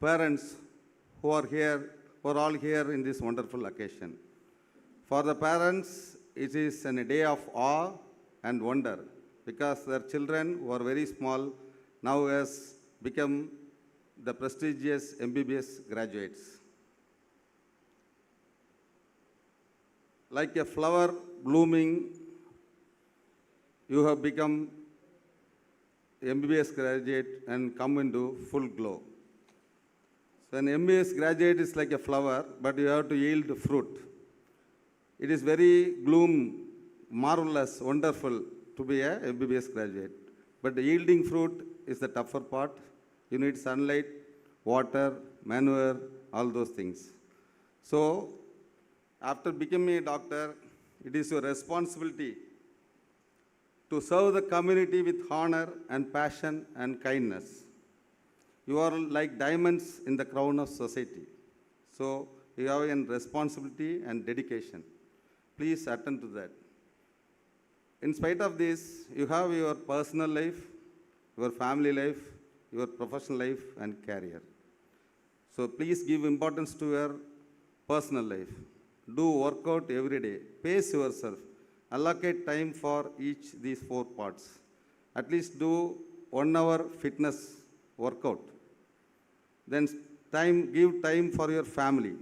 parents who are all here in this wonderful occasion. For the parents, it is a day of awe and wonder, because their children who are very small now has become the prestigious MBBS graduates. like a flower blooming, you have become MBBS graduate and come into full glow. So an MBBS graduate is like a flower, but you have to yield fruit. It is very marvelous, wonderful to be a MBBS graduate. But yielding fruit is the tougher part. You need sunlight, water, manure, all those things. So after becoming a doctor, it is your responsibility to serve the community with honor and passion and kindness. You are like diamonds in the crown of society. So you have a responsibility and dedication. Please attend to that. In spite of this, you have your personal life, your family life, your professional life and career. So please give importance to your personal life. Do workout every day. Pace yourself. Allocate time for each these 4 parts. At least do 1 hour fitness workout. Then give time for your family.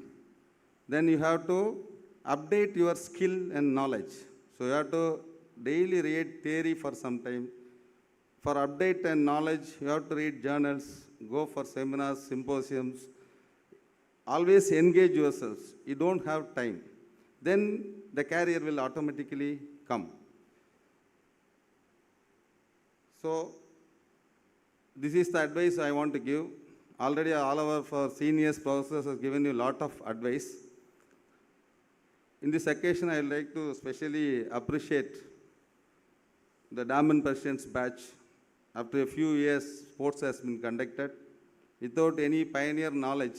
Then you have to update your skill and knowledge. So you have to daily read theory for some time. For update and knowledge, you have to read journals, go for seminars, symposiums. Always engage yourselves. You don't have time. Then the career will automatically come. So this is the advice I want to give. Already all of our seniors, professors have given you a lot of advice. In this occasion, I would like to especially appreciate the Damon Persians batch. After a few years, sports has been conducted. Without any pioneer knowledge,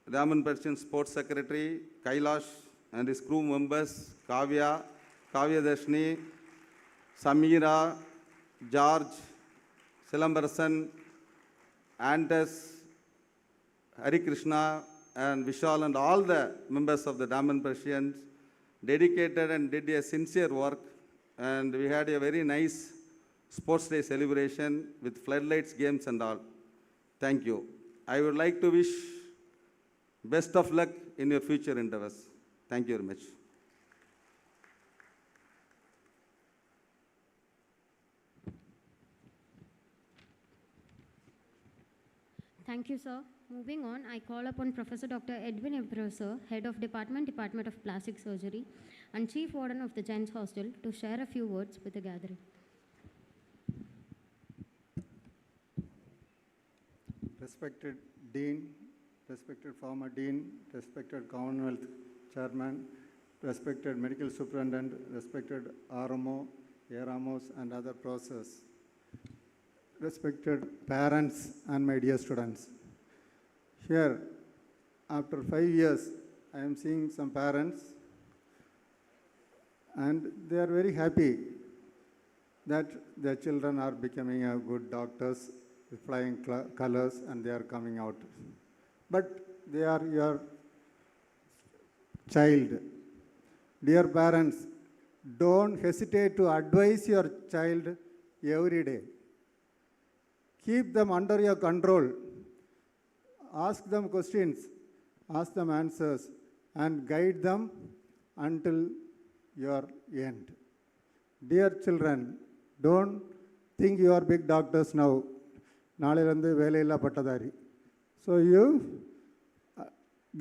Damon Persians Sports Secretary, Kailash, and his crew members, Kavya Dashni, Samira, George, Silambarasan, Antas, Hari Krishna, and Vishal, and all the members of the Damon Persians dedicated and did a sincere work. And we had a very nice Sports Day celebration with floodlights, games and all. Thank you. I would like to wish best of luck in your future endeavors. Thank you very much. Thank you, sir. Moving on, I call upon Professor Dr. Edwin Ebro, sir, Head of Department of Plastic Surgery and Chief Warden of the Gents Hostel, to share a few words with the gathering. Respected Dean, respected former Dean, respected Commonwealth Chairman, respected Medical Superintendent, respected RMO, ARMOs and other professors, respected parents and my dear students. Here, after 5 years, I am seeing some parents and they are very happy that their children are becoming a good doctors with flying colors and they are coming out. But they are your child. Dear parents, don't hesitate to advise your child every day. Keep them under your control. Ask them questions, ask them answers, and guide them until your end. Dear children, don't think you are big doctors now. நாளையிலிருந்து வேலையில்லா பட்டதாரி. So you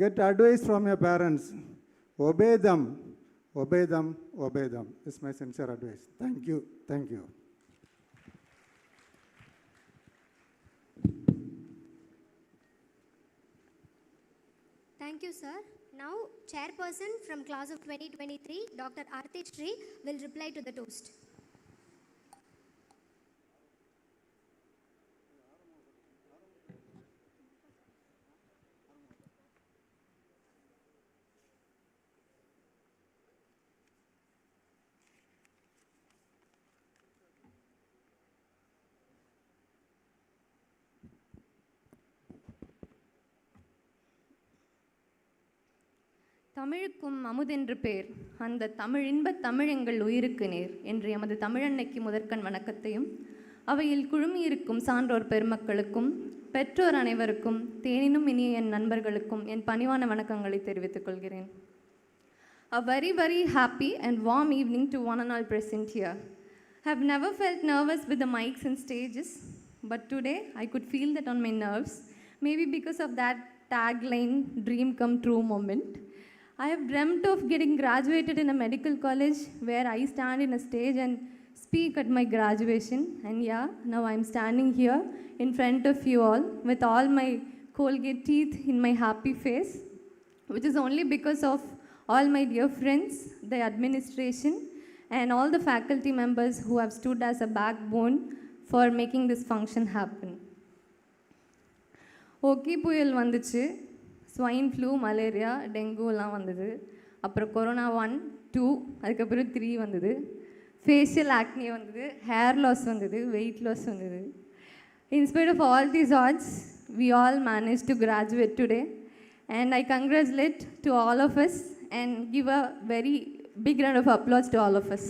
get advice from your parents. Obey them, obey them, obey them. It's my sincere advice. Thank you, thank you. Thank you, sir. Now, chairperson from class of 2023, Dr. Arti Shri, will reply to the toast. தமிழுக்கும் அமுதென்று பேர், அந்த தமிழின்ப தமிழ் எங்கள் உயிருக்கு நேர் என்று எமது தமிழன்னைக்கு முதற்கண் வணக்கத்தையும், அவையில் குழுமியிருக்கும் சான்றோர் பெருமக்களுக்கும், பெற்றோர் அனைவருக்கும், தேனினும் இனிய என் நண்பர்களுக்கும் என் பணிவான வணக்கங்களை தெரிவித்துக் கொள்கிறேன். A very, very happy and warm evening to one and all present here. I have never felt nervous with the mics and stages, but today I could feel that on my nerves, maybe because of that tagline, dream come true moment. I have dreamt of getting graduated in a medical college where I stand in a stage and speak at my graduation. And yeah, now I'm standing here in front of you all with all my Colgate teeth in my happy face, which is only because of all my dear friends, the administration, and all the faculty members who have stood as a backbone for making this function happen. Okay புயல் வந்துச்சு, swine flu, malaria, டெங்குலாம் வந்தது. அப்புறம் corona 1, 2, அதுக்கப்புறம் 3 வந்தது. Facial ஆக்னி வந்தது, hair loss வந்தது, weight loss வந்தது. In spite of all these odds, we all managed to graduate today. And I congratulate to all of us and give a very big round of applause to all of us.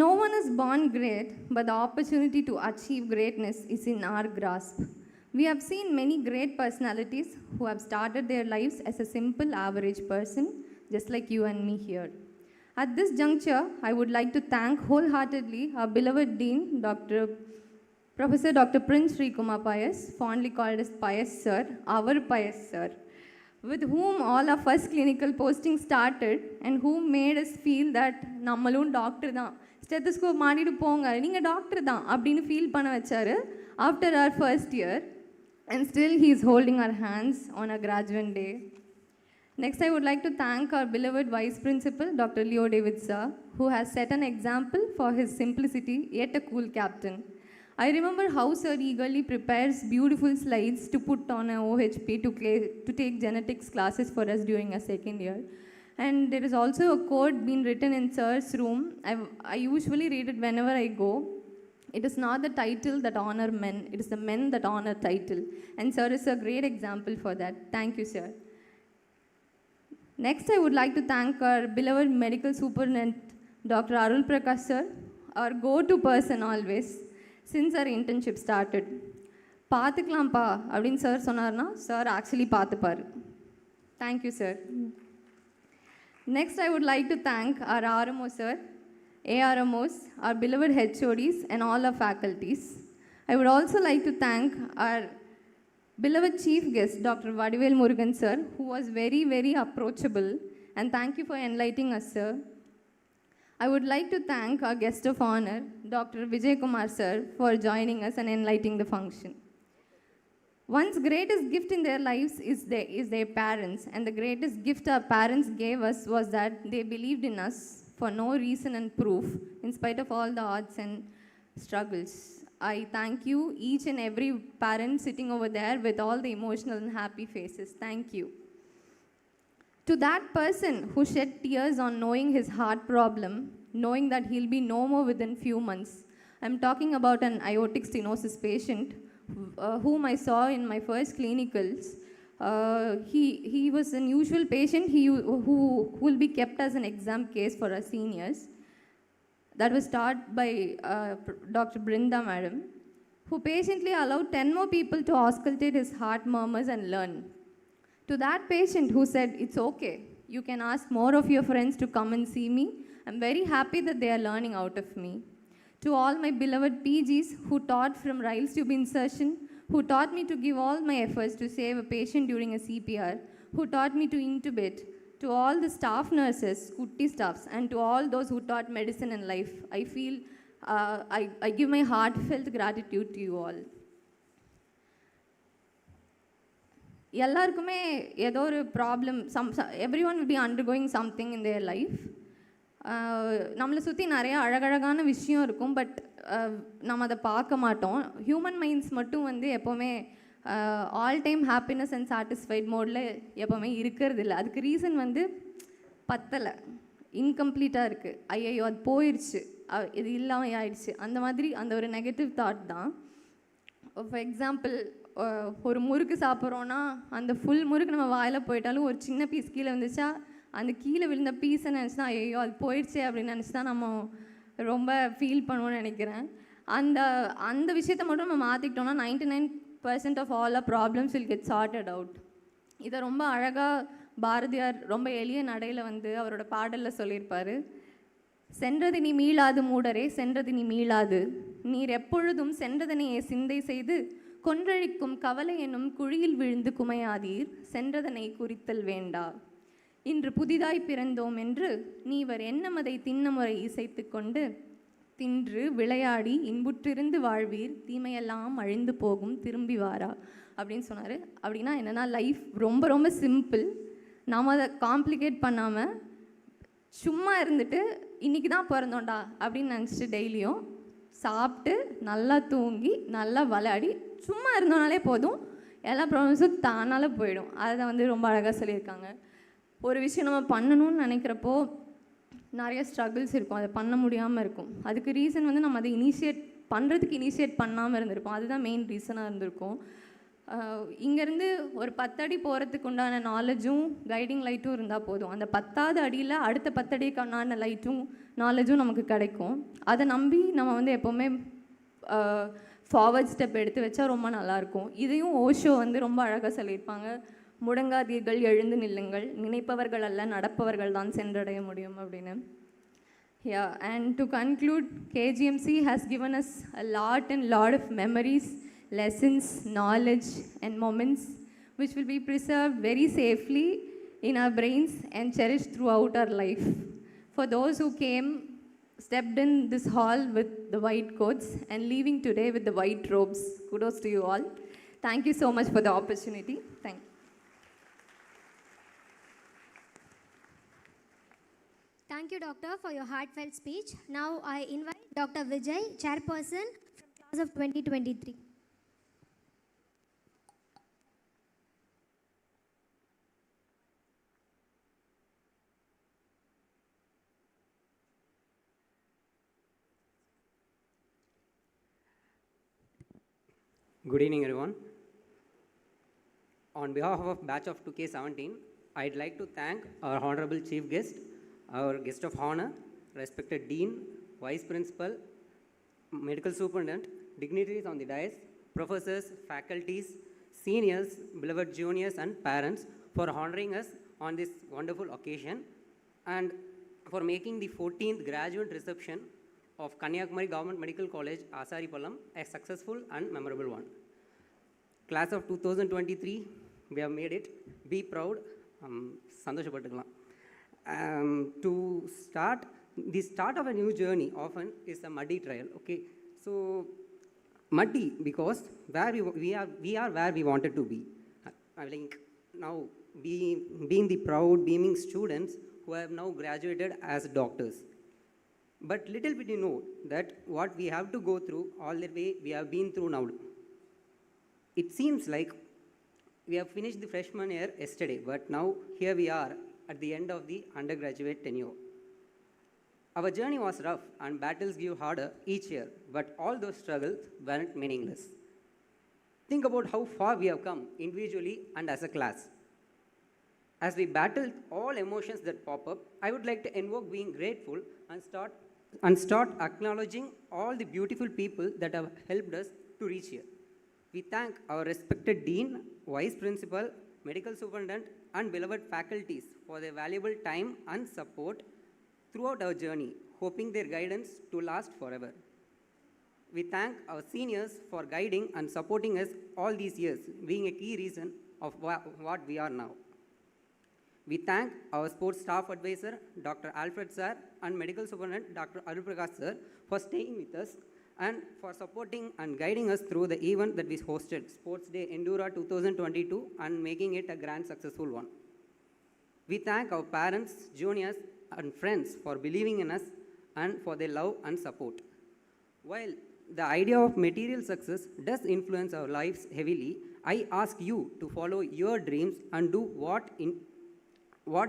No one is born great, but the opportunity to achieve greatness is in our grasp. We have seen many great personalities who have started their lives as a simple average person, just like you and me here. At this juncture, I would like to thank wholeheartedly our beloved Dean, Professor Dr. Prince Sri Kumar Pius, fondly called as Pius Sir, our Pius Sir, with whom all our first clinical posting started and who made us feel that nammalum doctor da, stethoscope maadidu ponga, neenga doctor da appdinu feel panna vecharu after our first year, and still he is holding our hands on our graduate day. Next, I would like to thank our beloved Vice Principal, Dr. Leo David Sir, who has set an example for his simplicity, yet a cool captain. I remember how Sir eagerly prepares beautiful slides to put on a OHP to take genetics classes for us during our second year. And there is also a quote being written in Sir's room. I usually read it whenever I go. It is not the title that honor men, it is the men that honor title. And Sir is a great example for that. Thank you, Sir. Next, I would like to thank our beloved medical superintendent, Dr. Arul Prakash Sir, our go-to person always, since our internship started. பார்த்துக்கலாம்ப்பா அப்படின்னு sir சொன்னார்னா sir actually பார்த்துப்பார். Thank you sir. Next, I would like to thank our RMO sir, ARMOs, our beloved HODs, and all our faculties. I would also like to thank our beloved chief guest, Dr. Vadivel Murugan sir, who was very, very approachable, and thank you for enlightening us, sir. I would like to thank our guest of honor, Dr. Vijay Kumar sir, for joining us and enlightening the function. One's greatest gift in their lives is their parents, and the greatest gift our parents gave us was that they believed in us for no reason and proof, in spite of all the odds and struggles. I thank you, each and every parent sitting over there with all the emotional and happy faces. Thank you. To that person who shed tears on knowing his heart problem, knowing that he'll be no more within few months, I'm talking about an aortic stenosis patient whom I saw in my first clinicals. He was an usual patient who will be kept as an exam case for our seniors. That was taught by Dr. Brinda madam, who patiently allowed 10 more people to auscultate his heart murmurs and learn. To that patient who said, it's okay, you can ask more of your friends to come and see me. I'm very happy that they are learning out of me. To all my beloved PGs who taught from Riles tube insertion, who taught me to give all my efforts to save a patient during a CPR, who taught me to intubate, to all the staff nurses, Kutti staffs, and to all those who taught medicine and life, I feel, I give my heartfelt gratitude to you all. எல்லாருக்குமே ஏதோ ஒரு problem, everyone will be undergoing something in their life. நம்மளை சுற்றி நிறையா அழகழகான விஷயம் இருக்கும், but நம்ம அதை பார்க்க மாட்டோம். ஹியூமன் மைண்ட்ஸ் மட்டும் வந்து எப்போவுமே all time happiness and satisfied மோடில் எப்போவுமே இருக்கிறது இல்லை. அதுக்கு ரீசன் வந்து பத்தலை, இன்கம்ப்ளீட்டாக இருக்குது, ஐயோ அது போயிடுச்சு, இது இல்லாமல் ஆயிடுச்சு, அந்த மாதிரி அந்த ஒரு நெகட்டிவ் தாட் தான். ஃபார் எக்ஸாம்பிள், ஒரு முறுக்கு சாப்பிட்றோன்னா அந்த ஃபுல் முறுக்கு நம்ம வாயில் போயிட்டாலும் ஒரு சின்ன பீஸ் கீழே வந்துச்சா அந்த கீழே விழுந்த பீஸை நினச்சினா ஐயோ அது போயிடுச்சே அப்படின்னு நினச்சி தான் நம்ம ரொம்ப ஃபீல் பண்ணுவோன்னு நினைக்கிறேன். அந்த விஷயத்தை மட்டும் நம்ம மாற்றிக்கிட்டோன்னா 99% of all our problems will get sorted out. இதை ரொம்ப அழகாக பாரதியார் ரொம்ப எளிய நடையில் வந்து அவரோட பாடலில் சொல்லியிருப்பார். சென்றது நீ மீளாது மூடரே, சென்றது நீ மீளாது, நீர் எப்பொழுதும் சென்றதனையே சிந்தை செய்து கொன்றழிக்கும் கவலை என்னும் குழியில் விழுந்து குமையாதீர், சென்றதனை குறித்தல் வேண்டா. இன்று புதிதாய் பிறந்தோம் என்று நீவர் எண்ணமதை திண்ணமுறை இசைத்து கொண்டு தின்று விளையாடி இன்புற்றிருந்து வாழ்வீர், தீமையெல்லாம் அழிந்து போகும் திரும்பி வாரா அப்படின்னு சொன்னார். அப்படின்னா என்னென்னா, லைஃப் ரொம்ப ரொம்ப சிம்பிள். நாம் அதை காம்ப்ளிகேட் பண்ணாமல் சும்மா இருந்துட்டு இன்றைக்கி தான் பிறந்தோண்டா அப்படின்னு நினச்சிட்டு டெய்லியும் சாப்பிட்டு நல்லா தூங்கி நல்லா விளையாடி சும்மா இருந்தோனாலே போதும், எல்லா ப்ராப்ளம்ஸும் தானால போயிடும். அதை வந்து ரொம்ப அழகாக சொல்லியிருக்காங்க. ஒரு விஷயம் நம்ம பண்ணணும்னு நினைக்கிறப்போ நிறைய ஸ்ட்ரகிள்ஸ் இருக்கும், அதை பண்ண முடியாமல் இருக்கும். அதுக்கு ரீசன் வந்து நம்ம அதை இனிஷியேட் பண்ணாமல் இருந்திருப்போம். அதுதான் மெயின் ரீசனாக இருந்திருக்கும். இங்கேருந்து ஒரு 10 அடி போகிறதுக்கு உண்டான நாலேஜும் கைடிங் லைட்டும் இருந்தால் போதும். அந்த 10வது அடியில் அடுத்த 10 அடிக்கான லைட்டும் நாலேஜும் நமக்கு கிடைக்கும். அதை நம்பி நம்ம வந்து எப்போவுமே ஃபார்வர்ட் ஸ்டெப் எடுத்து வச்சா ரொம்ப நல்லாயிருக்கும். இதையும் ஓஷோ வந்து ரொம்ப அழகாக சொல்லியிருப்பாங்க. முடங்காதீர்கள், எழுந்து நில்லுங்கள், நினைப்பவர்கள் அல்ல நடப்பவர்கள் தான் சென்றடைய முடியும் அப்படின்னு. Yeah, and to conclude, KGMC has given us a lot of memories, lessons, knowledge and moments which will be preserved very safely in our brains and cherished throughout our life. For those who stepped in this hall with the white coats and leaving today with the white robes, kudos to you all. Thank you so much for the opportunity. Thank you. Thank you, Doctor, for your heartfelt speech. Now I invite Dr. Vijay, Chairperson from class of 2023. Good evening, everyone. On behalf of batch of 2K17, I'd like to thank our honorable chief guest, our guest of honor, respected dean, vice principal, medical superintendent, dignitaries on the dais, professors, faculties, seniors, beloved juniors and parents for honoring us on this wonderful occasion and for making the 14th graduate reception of Kanyakumari Government Medical College, Asaripallam, a successful and memorable one. Class of 2023, we have made it. Be proud. Sandoshapattakkalaam. To start, the start of a new journey often is a muddy trail. Okay, so muddy because we are where we wanted to be. I think now being the proud, beaming students who have now graduated as doctors. But little bit you know that what we have to go through all the way we have been through now. It seems like we have finished the freshman year yesterday, but now here we are at the end of the undergraduate tenure. Our journey was rough and battles grew harder each year, but all those struggles weren't meaningless. Think about how far we have come individually and as a class. As we battle all emotions that pop up, I would like to invoke being grateful and start acknowledging all the beautiful people that have helped us to reach here. We thank our respected dean, vice principal, medical superintendent, and beloved faculties for their valuable time and support throughout our journey, hoping their guidance to last forever. We thank our seniors for guiding and supporting us all these years, being a key reason of what we are now. We thank our sports staff advisor, Dr. Alfred sir, and medical superintendent, Dr. Arul sir, for staying with us and for supporting and guiding us through the event that we hosted, Sports Day Endura 2022, and making it a grand successful one. We thank our parents, juniors, and friends for believing in us and for their love and support. While the idea of material success does influence our lives heavily, I ask you to follow your dreams and do what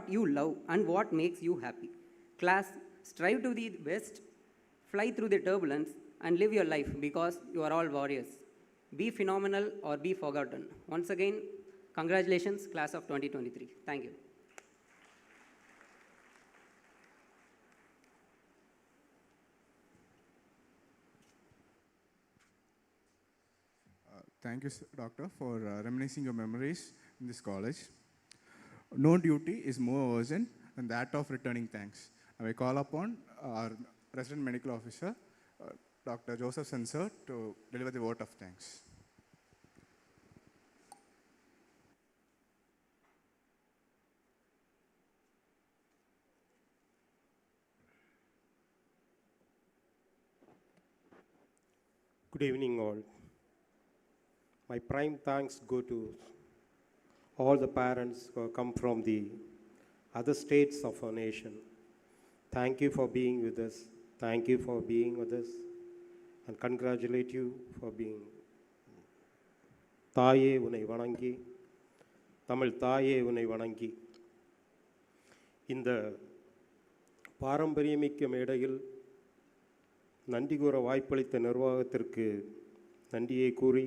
you love and what makes you happy. Class, strive to be the best, fly through the turbulence, and live your life because you are all warriors. Be phenomenal or be forgotten. Once again, congratulations, class of 2023. Thank you. Thank you, Doctor, for reminiscing your memories in this college. No duty is more urgent than that of returning thanks. I call upon our resident medical officer, Dr. Joseph Sensor, to deliver the vote of thanks. Good evening, all. My prime thanks go to all the parents who have come from the other states of our nation. Thank you for being with us. Thank you for being with us. And congratulate you for being. தாயே உன்னை வணங்கி, தமிழ் தாயே உன்னை வணங்கி, இந்த பாரம்பரியமிக்க மேடையில் நன்றி கூற வாய்ப்பளித்த நிர்வாகத்திற்கு நன்றியை கூறி,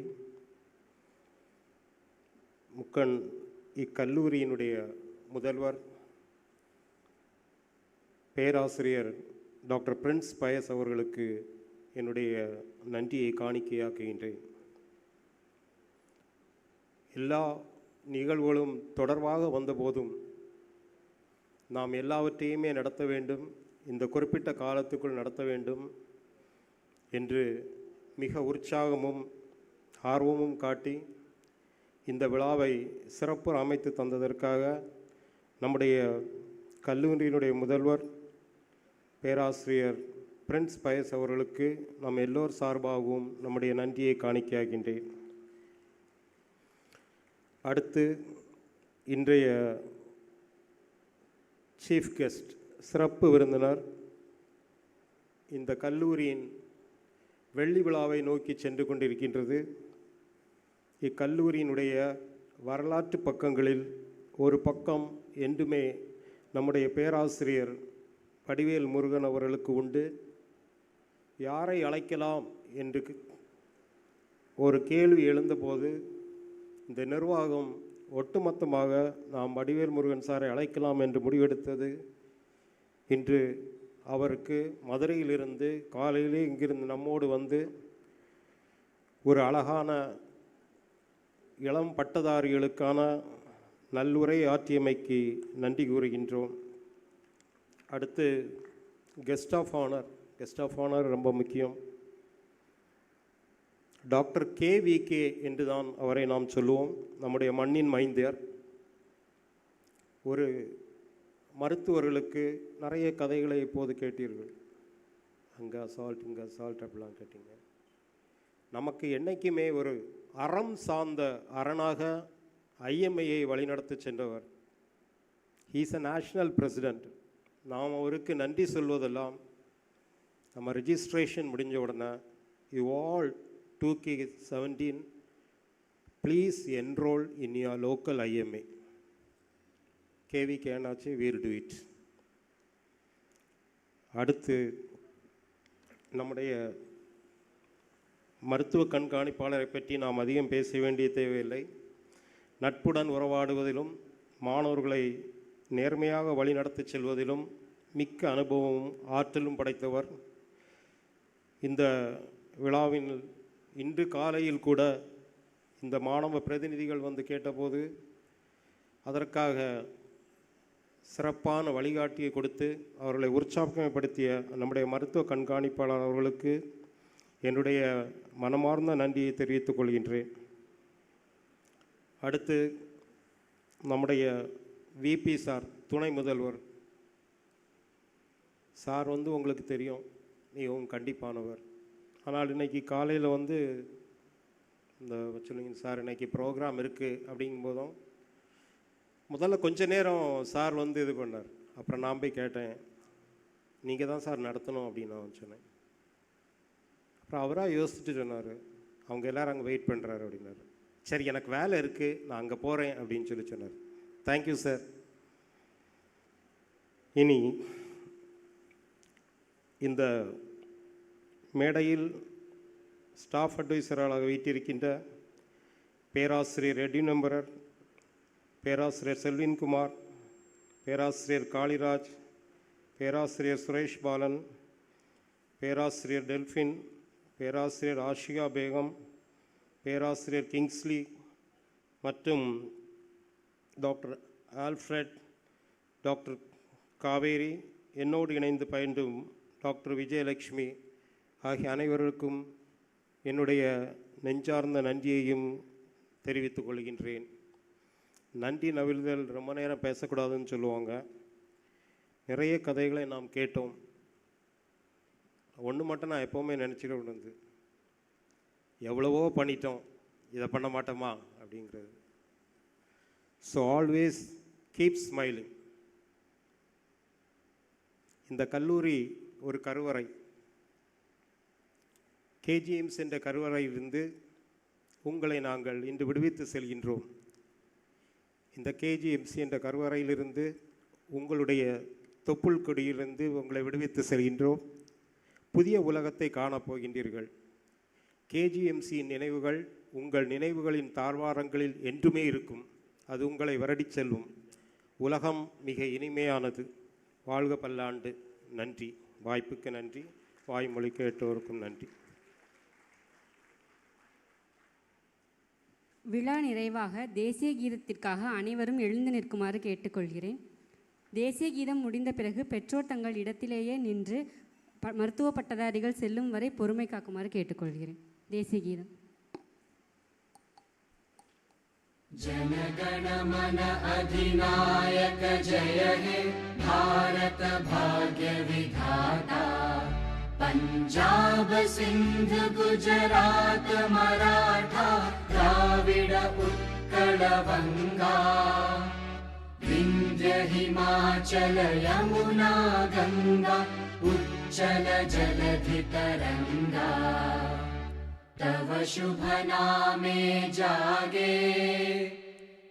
இக்கல்லூரியினுடைய முதல்வர் பேராசிரியர் டாக்டர் பிரின்ஸ் பயஸ் அவர்களுக்கு என்னுடைய நன்றியை காணிக்கையாக்குகின்றேன். எல்லா நிகழ்வுகளும் தொடர்பாக வந்தபோதும் நாம் எல்லாவற்றையுமே நடத்த வேண்டும், இந்த குறிப்பிட்ட காலத்துக்குள் நடத்த வேண்டும் என்று மிக உற்சாகமும் ஆர்வமும் காட்டி இந்த விழாவை சிறப்பு அமைத்து தந்ததற்காக நம்முடைய கல்லூரியினுடைய முதல்வர் பேராசிரியர் பிரின்ஸ் பயஸ் அவர்களுக்கு நம் எல்லோர் சார்பாகவும் நம்முடைய நன்றியை காணிக்கையாகின்றேன். அடுத்து இன்றைய சீஃப் கெஸ்ட் சிறப்பு விருந்தினர் இந்த கல்லூரியின் வெள்ளி விழாவை நோக்கி சென்று கொண்டிருக்கின்றது. இக்கல்லூரியினுடைய வரலாற்று பக்கங்களில் ஒரு பக்கம் என்றுமே நம்முடைய பேராசிரியர் வடிவேல் முருகன் அவர்களுக்கு உண்டு. யாரை அழைக்கலாம் என்று ஒரு கேள்வி எழுந்தபோது இந்த நிர்வாகம் ஒட்டுமொத்தமாக நாம் வடிவேல் முருகன் சாரை அழைக்கலாம் என்று முடிவெடுத்தது. இன்று அவருக்கு மதுரையிலிருந்து காலையிலே இங்கிருந்து நம்மோடு வந்து ஒரு அழகான இளம் பட்டதாரிகளுக்கான நல்லுரை ஆற்றியமைக்கு நன்றி கூறுகின்றோம். அடுத்து கெஸ்ட் ஆஃப் ஆனர் ரொம்ப முக்கியம். டாக்டர் KVK என்று தான் அவரை நாம் சொல்லுவோம். நம்முடைய மண்ணின் மைந்தர். ஒரு மருத்துவர்களுக்கு நிறைய கதைகளை இப்போது கேட்டீர்கள். அங்கே அசால்ட் இங்கே அசால்ட் அப்படிலாம் கேட்டீங்க. நமக்கு என்றைக்குமே ஒரு அறம் சார்ந்த அரணாக IMIயை வழிநடத்தி சென்றவர். He's a national president. நாம் அவருக்கு நன்றி சொல்வதெல்லாம் நம்ம ரிஜிஸ்ட்ரேஷன் முடிஞ்ச உடனே you all 2K17 please enrol in your local IMI. KVK ஆனாச்சு, வீல் டு இட். அடுத்து நம்முடைய மருத்துவ கண்காணிப்பாளரை பற்றி நாம் அதிகம் பேச வேண்டிய தேவையில்லை. நட்புடன் உறவாடுவதிலும் மாணவர்களை நேர்மையாக வழிநடத்தி செல்வதிலும் மிக்க அனுபவமும் ஆற்றலும் படைத்தவர். இந்த விழாவின் இன்று காலையில் கூட இந்த மாணவ பிரதிநிதிகள் வந்து கேட்டபோது அதற்காக சிறப்பான வழிகாட்டியை கொடுத்து அவர்களை உற்சாகப்படுத்திய நம்முடைய மருத்துவ கண்காணிப்பாளர் அவர்களுக்கு என்னுடைய மனமார்ந்த நன்றியை தெரிவித்துக் கொள்கின்றேன். அடுத்து நம்முடைய VP சார், துணை முதல்வர் சார் வந்து உங்களுக்கு தெரியும், மிகவும் கண்டிப்பானவர். ஆனால் இன்றைக்கி காலையில் வந்து இந்த சொல்லுங்க சார் இன்றைக்கி ப்ரோக்ராம் இருக்குது அப்படிங்கும்போதும் முதல்ல கொஞ்ச நேரம் சார் வந்து இது பண்ணார். அப்புறம் நான் போய் கேட்டேன், நீங்கள் தான் சார் நடத்தணும் அப்படின்னு நான் சொன்னேன். அப்புறம் அவராக யோசிச்சுட்டு சொன்னார், அவங்க எல்லோரும் அங்கே வெயிட் பண்ணுறாரு அப்படின்னாரு. சரி எனக்கு வேலை இருக்குது, நான் அங்கே போகிறேன் அப்படின்னு சொன்னார். Thank you sir. இனி இந்த மேடையில் ஸ்டாஃப் அட்வைசராக வீட்டிருக்கின்ற பேராசிரியர் எடிநம்பரர், பேராசிரியர் செல்வின்குமார், பேராசிரியர் காளிராஜ், பேராசிரியர் சுரேஷ் பாலன், பேராசிரியர் டெல்ஃபின், பேராசிரியர் ஆஷியா பேகம், பேராசிரியர் கிங்ஸ்லி மற்றும் டாக்டர் ஆல்ஃப்ரெட், டாக்டர் காவேரி, என்னோடு இணைந்து பயின்றும் டாக்டர் விஜயலட்சுமி ஆகிய அனைவருக்கும் என்னுடைய நெஞ்சார்ந்த நன்றியையும் தெரிவித்துக் கொள்கின்றேன். நன்றி நவிழ்தல் ரொம்ப நேரம் பேசக்கூடாதுன்னு சொல்லுவாங்க. நிறைய கதைகளை நாம் கேட்டோம். ஒன்று மட்டும் நான் எப்போவுமே நினச்சிக்க விடுது, எவ்வளவோ பண்ணிட்டோம், இதை பண்ண மாட்டோமா அப்படிங்கிறது. So always keep smiling. இந்த கல்லூரி ஒரு கருவறை. கேஜிஎம்ஸ் என்ற கருவறையிலிருந்து உங்களை நாங்கள் இன்று விடுவித்து செல்கின்றோம். இந்த கேஜிஎம்சி என்ற கருவறையிலிருந்து உங்களுடைய தொப்புள் கொடியிலிருந்து உங்களை விடுவித்து செல்கின்றோம். புதிய உலகத்தை காணப்போகின்றீர்கள். கேஜிஎம்சியின் நினைவுகள் உங்கள் நினைவுகளின் தாழ்வாரங்களில் என்றுமே இருக்கும். அது உங்களை வருடிச் செல்லும். உலகம் மிக இனிமையானது. வாழ்க பல்லாண்டு. நன்றி. வாய்ப்புக்கு நன்றி. வாய்மொழி கேட்டோருக்கும் நன்றி. விழா நிறைவாக தேசிய கீதத்திற்காக அனைவரும் எழுந்து நிற்குமாறு கேட்டுக்கொள்கிறேன். தேசிய கீதம் முடிந்த பிறகு பெற்றோர் தங்கள் இடத்திலேயே நின்று மருத்துவ பட்டதாரிகள் செல்லும் வரை பொறுமை காக்குமாறு கேட்டுக்கொள்கிறேன். தேசிய கீதம். जनगण मन अधिनायक जय हे भारत भाग्य विधाता, पंजाब सिंध गुजरात मराठा द्राविड उत्कल बंगा, विंध्य हिमाचल यमुना गंगा उच्चल जलधि तरंगा, तव शुभ नामे जागे,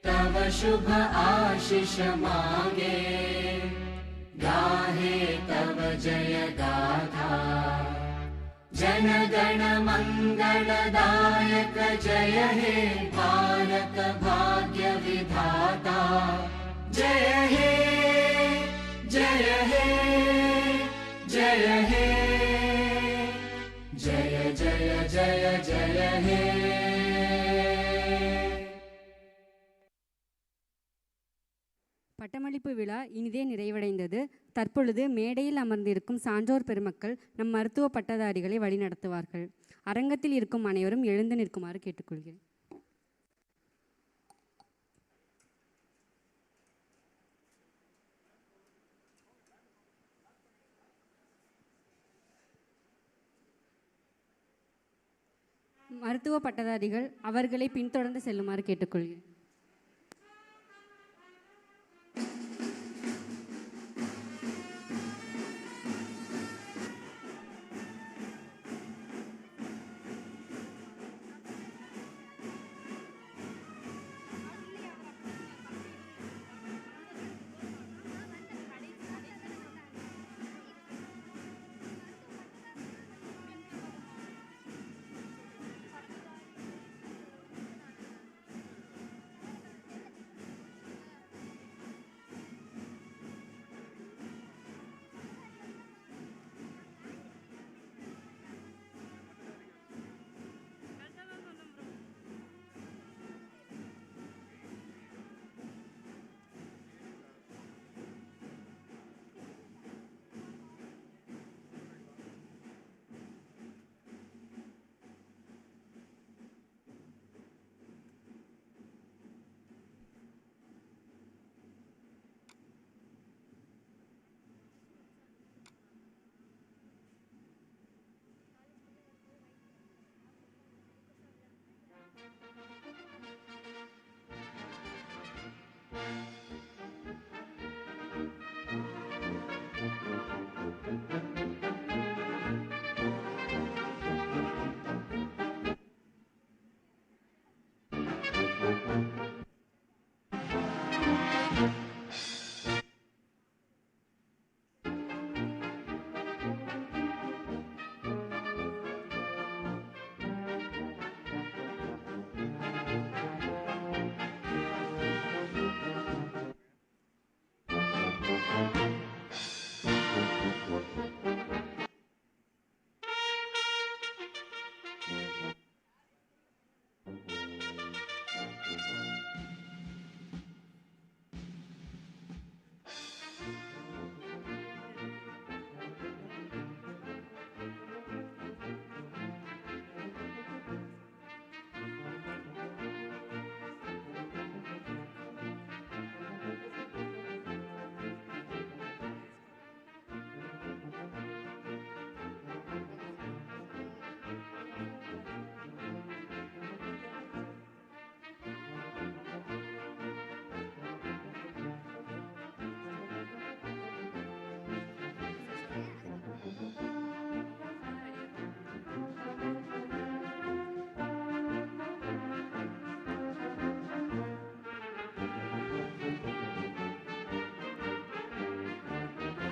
तव शुभ आशीष मांगे, गाहे तव जय गाथा। जन गण मंगलदायक जय हे भारत भाग्य विधाता, जय हे जय हे जय हे जय जय जय जय हे। பட்டமளிப்பு விழா இனிதே நிறைவடைந்தது. தற்பொழுது மேடையில் அமர்ந்திருக்கும் சான்றோர் பெருமக்கள் நம் மருத்துவ பட்டதாரிகளை வழிநடத்துவார்கள். அரங்கத்தில் இருக்கும் அனைவரும் எழுந்து நிற்குமாறு கேட்டுக்கொள்கிறேன். மருத்துவ பட்டதாரிகள் அவர்களை பின்தொடர்ந்து செல்லுமாறு கேட்டுக்கொள்கிறேன்.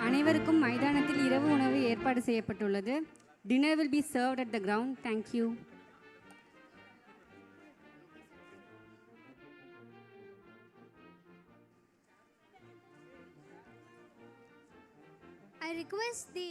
அனைவருக்கும் மைதானத்தில் இரவு உணவு ஏற்பாடு செய்யப்பட்டுள்ளது. Dinner will be served at the ground. Thank you. I request the